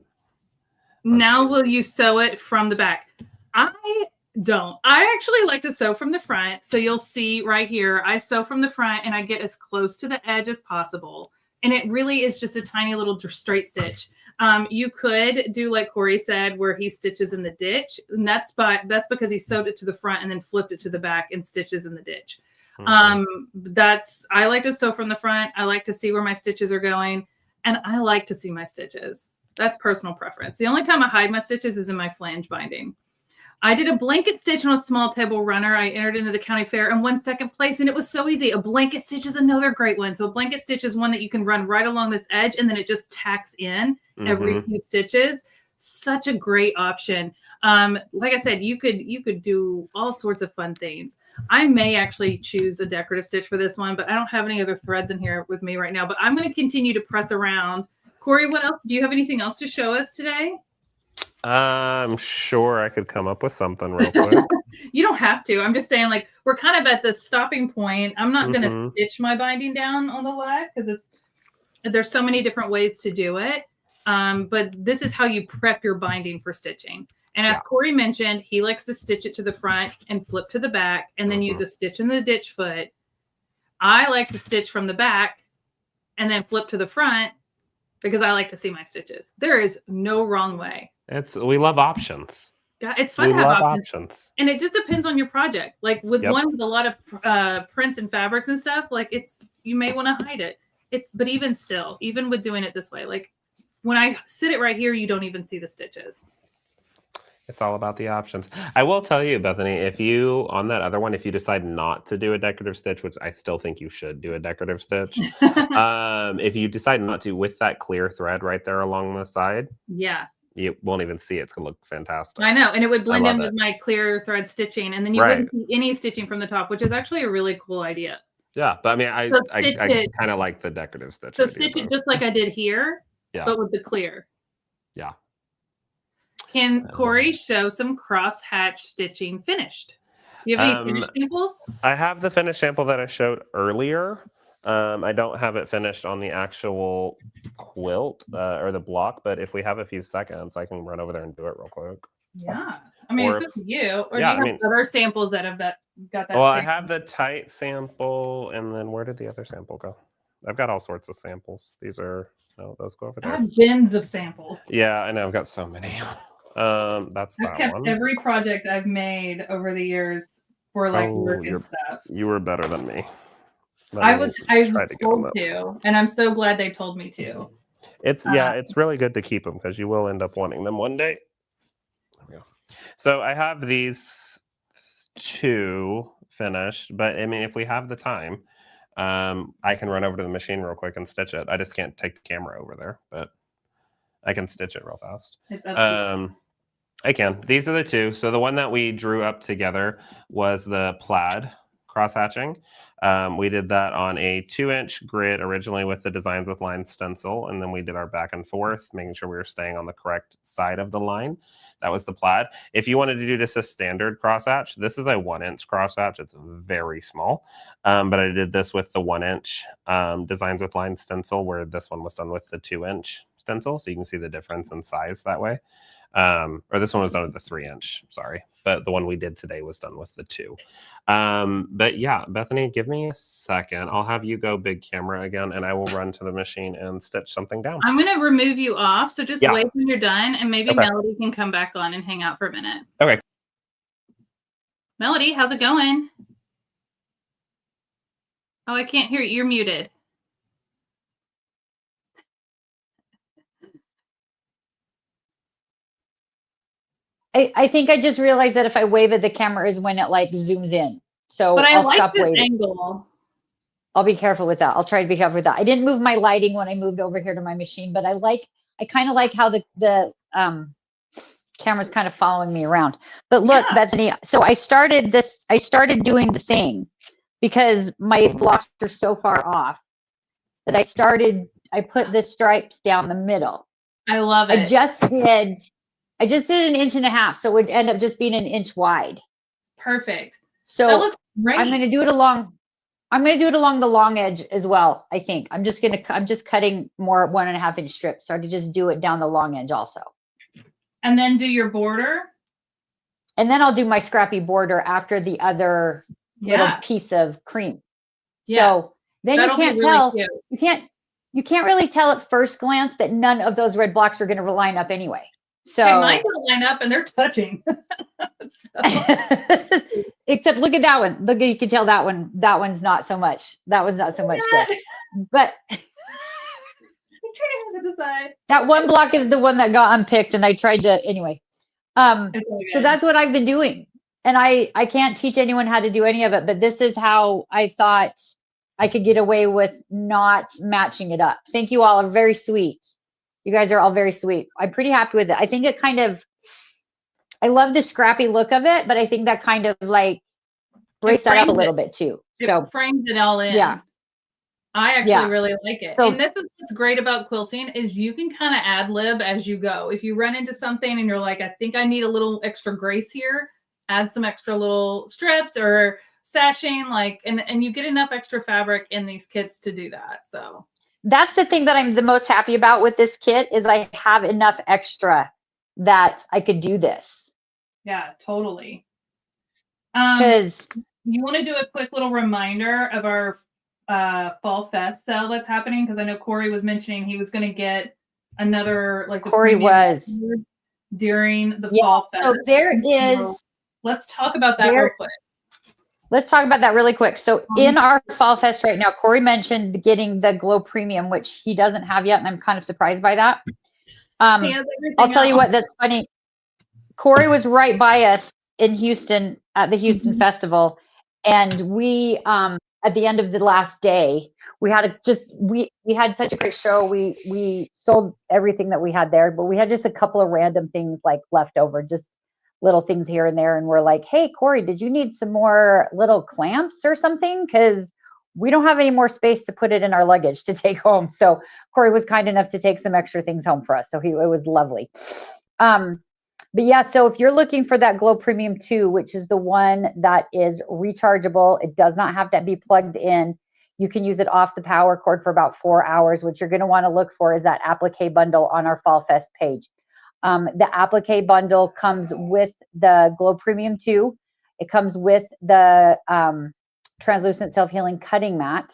Now will you sew it from the back? I don't. I actually like to sew from the front. So you'll see right here, I sew from the front and I get as close to the edge as possible. And it really is just a tiny little straight stitch. You could do like Corey said, where he stitches in the ditch. And that's because he sewed it to the front and then flipped it to the back and stitches in the ditch. I like to sew from the front. I like to see where my stitches are going. And I like to see my stitches. That's personal preference. The only time I hide my stitches is in my flange binding. I did a blanket stitch on a small table runner. I entered into the county fair and won second place, and it was so easy. A blanket stitch is another great one. So a blanket stitch is one that you can run right along this edge, and then it just tacks in every few stitches. Such a great option. Like I said, you could do all sorts of fun things. I may actually choose a decorative stitch for this one, but I don't have any other threads in here with me right now. But I'm going to continue to press around. Corey, what else? Do you have anything else to show us today? I'm sure I could come up with something real quick. You don't have to. I'm just saying, like, we're kind of at the stopping point. I'm not going to stitch my binding down on the left because there's so many different ways to do it. But this is how you prep your binding for stitching. And as Corey mentioned, he likes to stitch it to the front and flip to the back and then use a stitch in the ditch foot. I like to stitch from the back and then flip to the front because I like to see my stitches. There is no wrong way. We love options. Yeah, it's fun to have options. And it just depends on your project. Like with one with a lot of prints and fabrics and stuff, like you may want to hide it. But even still, even with doing it this way, like when I sit it right here, you don't even see the stitches. It's all about the options. I will tell you, Bethany, on that other one, if you decide not to do a decorative stitch, which I still think you should do a decorative stitch, if you decide not to, with that clear thread right there along the side, you won't even see it. It's going to look fantastic. I know. And it would blend in with my clear thread stitching. And then you wouldn't see any stitching from the top, which is actually a really cool idea. Yeah. But I mean, I kind of like the decorative stitch. So stitch it just like I did here, but with the clear. Yeah. Can Corey show some cross-hatch stitching finished? Do you have any finished samples? I have the finished sample that I showed earlier. I don't have it finished on the actual quilt or the block, but if we have a few seconds, I can run over there and do it real quick. Yeah. I mean, it's up to you. Or do you have other samples that have got that? Well, I have the tight sample, and then where did the other sample go? I've got all sorts of samples. Those go over there. I have bins of samples. Yeah, I know. I've got so many. That's I've kept one. Every project I've made over the years for like work and stuff. You were better than me. I was told to, and I'm so glad they told me to. It's really good to keep them because you will end up wanting them one day. There we go. So I have these two finished, but I mean, if we have the time, I can run over to the machine real quick and stitch it. I just can't take the camera over there, but I can stitch it real fast. It's up to you. I can. These are the two. So the one that we drew up together was the plaid cross hatching. We did that on a 2-inch grid originally with the designs with line stencil, and then we did our back and forth, making sure we were staying on the correct side of the line. That was the plaid. If you wanted to do just a standard cross hatch, this is a 1-inch cross hatch. It's very small, but I did this with the 1-inch designs with line stencil, where this one was done with the 2-inch stencil, so you can see the difference in size that way. Or this one was done with the 3-inch, sorry, but the one we did today was done with the 2. But yeah, Bethany, give me a second. I'll have you go big camera again, and I will run to the machine and stitch something down. I'm going to remove you off, so just wait when you're done, and maybe Melody can come back on and hang out for a minute. Okay. Melody, how's it going? Oh, I can't hear you. You're muted. I think I just realized that if I wave at the camera is when it like zooms in. So but I'll like stop this waving. Angle. I'll be careful with that. I'll try to be careful with that. I didn't move my lighting when I moved over here to my machine, but I kind of like how the camera's kind of following me around. But look, Bethany, so I started doing the thing because my blocks are so far off that I put the stripes down the middle. I love it. I just did 1.5 inches, so it would end up just being 1 inch wide. Perfect. So that looks Right. I'm going to do it along the long edge as well. I think I'm just cutting more 1.5 inch strips. So I could just do it down the long edge also. And then do your border. And then I'll do my scrappy border after the other little piece of cream. So then you can't tell, you can't really tell at first glance that none of those red blocks are going to line up anyway. So mine don't line up and they're touching. Except look at that one. Look, you can tell that one's not so much. That was not so much good. But I'm trying to decide. That one block is the one that got unpicked, and I tried to anyway. So that's what I've been doing. And I can't teach anyone how to do any of it, but this is how I thought I could get away with not matching it up. Thank you all. Are very sweet. You guys are all very sweet. I'm pretty happy with it. I think it kind of, I love the scrappy look of it, but I think that kind of like breaks that up a little bit too. So frames it all in. Yeah. I actually really like it. So, and this is what's great about quilting is you can kind of ad lib as you go. If you run into something and you're like, I think I need a little extra grace here, add some extra little strips or sashing, like, and you get enough extra fabric in these kits to do that. So that's the thing that I'm the most happy about with this kit is I have enough extra that I could do this. Yeah, totally. Because you want to do a quick little reminder of our Fall Fest sale that's happening, because I know Corey was mentioning he was going to get another like Corey was during the Fall Fest. So there is. Let's talk about that real quick. Let's talk about that really quick. So in our Fall Fest right now, Corey mentioned getting the Glow Premium, which he doesn't have yet, and I'm kind of surprised by that. I'll tell you what, that's funny. Corey was right by us in Houston at the Houston Festival, and we at the end of the last day, we had we had such a great show. We sold everything that we had there, but we had just a couple of random things like left over, just little things here and there. And we're like, hey, Corey, did you need some more little clamps or something? Because we don't have any more space to put it in our luggage to take home. So Corey was kind enough to take some extra things home for us. So it was lovely. But yeah, so if you're looking for that Glow Premium 2, which is the one that is rechargeable, it does not have to be plugged in. You can use it off the power cord for about 4 hours. What you're going to want to look for is that applique bundle on our Fall Fest page. The applique bundle comes with the Glow Premium 2. It comes with the translucent self-healing cutting mat.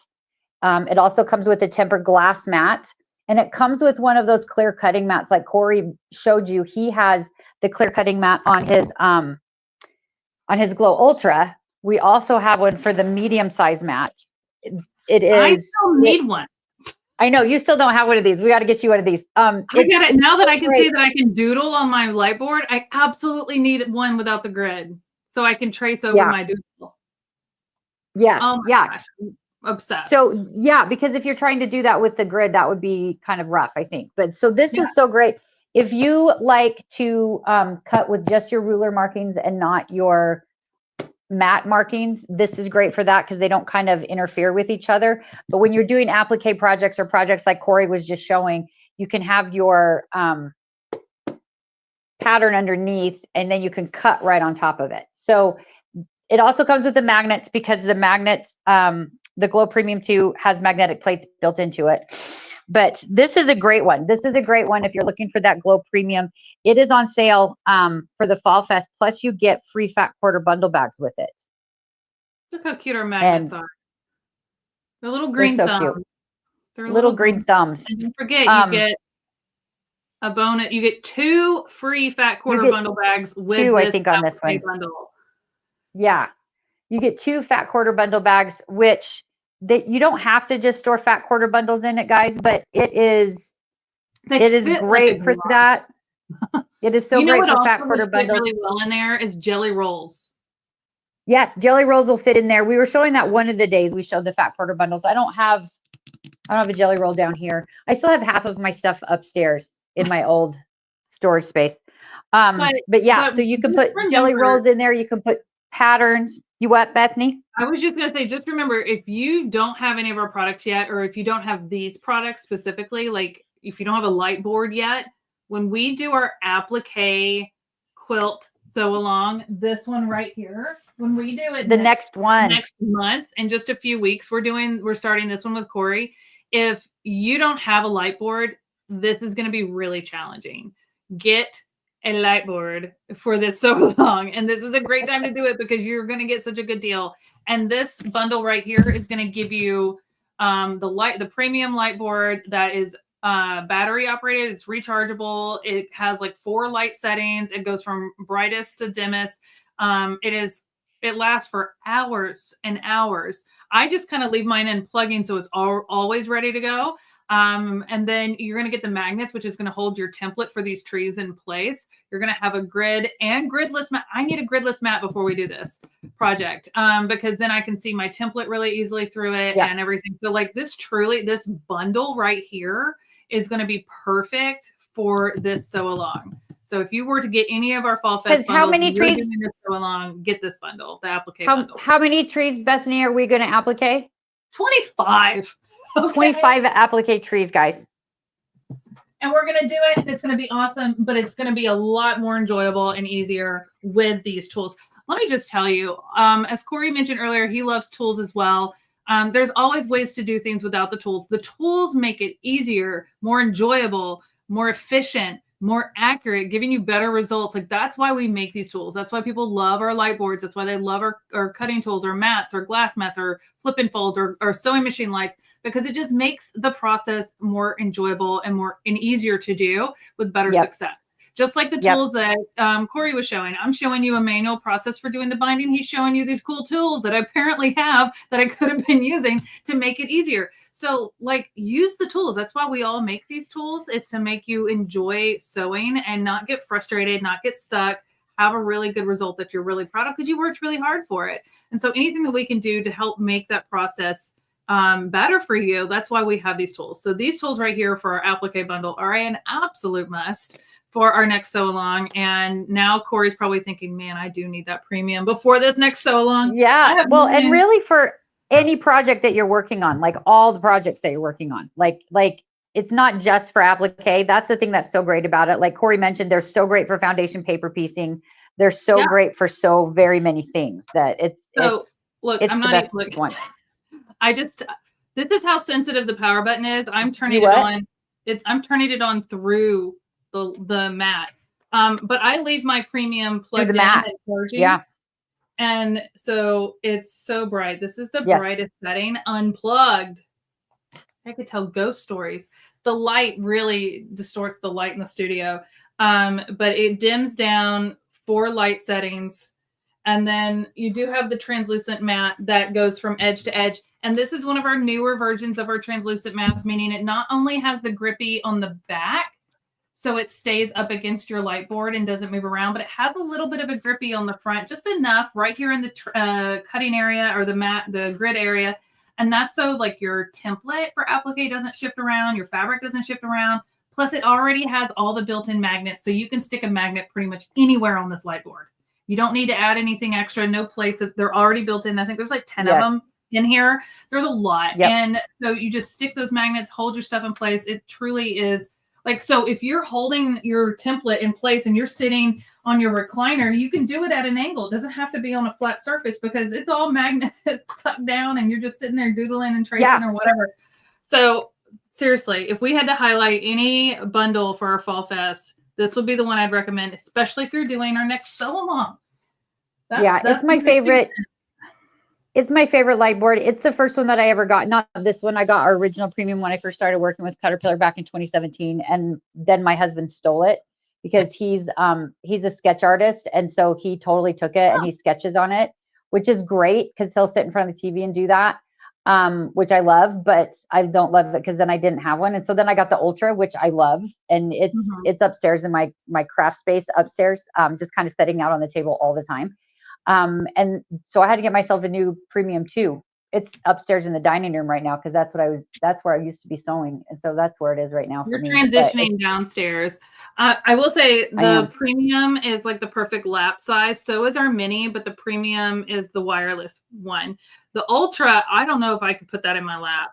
It also comes with a tempered glass mat. And it comes with one of those clear cutting mats like Corey showed you. He has the clear cutting mat on his Glow Ultra. We also have one for the medium size mats. I still need one. I know you still don't have one of these. We got to get you one of these. I get it now that I can see that I can doodle on my Lightboard. I absolutely need one without the grid so I can trace over my doodle. Yeah, Gosh, I'm obsessed. So yeah, because if you're trying to do that with the grid, that would be kind of rough, I think. But so this is so great. If you like to cut with just your ruler markings and not your mat markings, this is great for that because they don't kind of interfere with each other. But when you're doing applique projects or projects like Corey was just showing, you can have your pattern underneath and then you can cut right on top of it. So it also comes with the magnets because the magnets, the Glow Premium 2 has magnetic plates built into it. But this is a great one. This is a great one if you're looking for that Glow Premium. It is on sale for the Fall Fest. Plus, you get free fat quarter bundle bags with it. Look how cute our magnets are. They're little green thumbs. Cute. They're little green thumbs. And don't forget, you get a bonus. You get 2 free fat quarter bundle bags with 2, I think, on this one. Bundle. Yeah, you get 2 fat quarter bundle bags, which you don't have to just store fat quarter bundles in it, guys, but it is great for that. It is so great for fat quarter bundles. Really well in there is jelly rolls. Yes, jelly rolls will fit in there. We were showing that one of the days we showed the fat quarter bundles. I don't have a jelly roll down here. I still have half of my stuff upstairs in my old storage space. But yeah, so you can put jelly rolls in there. You can put patterns. You what, Bethany? I was just going to say, just remember, if you don't have any of our products yet, or if you don't have these products specifically, like if you don't have a light board yet, when we do our applique quilt sew along, this one right here, when we do it the next month, in just a few weeks, we're starting this one with Corey. If you don't have a light board, this is going to be really challenging. Get a light board for this so long. And this is a great time to do it because you're going to get such a good deal. And this bundle right here is going to give you the premium light board that is battery operated. It's rechargeable. It has like 4 light settings. It goes from brightest to dimmest. It lasts for hours and hours. I just kind of leave mine in plugging so it's always ready to go. And then you're going to get the magnets, which is going to hold your template for these trees in place. You're going to have a grid and gridless mat. I need a gridless mat before we do this project because then I can see my template really easily through it and everything. So like this bundle right here is going to be perfect for this sew along. So if you were to get any of our Fall Fest bundles, how many trees doing this sew along, get this bundle, the applique bundle. How many trees, Bethany, are we going to applique? 25. Okay. 25 applique trees, guys. And we're going to do it. It's going to be awesome, but it's going to be a lot more enjoyable and easier with these tools. Let me just tell you, as Corey mentioned earlier, he loves tools as well. There's always ways to do things without the tools. The tools make it easier, more enjoyable, more efficient, more accurate, giving you better results. Like that's why we make these tools. That's why people love our light boards. That's why they love our cutting tools or mats or glass mats or flip and folds or sewing machine lights, because it just makes the process more enjoyable and easier to do with better success. Just like the tools that Corey was showing. I'm showing you a manual process for doing the binding. He's showing you these cool tools that I apparently have that I could have been using to make it easier. So like use the tools. That's why we all make these tools. It's to make you enjoy sewing and not get frustrated, not get stuck, have a really good result that you're really proud of because you worked really hard for it. And so anything that we can do to help make that process better for you, that's why we have these tools. So these tools right here for our applique bundle are an absolute must for our next sew along. And now Corey's probably thinking, man, I do need that premium before this next sew along. Yeah. Well, and really for any project that you're working on, like all the projects that you're working on, like it's not just for applique. That's the thing that's so great about it. Like Corey mentioned, they're so great for foundation paper piecing. They're so great for so very many things that look, I'm not even one. This is how sensitive the power button is. I'm turning it on. I'm turning it on through the mat. But I leave my premium plugged in and charging. Yeah. And so it's so bright. This is the brightest setting unplugged. I could tell ghost stories. The light really distorts the light in the studio. But it dims down 4 light settings. And then you do have the translucent mat that goes from edge to edge. And this is one of our newer versions of our translucent mats, meaning it not only has the grippy on the back, so it stays up against your light board and doesn't move around, but it has a little bit of a grippy on the front, just enough right here in the cutting area or the grid area. And that's so like your template for applique doesn't shift around, your fabric doesn't shift around. Plus it already has all the built-in magnets. So you can stick a magnet pretty much anywhere on this light board. You don't need to add anything extra, no plates. They're already built in. I think there's like 10 of them in here. There's a lot. And so you just stick those magnets, hold your stuff in place. It truly is like, so if you're holding your template in place and you're sitting on your recliner, you can do it at an angle. It doesn't have to be on a flat surface because it's all magnets tucked down and you're just sitting there doodling and tracing or whatever. So seriously, if we had to highlight any bundle for our Fall Fest, this would be the one I'd recommend, especially if you're doing our next sew along. It's my favorite. It's my favorite light board. It's the first one that I ever got. Not this one. I got our original premium when I first started working with CutterPillar back in 2017. And then my husband stole it because he's a sketch artist. And so he totally took it and he sketches on it, which is great because he'll sit in front of the TV and do that, which I love, but I don't love it because then I didn't have one. And so then I got the Ultra, which I love. And it's upstairs in my craft space upstairs, just kind of sitting out on the table all the time. And so I had to get myself a new premium too. It's upstairs in the dining room right now because that's where I used to be sewing, and so that's where it is right now. You're transitioning downstairs. I will say the premium is like the perfect lap size. So is our mini, but the premium is the wireless one. The Ultra, I don't know if I could put that in my lap.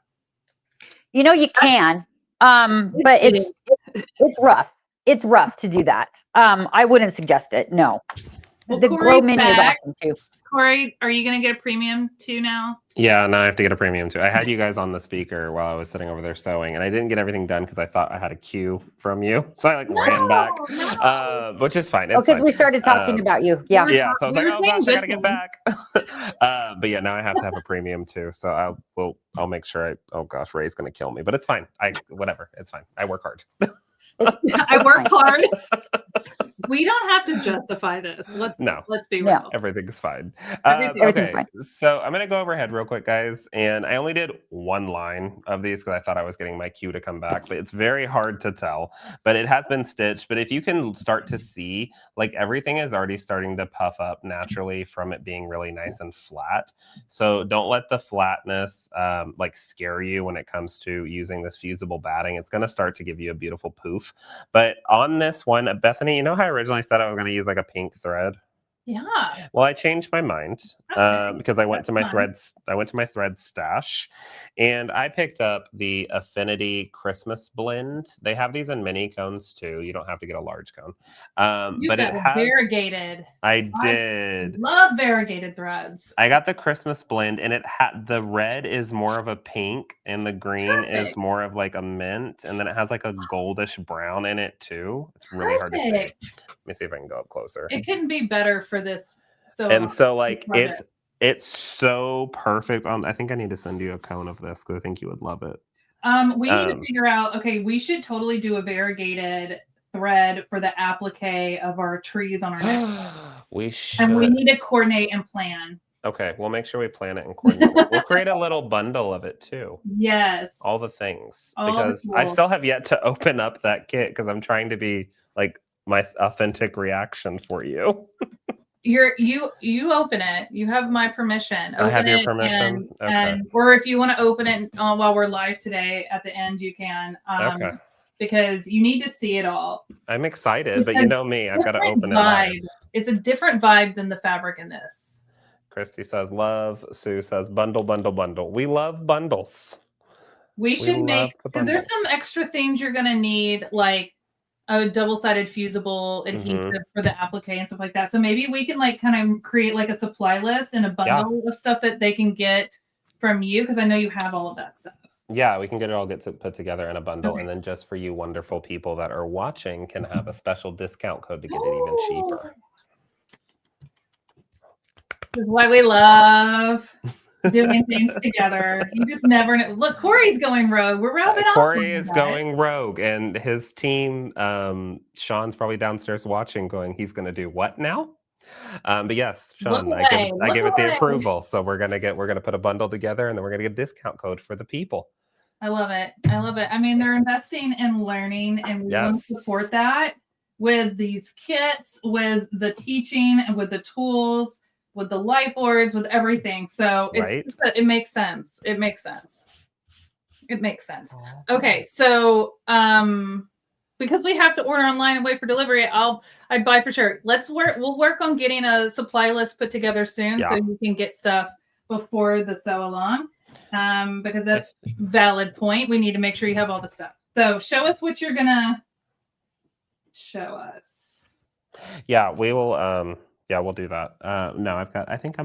You know, you can, but it's rough. It's rough to do that. I wouldn't suggest it. No. Well, the Grow Mini is awesome too. Corey, are you going to get a premium too now? Yeah, now I have to get a premium too. I had you guys on the speaker while I was sitting over there sewing, and I didn't get everything done because I thought I had a cue from you. So I ran back, which is fine. It's because fine. we started talking about you. Yeah. Yeah. So I was like, oh gosh, I gotta get things. back. But yeah, now I have to have a premium too. So I'll make sure oh gosh, Ray's gonna kill me, but it's fine. Whatever, it's fine. I work hard. I work hard. We don't have to justify this. Let's be real. Yeah. Everything's fine. Everything's fine. So I'm gonna go overhead real quick, guys, and I only did one line of these because I thought I was getting my cue to come back, but it's very hard to tell. But it has been stitched. But if you can start to see, like everything is already starting to puff up naturally from it being really nice and flat. So don't let the flatness like scare you when it comes to using this fusible batting. It's gonna start to give you a beautiful poof. But on this one, Bethany, you know how I originally said I was going to use like a pink thread? Yeah. Well, I changed my mind because I went to my threads. I went to my thread stash, and I picked up the Affinity Christmas blend. They have these in mini cones too. You don't have to get a large cone, but it has variegated. I did love variegated threads. I got the Christmas blend, and it had the red is more of a pink, and the green is more of like a mint, and then it has like a goldish brown in it too. It's really hard to see. Let me see if I can go up closer. It couldn't be better for this. So like it's so perfect. I think I need to send you a cone of this because I think you would love it. We need to figure out. Okay, we should totally do a variegated thread for the applique of our trees on our neck. We should. And we need to coordinate and plan. Okay, we'll make sure we plan it and coordinate. We'll create a little bundle of it too. Yes. All the things. Because I still have yet to open up that kit because I'm trying to be like my authentic reaction for you. You open it. You have my permission. I have your permission. Or if you want to open it while we're live today at the end, you can. Okay. Because you need to see it all. I'm excited, but you know me, I've got to open it live. It's a different vibe than the fabric in this. Christy says love. Sue says bundle, bundle, bundle. We love bundles. We should make, because there's some extra things you're going to need, like a double-sided fusible adhesive for the applique and stuff like that. So maybe we can like kind of create like a supply list and a bundle of stuff that they can get from you, because I know you have all of that stuff. Yeah, we can get it all put together in a bundle, and then just for you wonderful people that are watching can have a special discount code to get it even cheaper. This is why we love doing things together. You just never know. Look, Corey's going rogue. We're rubbing off. Corey is going rogue, and his team, Sean's probably downstairs watching, going, he's going to do what now? But yes, Sean, I give it the approval. So we're gonna put a bundle together, and then we're gonna get a discount code for the people. I love it. I love it. I mean, they're investing in learning, and we want to support that with these kits, with the teaching, and with the tools, with the light boards, with everything. So it makes sense. It makes sense. It makes sense. Okay, so because we have to order online and wait for delivery, I'd buy for sure. We'll work on getting a supply list put together soon so you can get stuff before the Sewalong. Because that's a valid point. We need to make sure you have all the stuff. So show us what you're gonna show us. Yeah, we will we'll do that. No, I think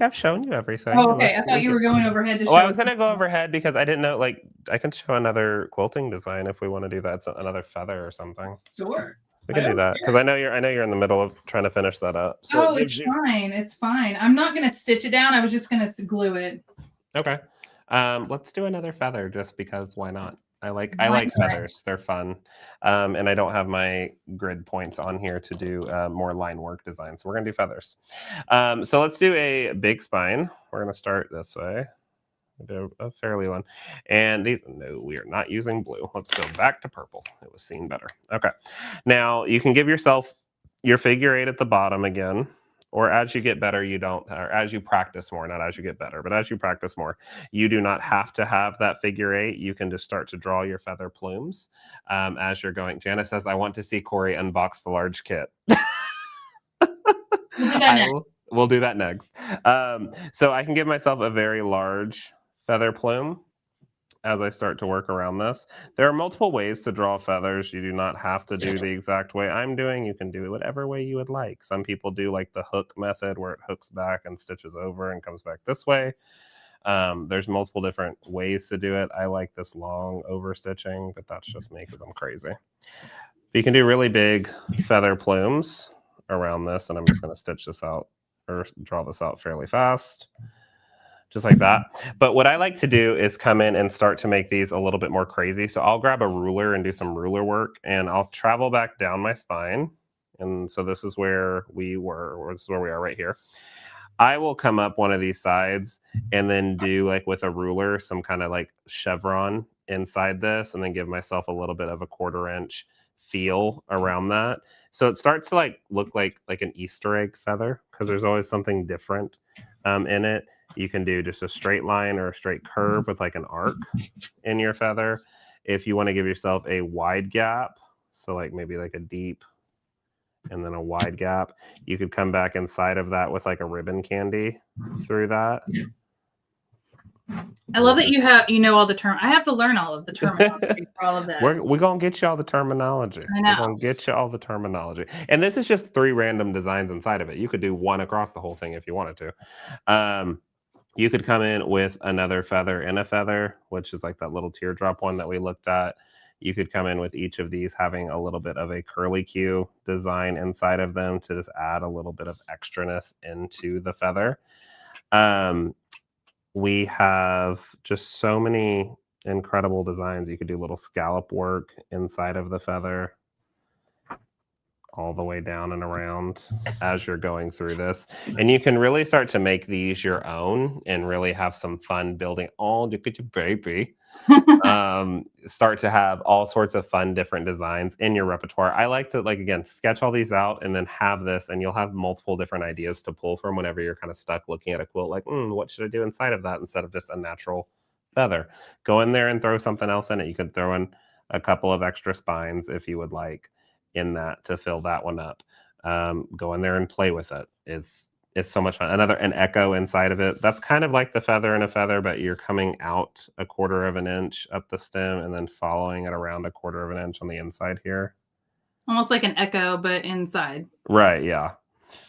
I've shown you everything. Oh, okay. I thought you were going overhead to show. I was gonna go overhead because I didn't know, like, I can show another quilting design if we want to do that. It's another feather or something. Sure. We can do that because I know you're in the middle of trying to finish that up. So it's fine. It's fine. I'm not gonna stitch it down. I was just gonna glue it. Okay. Let's do another feather just because why not? I like feathers. They're fun. And I don't have my grid points on here to do more line work design. So we're going to do feathers. So let's do a big spine. We're going to start this way. Do a fairly one. And no, we are not using blue. Let's go back to purple. It was seen better. Okay. Now you can give yourself your figure 8 at the bottom again. Or as you get better, or as you practice more, not as you get better, but as you practice more, you do not have to have that figure 8. You can just start to draw your feather plumes as you're going. Janice says, I want to see Corey unbox the large kit. We'll do that next. So I can give myself a very large feather plume. as I start to work around this. There are multiple ways to draw feathers. You do not have to do the exact way I'm doing. You can do it whatever way you would like. Some people do like the hook method where it hooks back and stitches over and comes back this way. There's multiple different ways to do it. I like this long over stitching, but that's just me because I'm crazy. You can do really big feather plumes around this, and I'm just going to stitch this out or draw this out fairly fast, just like that. But what I like to do is come in and start to make these a little bit more crazy. So I'll grab a ruler and do some ruler work, and I'll travel back down my spine. And so this is where we were, or this is where we are right here. I will come up one of these sides and then do like with a ruler, some kind of like chevron inside this, and then give myself a little bit of a 1/4 inch feel around that. So it starts to like look like an Easter egg feather, because there's always something different in it. You can do just a straight line or a straight curve with like an arc in your feather. If you want to give yourself a wide gap, so like maybe like a deep and then a wide gap, you could come back inside of that with like a ribbon candy through that. I love that you know all the term. I have to learn all of the terminology for all of this. We're going to get you all the terminology. I know. We're going to get you all the terminology. And this is just 3 random designs inside of it. You could do one across the whole thing if you wanted to. You could come in with another feather in a feather, which is like that little teardrop one that we looked at. You could come in with each of these having a little bit of a curlicue design inside of them to just add a little bit of extraness into the feather. We have just so many incredible designs. You could do little scallop work inside of the feather all the way down and around as you're going through this. And you can really start to make these your own and really have some fun building. Oh, look at your baby. Start to have all sorts of fun different designs in your repertoire. I like to, like, again, sketch all these out and then have this, and you'll have multiple different ideas to pull from whenever you're kind of stuck looking at a quilt, like, what should I do inside of that instead of just a natural feather? Go in there and throw something else in it. You could throw in a couple of extra spines if you would like in that to fill that one up. Go in there and play with it. It's so much fun. An echo inside of it. That's kind of like the feather in a feather, but you're coming out a 1/4 inch up the stem and then following it around a 1/4 inch on the inside here. Almost like an echo, but inside. Right, yeah.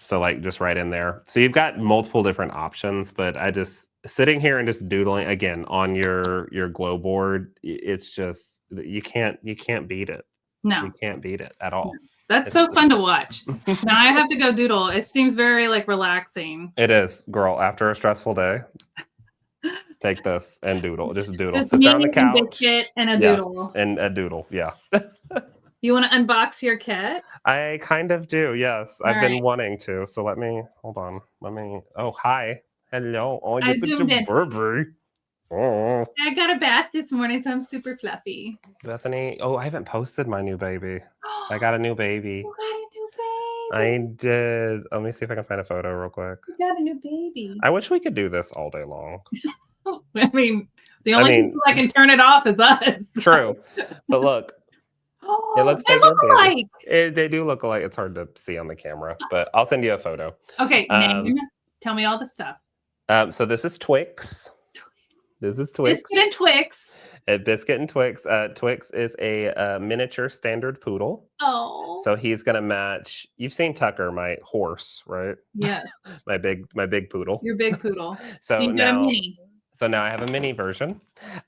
So like just right in there. So you've got multiple different options, but I just sitting here and just doodling again on your glow board, it's just you can't beat it. No. You can't beat it at all. That's so fun to watch. Now I have to go doodle. It seems very like relaxing. It is, girl. After a stressful day, take this and doodle. Just doodle. Just sit there on the and couch. biscuit and a doodle. Yes, and a doodle. Yeah. You want to unbox your kit? I kind of do. Yes, I've been wanting to. So hold on. Oh, hi. Hello. Oh, I zoomed in. Burberry. Oh. I got a bath this morning, so I'm super fluffy. Bethany. Oh, I haven't posted my new baby. I got a new baby. You got a new baby. I did. Let me see if I can find a photo real quick. You got a new baby. I wish we could do this all day long. I mean, the only people that can turn it off is us. True. But look. Oh, it looks they like look alike. They do look alike. It's hard to see on the camera, but I'll send you a photo. Okay, name. Tell me all the stuff. So this is Twix. This is Twix. Biscuit and Twix. Biscuit and Twix. Twix is a miniature standard poodle. Oh. So he's gonna match. You've seen Tucker, my horse, right? Yeah. my big poodle. Your big poodle. So you got a mini. So now I have a mini version.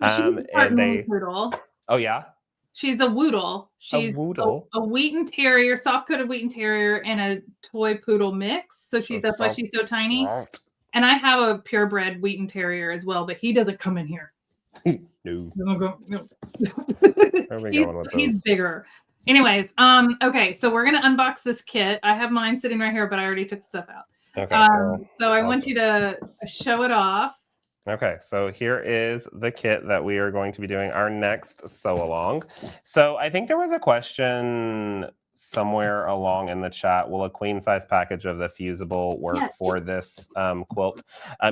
She's a mini poodle. Oh yeah. She's a Woodle. She's a Wheaten Terrier, soft-coated Wheaten Terrier, and a toy poodle mix. So that's why she's so tiny. Right. And I have a purebred Wheaten Terrier as well, but he doesn't come in here. No. No. Where are we going with he's bigger. Anyways, okay, so we're gonna unbox this kit. I have mine sitting right here, but I already took stuff out. Okay. So I want you to show it off. Okay, so here is the kit that we are going to be doing our next sew along. So I think there was a question somewhere along in the chat. Will a queen size package of the fusible work for this quilt?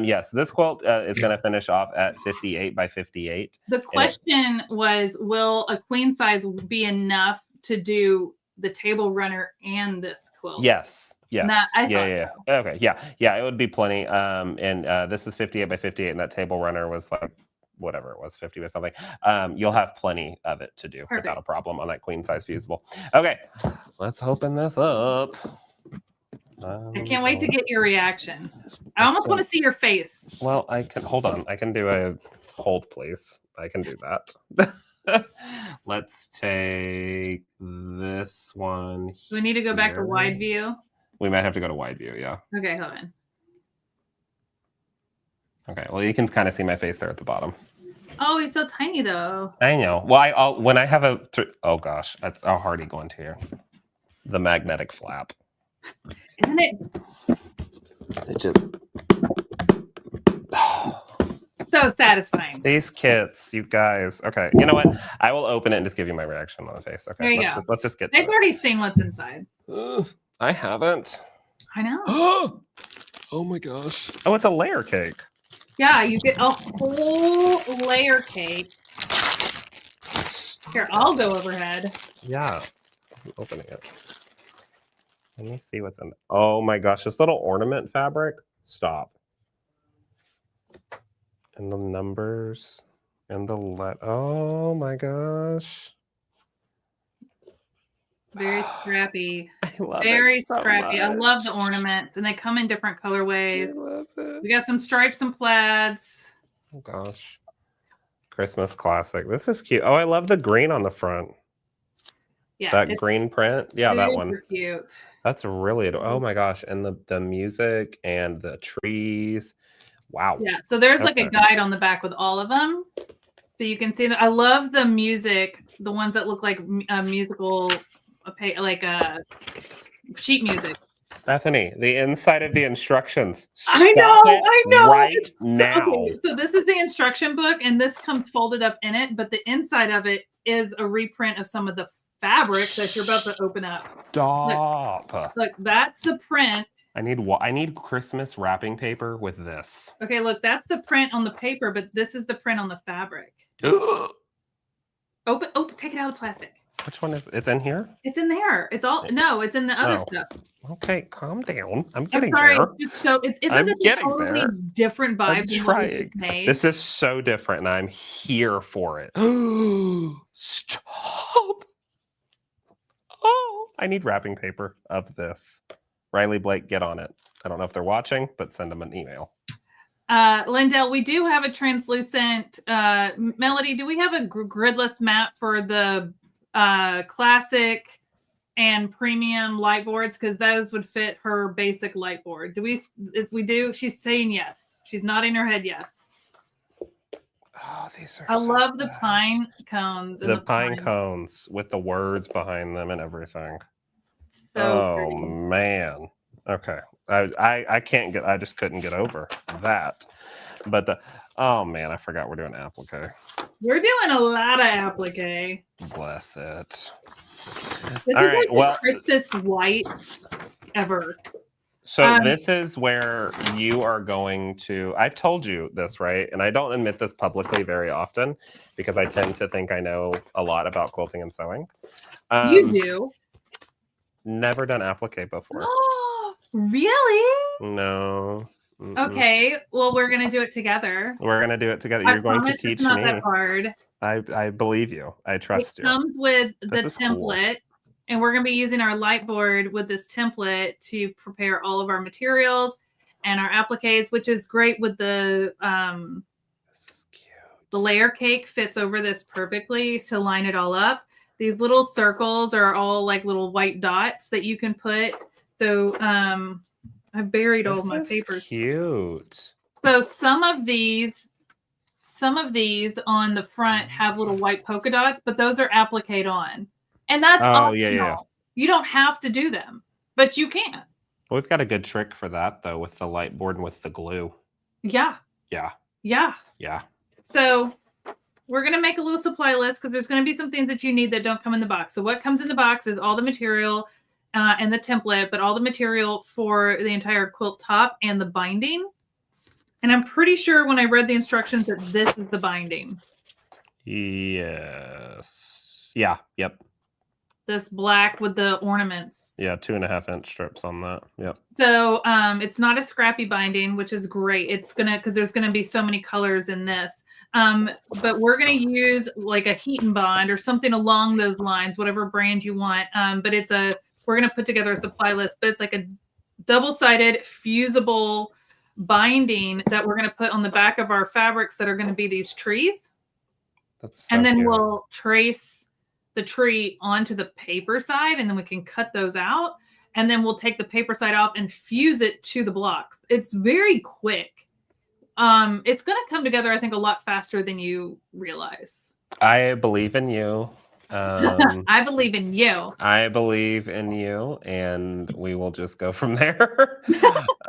Yes, this quilt is going to finish off at 58 by 58. The question was, will a queen size be enough to do the table runner and this quilt? Yes. Yes. Yeah. Okay. Yeah. It would be plenty. And this is 58 by 58, and that table runner was like whatever it was, 50 or something, you'll have plenty of it to do without a problem on that queen size fusible. Okay, let's open this up. I can't wait to get your reaction. I almost want to see your face. Well, I can, hold on. I can do a hold, please. I can do that. Let's take this one. Do we need to go back to wide view? We might have to go to wide view, yeah. Okay, hold on. Okay, well, you can kind of see my face there at the bottom. Oh, he's so tiny, though. I know. Well, when I have a... Oh, gosh. That's how hard he going to here. The magnetic flap. Isn't it? It just... So satisfying. These kits, you guys. Okay, you know what? I will open it and just give you my reaction on the face. Okay, there you go. Let's just get They've already seen what's inside. I haven't. I know. Oh my gosh. Oh, it's a layer cake. Yeah, you get a whole layer cake. Here, I'll go overhead. Yeah, I'm opening it. Let me see what's in it. Oh my gosh, this little ornament fabric. Stop. And the numbers and the oh my gosh. Very scrappy. I love Very it so scrappy. much. I love the ornaments, and they come in different colorways. I love it. We got some stripes and plaids. Oh gosh. Christmas classic. This is cute. Oh, I love the green on the front. Yeah. That green print. Yeah, that one. Cute. That's really oh my gosh. And the music and the trees. Wow. Yeah. So there's like a guide on the back with all of them. So you can see that. I love the music, the ones that look like musical, like sheet music. Bethany, the inside of the instructions. I know. Right now. Okay, so this is the instruction book, and this comes folded up in it, but the inside of it is a reprint of some of the fabric that you're about to open up. Stop. Look, that's the print. I need Christmas wrapping paper with this. Okay, look, that's the print on the paper, but this is the print on the fabric. Open, take it out of the plastic. Which one is it's in here? It's in there. It's all no, it's in the other stuff. Okay, calm down. I'm getting sorry. there. So isn't this a totally different vibe? I'm trying. This is so different, and I'm here for it. Stop. Oh, I need wrapping paper of this. Riley Blake, get on it. I don't know if they're watching, but send them an email. Lindell, we do have a translucent Melody. Do we have a gridless map for the classic and premium light boards? Because those would fit her basic light board. Do we? If we do, she's saying yes. She's nodding her head yes. Oh, these are. I love the pine cones. The pine cones with the words behind them and everything. So pretty. Man. Okay. I can't get. I just couldn't get over that. But oh man, I forgot we're doing applique. We're doing a lot of applique. Bless it. This is like the crispest white ever. So this is where you are going to, I've told you this, right? And I don't admit this publicly very often because I tend to think I know a lot about quilting and sewing. You do? Never done applique before. Really? No. Okay, well, we're going to do it together. We're going to do it together. You're going to teach it's not me. That hard. I believe you. I trust you. It comes with the template. Cool. And we're going to be using our light board with this template to prepare all of our materials and our appliques, which is great with the this is cute. The layer cake fits over this perfectly to line it all up. These little circles are all like little white dots that you can put. So I buried all of my papers. Cute. So some of these on the front have little white polka dots, but those are appliqued on. And that's optional. Yeah. You don't have to do them, but you can. Well, we've got a good trick for that, though, with the light board and with the glue. Yeah. Yeah. Yeah. Yeah. So we're going to make a little supply list because there's going to be some things that you need that don't come in the box. So what comes in the box is all the material and the template, but all the material for the entire quilt top and the binding. And I'm pretty sure when I read the instructions that this is the binding. Yes. Yeah. Yep. this black with the ornaments. Yeah, 2.5-inch strips on that. Yep. So it's not a scrappy binding, which is great. It's gonna, because there's gonna be so many colors in this. But we're gonna use like a heat and bond or something along those lines, whatever brand you want. But we're gonna put together a supply list, but it's like a double-sided fusible binding that we're gonna put on the back of our fabrics that are gonna be these trees. That's so and then cute. we'll trace the tree onto the paper side, and then we can cut those out. And then we'll take the paper side off and fuse it to the blocks. It's very quick. It's going to come together, I think, a lot faster than you realize. I believe in you. I believe in you. I believe in you, and we will just go from there.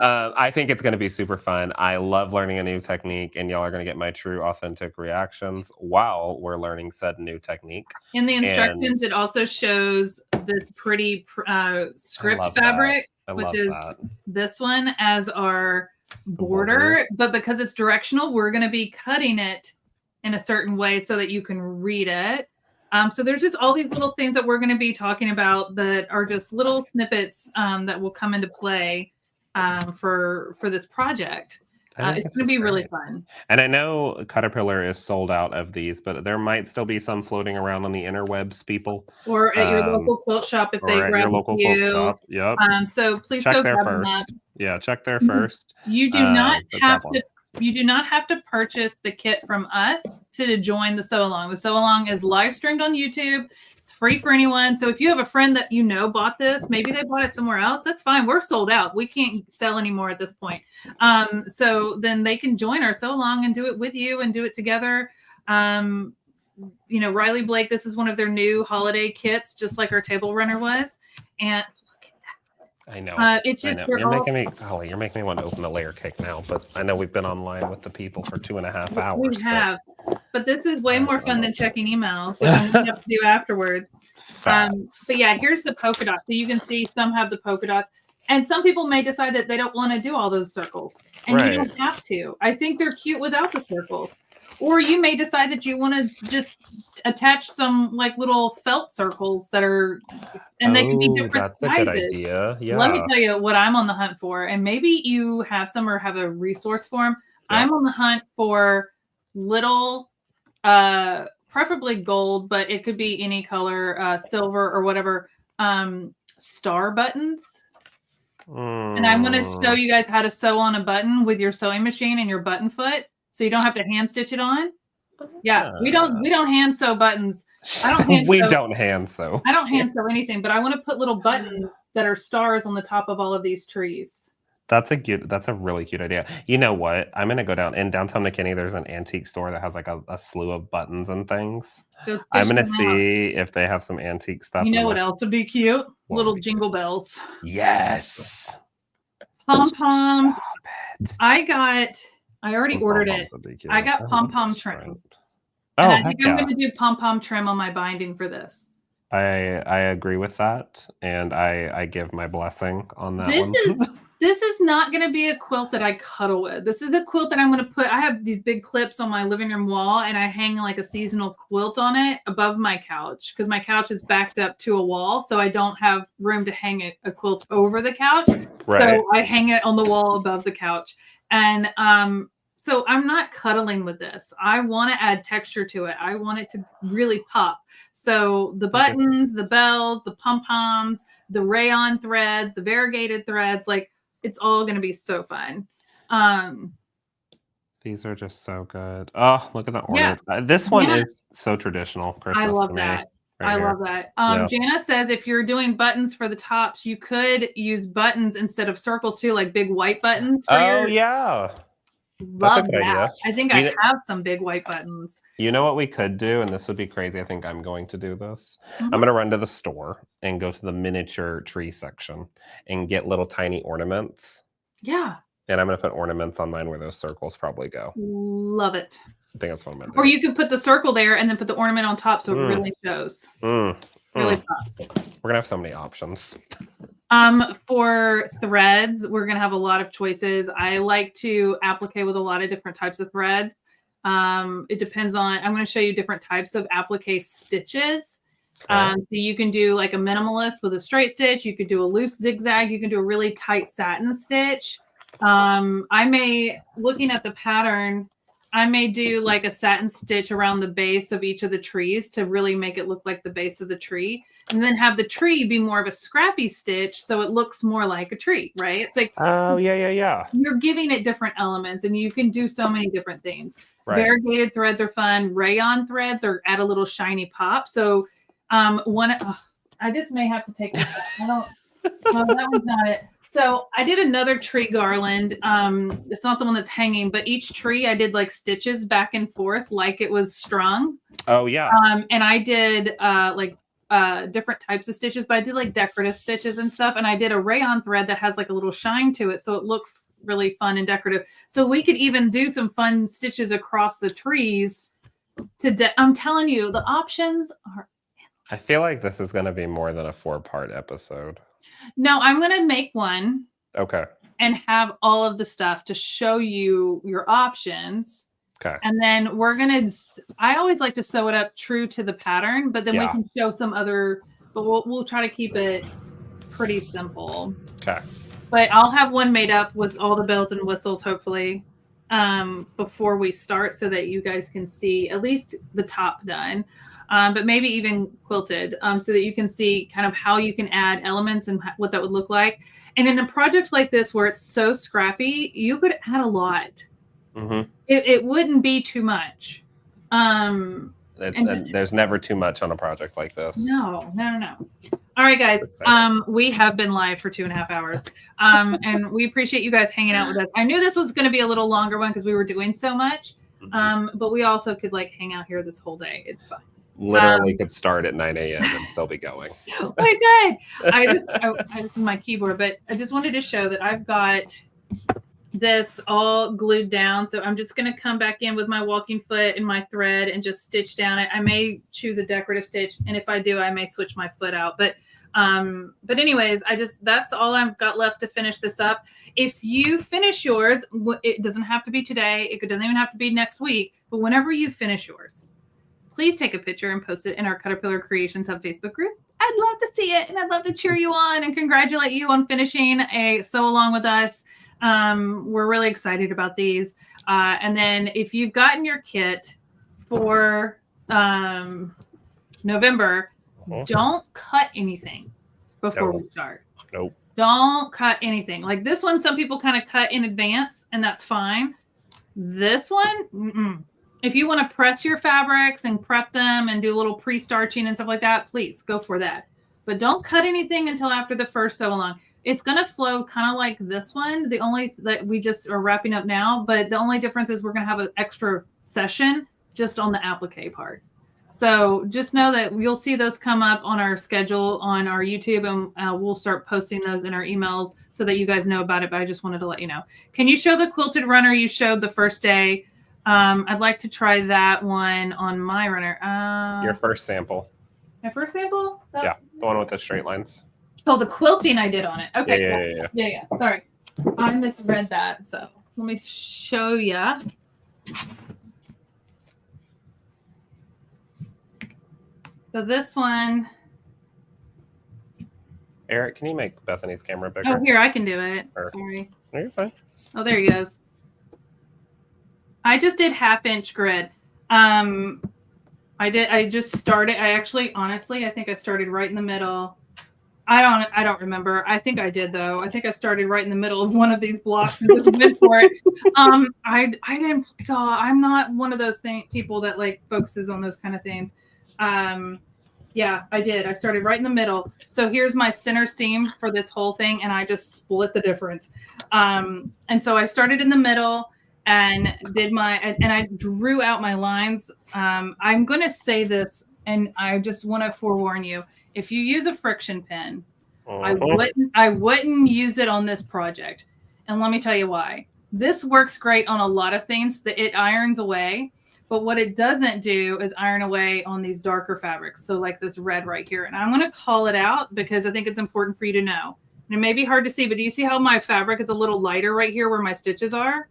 I think it's going to be super fun. I love learning a new technique, and y'all are going to get my true, authentic reactions while we're learning said new technique. In the instructions, it also shows this pretty script fabric, which is this one as our border. But because it's directional, we're going to be cutting it in a certain way so that you can read it. So there's just all these little things that we're going to be talking about that are just little snippets that will come into play for this project. It's going to be really fun. And I know CutterPillar is sold out of these, but there might still be some floating around on the interwebs, people. Or at your local quilt shop if they grab you. Yep. So please check go there grab first. them up. Yeah, check there first. You do not have to. You do not have to purchase the kit from us to join the Sewalong. The Sewalong is live streamed on YouTube. It's free for anyone. So if you have a friend that you know bought this, maybe they bought it somewhere else, that's fine. We're sold out. We can't sell anymore at this point. So then they can join our Sewalong and do it with you and do it together. You know, Riley Blake, this is one of their new holiday kits, just like our table runner was. And I know. It's just you're making me, Holly, you're making me want to open the layer cake now, but I know we've been online with the people for 2.5 hours. We have, but this is way more fun than checking emails, which I'm going to have to do afterwards. But yeah, here's the polka dots. So you can see some have the polka dots, and some people may decide that they don't want to do all those circles, and you don't have to. I think they're cute without the circles. Or you may decide that you want to just attach some like little felt circles that are, and they can be different sizes. That's a good idea. Yeah. Let me tell you what I'm on the hunt for, and maybe you have some or have a resource for them. Yeah. I'm on the hunt for little, preferably gold, but it could be any color, silver or whatever, star buttons. And I'm going to show you guys how to sew on a button with your sewing machine and your button foot. So you don't have to hand stitch it on. Yeah, we don't hand sew buttons. I don't hand sew. I don't hand sew anything, but I want to put little buttons that are stars on the top of all of these trees. That's a really cute idea. You know what? I'm gonna go down in downtown McKinney. There's an antique store that has like a slew of buttons and things. I'm gonna see if they have some antique stuff. You know what else would be cute? Little jingle bells. Yes. Pom-poms. I already ordered it. I got pom-pom trim. And I think I'm going to do pom-pom trim on my binding for this. I agree with that. And I give my blessing on that one. This is not going to be a quilt that I cuddle with. This is a quilt that I'm going to I have these big clips on my living room wall, and I hang like a seasonal quilt on it above my couch because my couch is backed up to a wall. So I don't have room to hang a quilt over the couch. Right. So I hang it on the wall above the couch. And so I'm not cuddling with this. I want to add texture to it. I want it to really pop. So the buttons, the bells, the pom-poms, the rayon threads, the variegated threads, like it's all going to be so fun. These are just so good. Oh, look at the ornaments. Yeah. This one is so traditional Christmas. I love that. I love that. Jana says if you're doing buttons for the tops, you could use buttons instead of circles too, like big white buttons. Yeah. Love that. Idea. I think I have some big white buttons. You know what we could do, and this would be crazy. I think I'm going to do this. I'm going to run to the store and go to the miniature tree section and get little tiny ornaments. Yeah. And I'm going to put ornaments on mine where those circles probably go. Love it. I think that's what I'm going to do. Or you could put the circle there and then put the ornament on top so it really shows. Really pops. We're going to have so many options. For threads, we're going to have a lot of choices. I like to applique with a lot of different types of threads. It depends on, I'm going to show you different types of applique stitches. So you can do like a minimalist with a straight stitch. You could do a loose zigzag. You can do a really tight satin stitch. Looking at the pattern, I may do like a satin stitch around the base of each of the trees to really make it look like the base of the tree, and then have the tree be more of a scrappy stitch so it looks more like a tree, right? It's like, oh, yeah. You're giving it different elements, and you can do so many different things. Right. Variegated threads are fun. Rayon threads add a little shiny pop. So I just may have to take this out. No, that one's not it. So I did another tree garland. It's not the one that's hanging, but each tree I did like stitches back and forth like it was strung. Oh, yeah. And I did different types of stitches, but I did like decorative stitches and stuff. And I did a rayon thread that has like a little shine to it. So it looks really fun and decorative. So we could even do some fun stitches across the trees. I'm telling you, the options are. I feel like this is going to be more than a 4-part episode. No, I'm going to make one. Okay. And have all of the stuff to show you your options. Okay. And then I always like to sew it up true to the pattern, but then we can show some other, but we'll try to keep it pretty simple. Okay. But I'll have one made up with all the bells and whistles, hopefully, before we start so that you guys can see at least the top done. But maybe even quilted, so that you can see kind of how you can add elements and what that would look like. And in a project like this, where it's so scrappy, you could add a lot. Mm-hmm. It wouldn't be too much. There's never too much on a project like this. No. All right, guys. We have been live for 2.5 hours. And we appreciate you guys hanging out with us. I knew this was going to be a little longer one because we were doing so much. But we also could like hang out here this whole day. It's fine. Literally could start at 9 a.m. and still be going. We could. I this is my keyboard, but I just wanted to show that I've got this all glued down. So I'm just going to come back in with my walking foot and my thread and just stitch down it. I may choose a decorative stitch, and if I do, I may switch my foot out. But anyways, that's all I've got left to finish this up. If you finish yours, it doesn't have to be today. It doesn't even have to be next week. But whenever you finish yours, please take a picture and post it in our CutterPillar Creations Hub Facebook group. I'd love to see it, and I'd love to cheer you on and congratulate you on finishing a sew along with us. We're really excited about these. And then if you've gotten your kit for November, don't cut anything before we start. Nope. Don't cut anything. Like this one, some people kind of cut in advance, and that's fine. This one, if you want to press your fabrics and prep them and do a little pre-starching and stuff like that, please go for that. But don't cut anything until after the first sew along. It's going to flow kind of like this one. The only that we just are wrapping up now, but the only difference is we're going to have an extra session just on the applique part. So just know that you'll see those come up on our schedule on our YouTube, and we'll start posting those in our emails so that you guys know about it. But I just wanted to let you know. Can you show the quilted runner you showed the first day? I'd like to try that one on my runner. Your first sample. My first sample? Yeah, the one with the straight lines. Oh, the quilting I did on it. Okay. Yeah. Sorry, I misread that. So let me show ya. So this one. Eric, can you make Bethany's camera bigger? Oh, here, I can do it. Sorry. No, you're fine. Oh, there he goes. I just did 1/2-inch grid. I just started. Honestly, I think I started right in the middle. I don't remember. I think I did though. I think I started right in the middle of one of these blocks and just went for it. I didn't. I'm not one of those people that like focuses on those kind of things. Yeah, I did. I started right in the middle. So here's my center seam for this whole thing, and I just split the difference. And so I started in the middle and did I drew out my lines. I'm going to say this, and I just want to forewarn you. If you use a friction pin, I wouldn't use it on this project. And let me tell you why. This works great on a lot of things that it irons away. But what it doesn't do is iron away on these darker fabrics. So like this red right here. And I'm going to call it out because I think it's important for you to know. And it may be hard to see, but do you see how my fabric is a little lighter right here where my stitches are?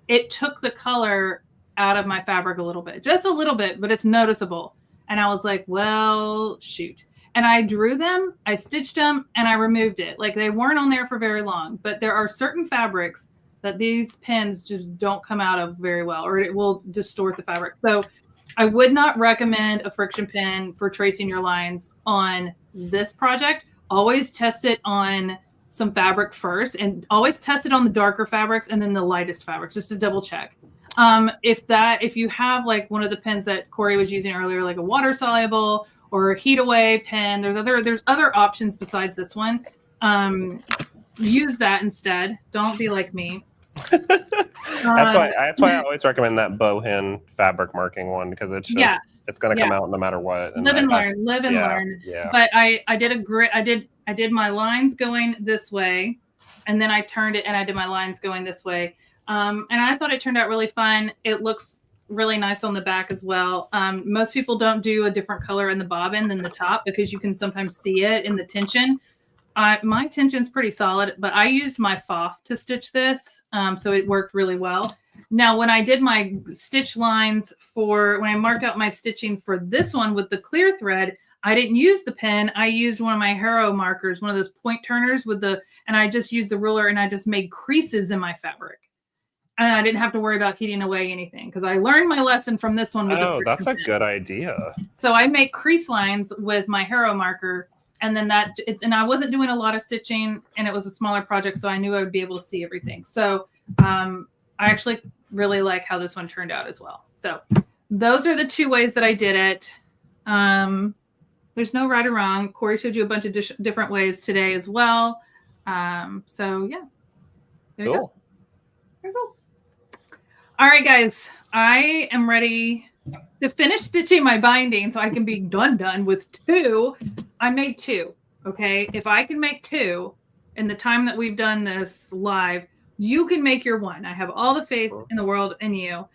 It took the color out of my fabric a little bit, just a little bit, but it's noticeable. And I was like, well, shoot. And I drew them, I stitched them, and I removed it. Like they weren't on there for very long, but there are certain fabrics that these pins just don't come out of very well, or it will distort the fabric. So I would not recommend a friction pin for tracing your lines on this project. Always test it on some fabric first, and always test it on the darker fabrics and then the lightest fabrics, just to double check. If you have like one of the pins that Corey was using earlier, like a water soluble or a heat away pen, there's other options besides this one. Use that instead. Don't be like me. That's why I always recommend that bowhin fabric marking one, because it's just it's going to come out no matter what. And live and learn. Yeah. But I did a grid. I did my lines going this way, and then I turned it and I did my lines going this way. And I thought it turned out really fun. It looks really nice on the back as well. Most people don't do a different color in the bobbin than the top, because you can sometimes see it in the tension. My tension's pretty solid, but I used my FOF to stitch this, so it worked really well. Now, when I did my stitch lines when I marked out my stitching for this one with the clear thread, I didn't use the pen. I used one of my Hero markers, one of those point turners and I just used the ruler and I just made creases in my fabric. And I didn't have to worry about heating away anything, because I learned my lesson from this one. That's a good idea. So I make crease lines with my Hero marker. And then and I wasn't doing a lot of stitching, and it was a smaller project, so I knew I would be able to see everything. So I actually really like how this one turned out as well. So those are the two ways that I did it. There's no right or wrong. Corey showed you a bunch of different ways today as well. So yeah, there you go. There you go. All right, guys, I am ready to finish stitching my binding so I can be done with 2. I made 2. Okay. If I can make 2 in the time that we've done this live, you can make your 1. I have all the faith in the world in you.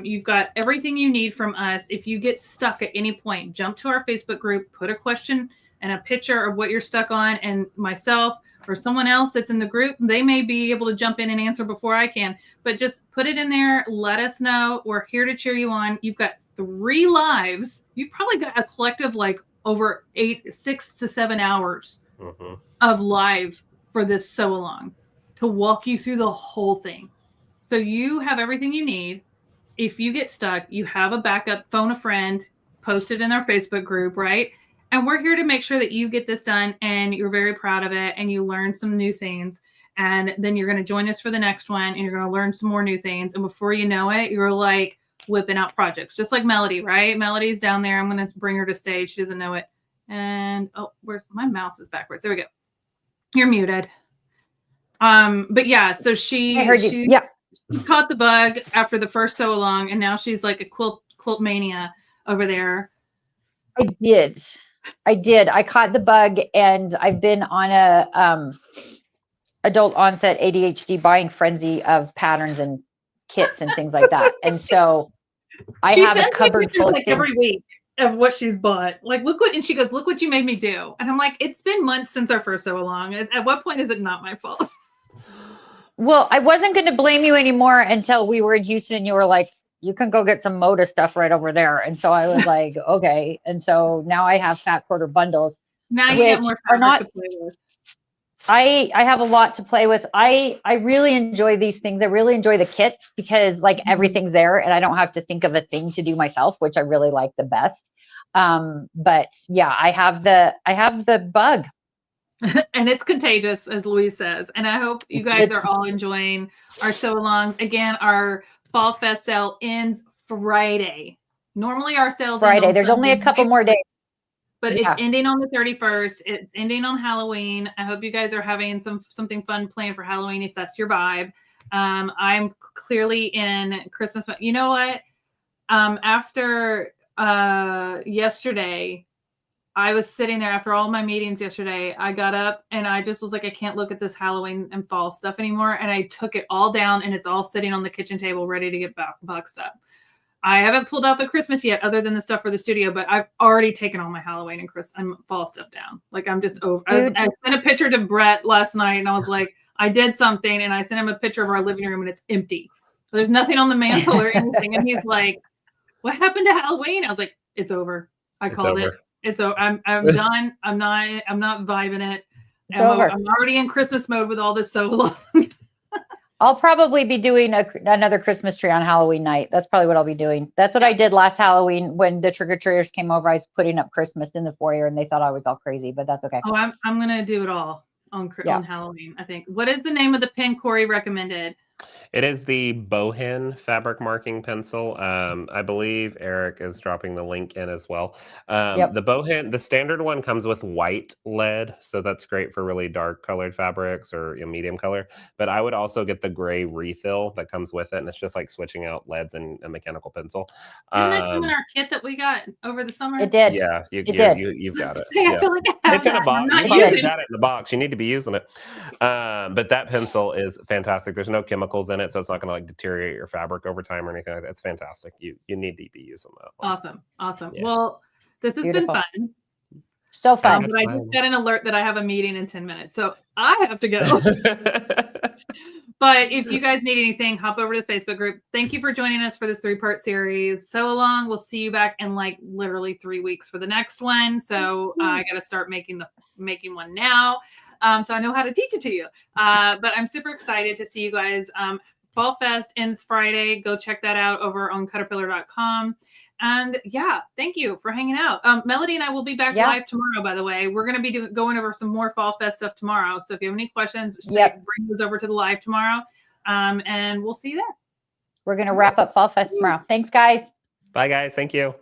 You've got everything you need from us. If you get stuck at any point, jump to our Facebook group, put a question and a picture of what you're stuck on, and myself or someone else that's in the group, they may be able to jump in and answer before I can. But just put it in there. Let us know. We're here to cheer you on. You've got 3 lives. You've probably got a collective like over 6 to 7 hours of live for this sew along to walk you through the whole thing. So you have everything you need. If you get stuck, you have a backup, phone a friend, post it in our Facebook group, right? And we're here to make sure that you get this done and you're very proud of it and you learn some new things. And then you're going to join us for the next one and you're going to learn some more new things. And before you know it, you're like whipping out projects, just like Melody, right? Melody's down there. I'm going to bring her to stage. She doesn't know it. And where's my mouse is backwards. There we go. You're muted. But yeah, so I heard you. She caught the bug after the first sew along, and now she's like a quilt mania over there. I did. I caught the bug, and I've been on a adult onset ADHD buying frenzy of patterns and kits and things like that. And so I have a cupboard full of things every week of what she's bought. Like, and she goes, look what you made me do. And I'm like, it's been months since our first sew along. At what point is it not my fault? Well, I wasn't going to blame you anymore until we were in Houston. You were like, you can go get some Moda stuff right over there. And so I was like, okay. And so now I have fat quarter bundles. Now you have more fabric to play with. I have a lot to play with. I really enjoy these things. I really enjoy the kits because like everything's there and I don't have to think of a thing to do myself, which I really like the best. But yeah, I have the bug. And it's contagious, as Louise says. And I hope you guys are all enjoying our sew-alongs. Again, our Fall Fest sale ends Friday. Normally our sales Friday. There's only a couple more days. But it's ending on the 31st. It's ending on Halloween. I hope you guys are having something fun planned for Halloween if that's your vibe. I'm clearly in Christmas. You know what? After yesterday, I was sitting there after all my meetings yesterday. I got up and I just was like, I can't look at this Halloween and fall stuff anymore. And I took it all down and it's all sitting on the kitchen table ready to get boxed up. I haven't pulled out the Christmas yet other than the stuff for the studio, but I've already taken all my Halloween and fall stuff down. Like I'm just over. I sent a picture to Brett last night and I was like, I did something. And I sent him a picture of our living room and it's empty. There's nothing on the mantle or anything. And he's like, what happened to Halloween? I was like, it's over. I It's called over. it. It's over. I'm done. I'm not vibing it. It's over. I'm already in Christmas mode with all this so long. I'll probably be doing another Christmas tree on Halloween night. That's probably what I'll be doing. That's what I did last Halloween when the trick-or-treaters came over. I was putting up Christmas in the foyer and they thought I was all crazy, but that's okay. Oh, I'm going to do it all on Halloween, I think. What is the name of the pen Corey recommended? It is the Bohin fabric marking pencil. I believe Eric is dropping the link in as well. The Bohin, the standard one comes with white lead, so that's great for really dark colored fabrics or medium color. But I would also get the gray refill that comes with it, and it's just like switching out leads and a mechanical pencil. Didn't that come in our kit that we got over the summer? It did. Yeah, it did. You've got it. I feel like I have it's in a box. I'm You not using got it in the box. You need to be using it. But that pencil is fantastic. There's no chemicals in it, so it's not going to like deteriorate your fabric over time or anything like that. It's fantastic. You need to be using that one. Awesome. Yeah. Well, this has been fun. So fun. But I just got an alert that I have a meeting in 10 minutes, so I have to go. But if you guys need anything, hop over to the Facebook group. Thank you for joining us for this 3-part series. So long. We'll see you back in like literally 3 weeks for the next one. So I got to start making one now. So I know how to teach it to you. But I'm super excited to see you guys. Fall Fest ends Friday. Go check that out over on CutterPillar.com. And yeah, thank you for hanging out. Melody and I will be back live tomorrow, by the way. We're going to be going over some more Fall Fest stuff tomorrow. So if you have any questions, bring those over to the live tomorrow. And we'll see you there. We're going to wrap up Fall Fest tomorrow. Thanks, guys. Bye, guys. Thank you.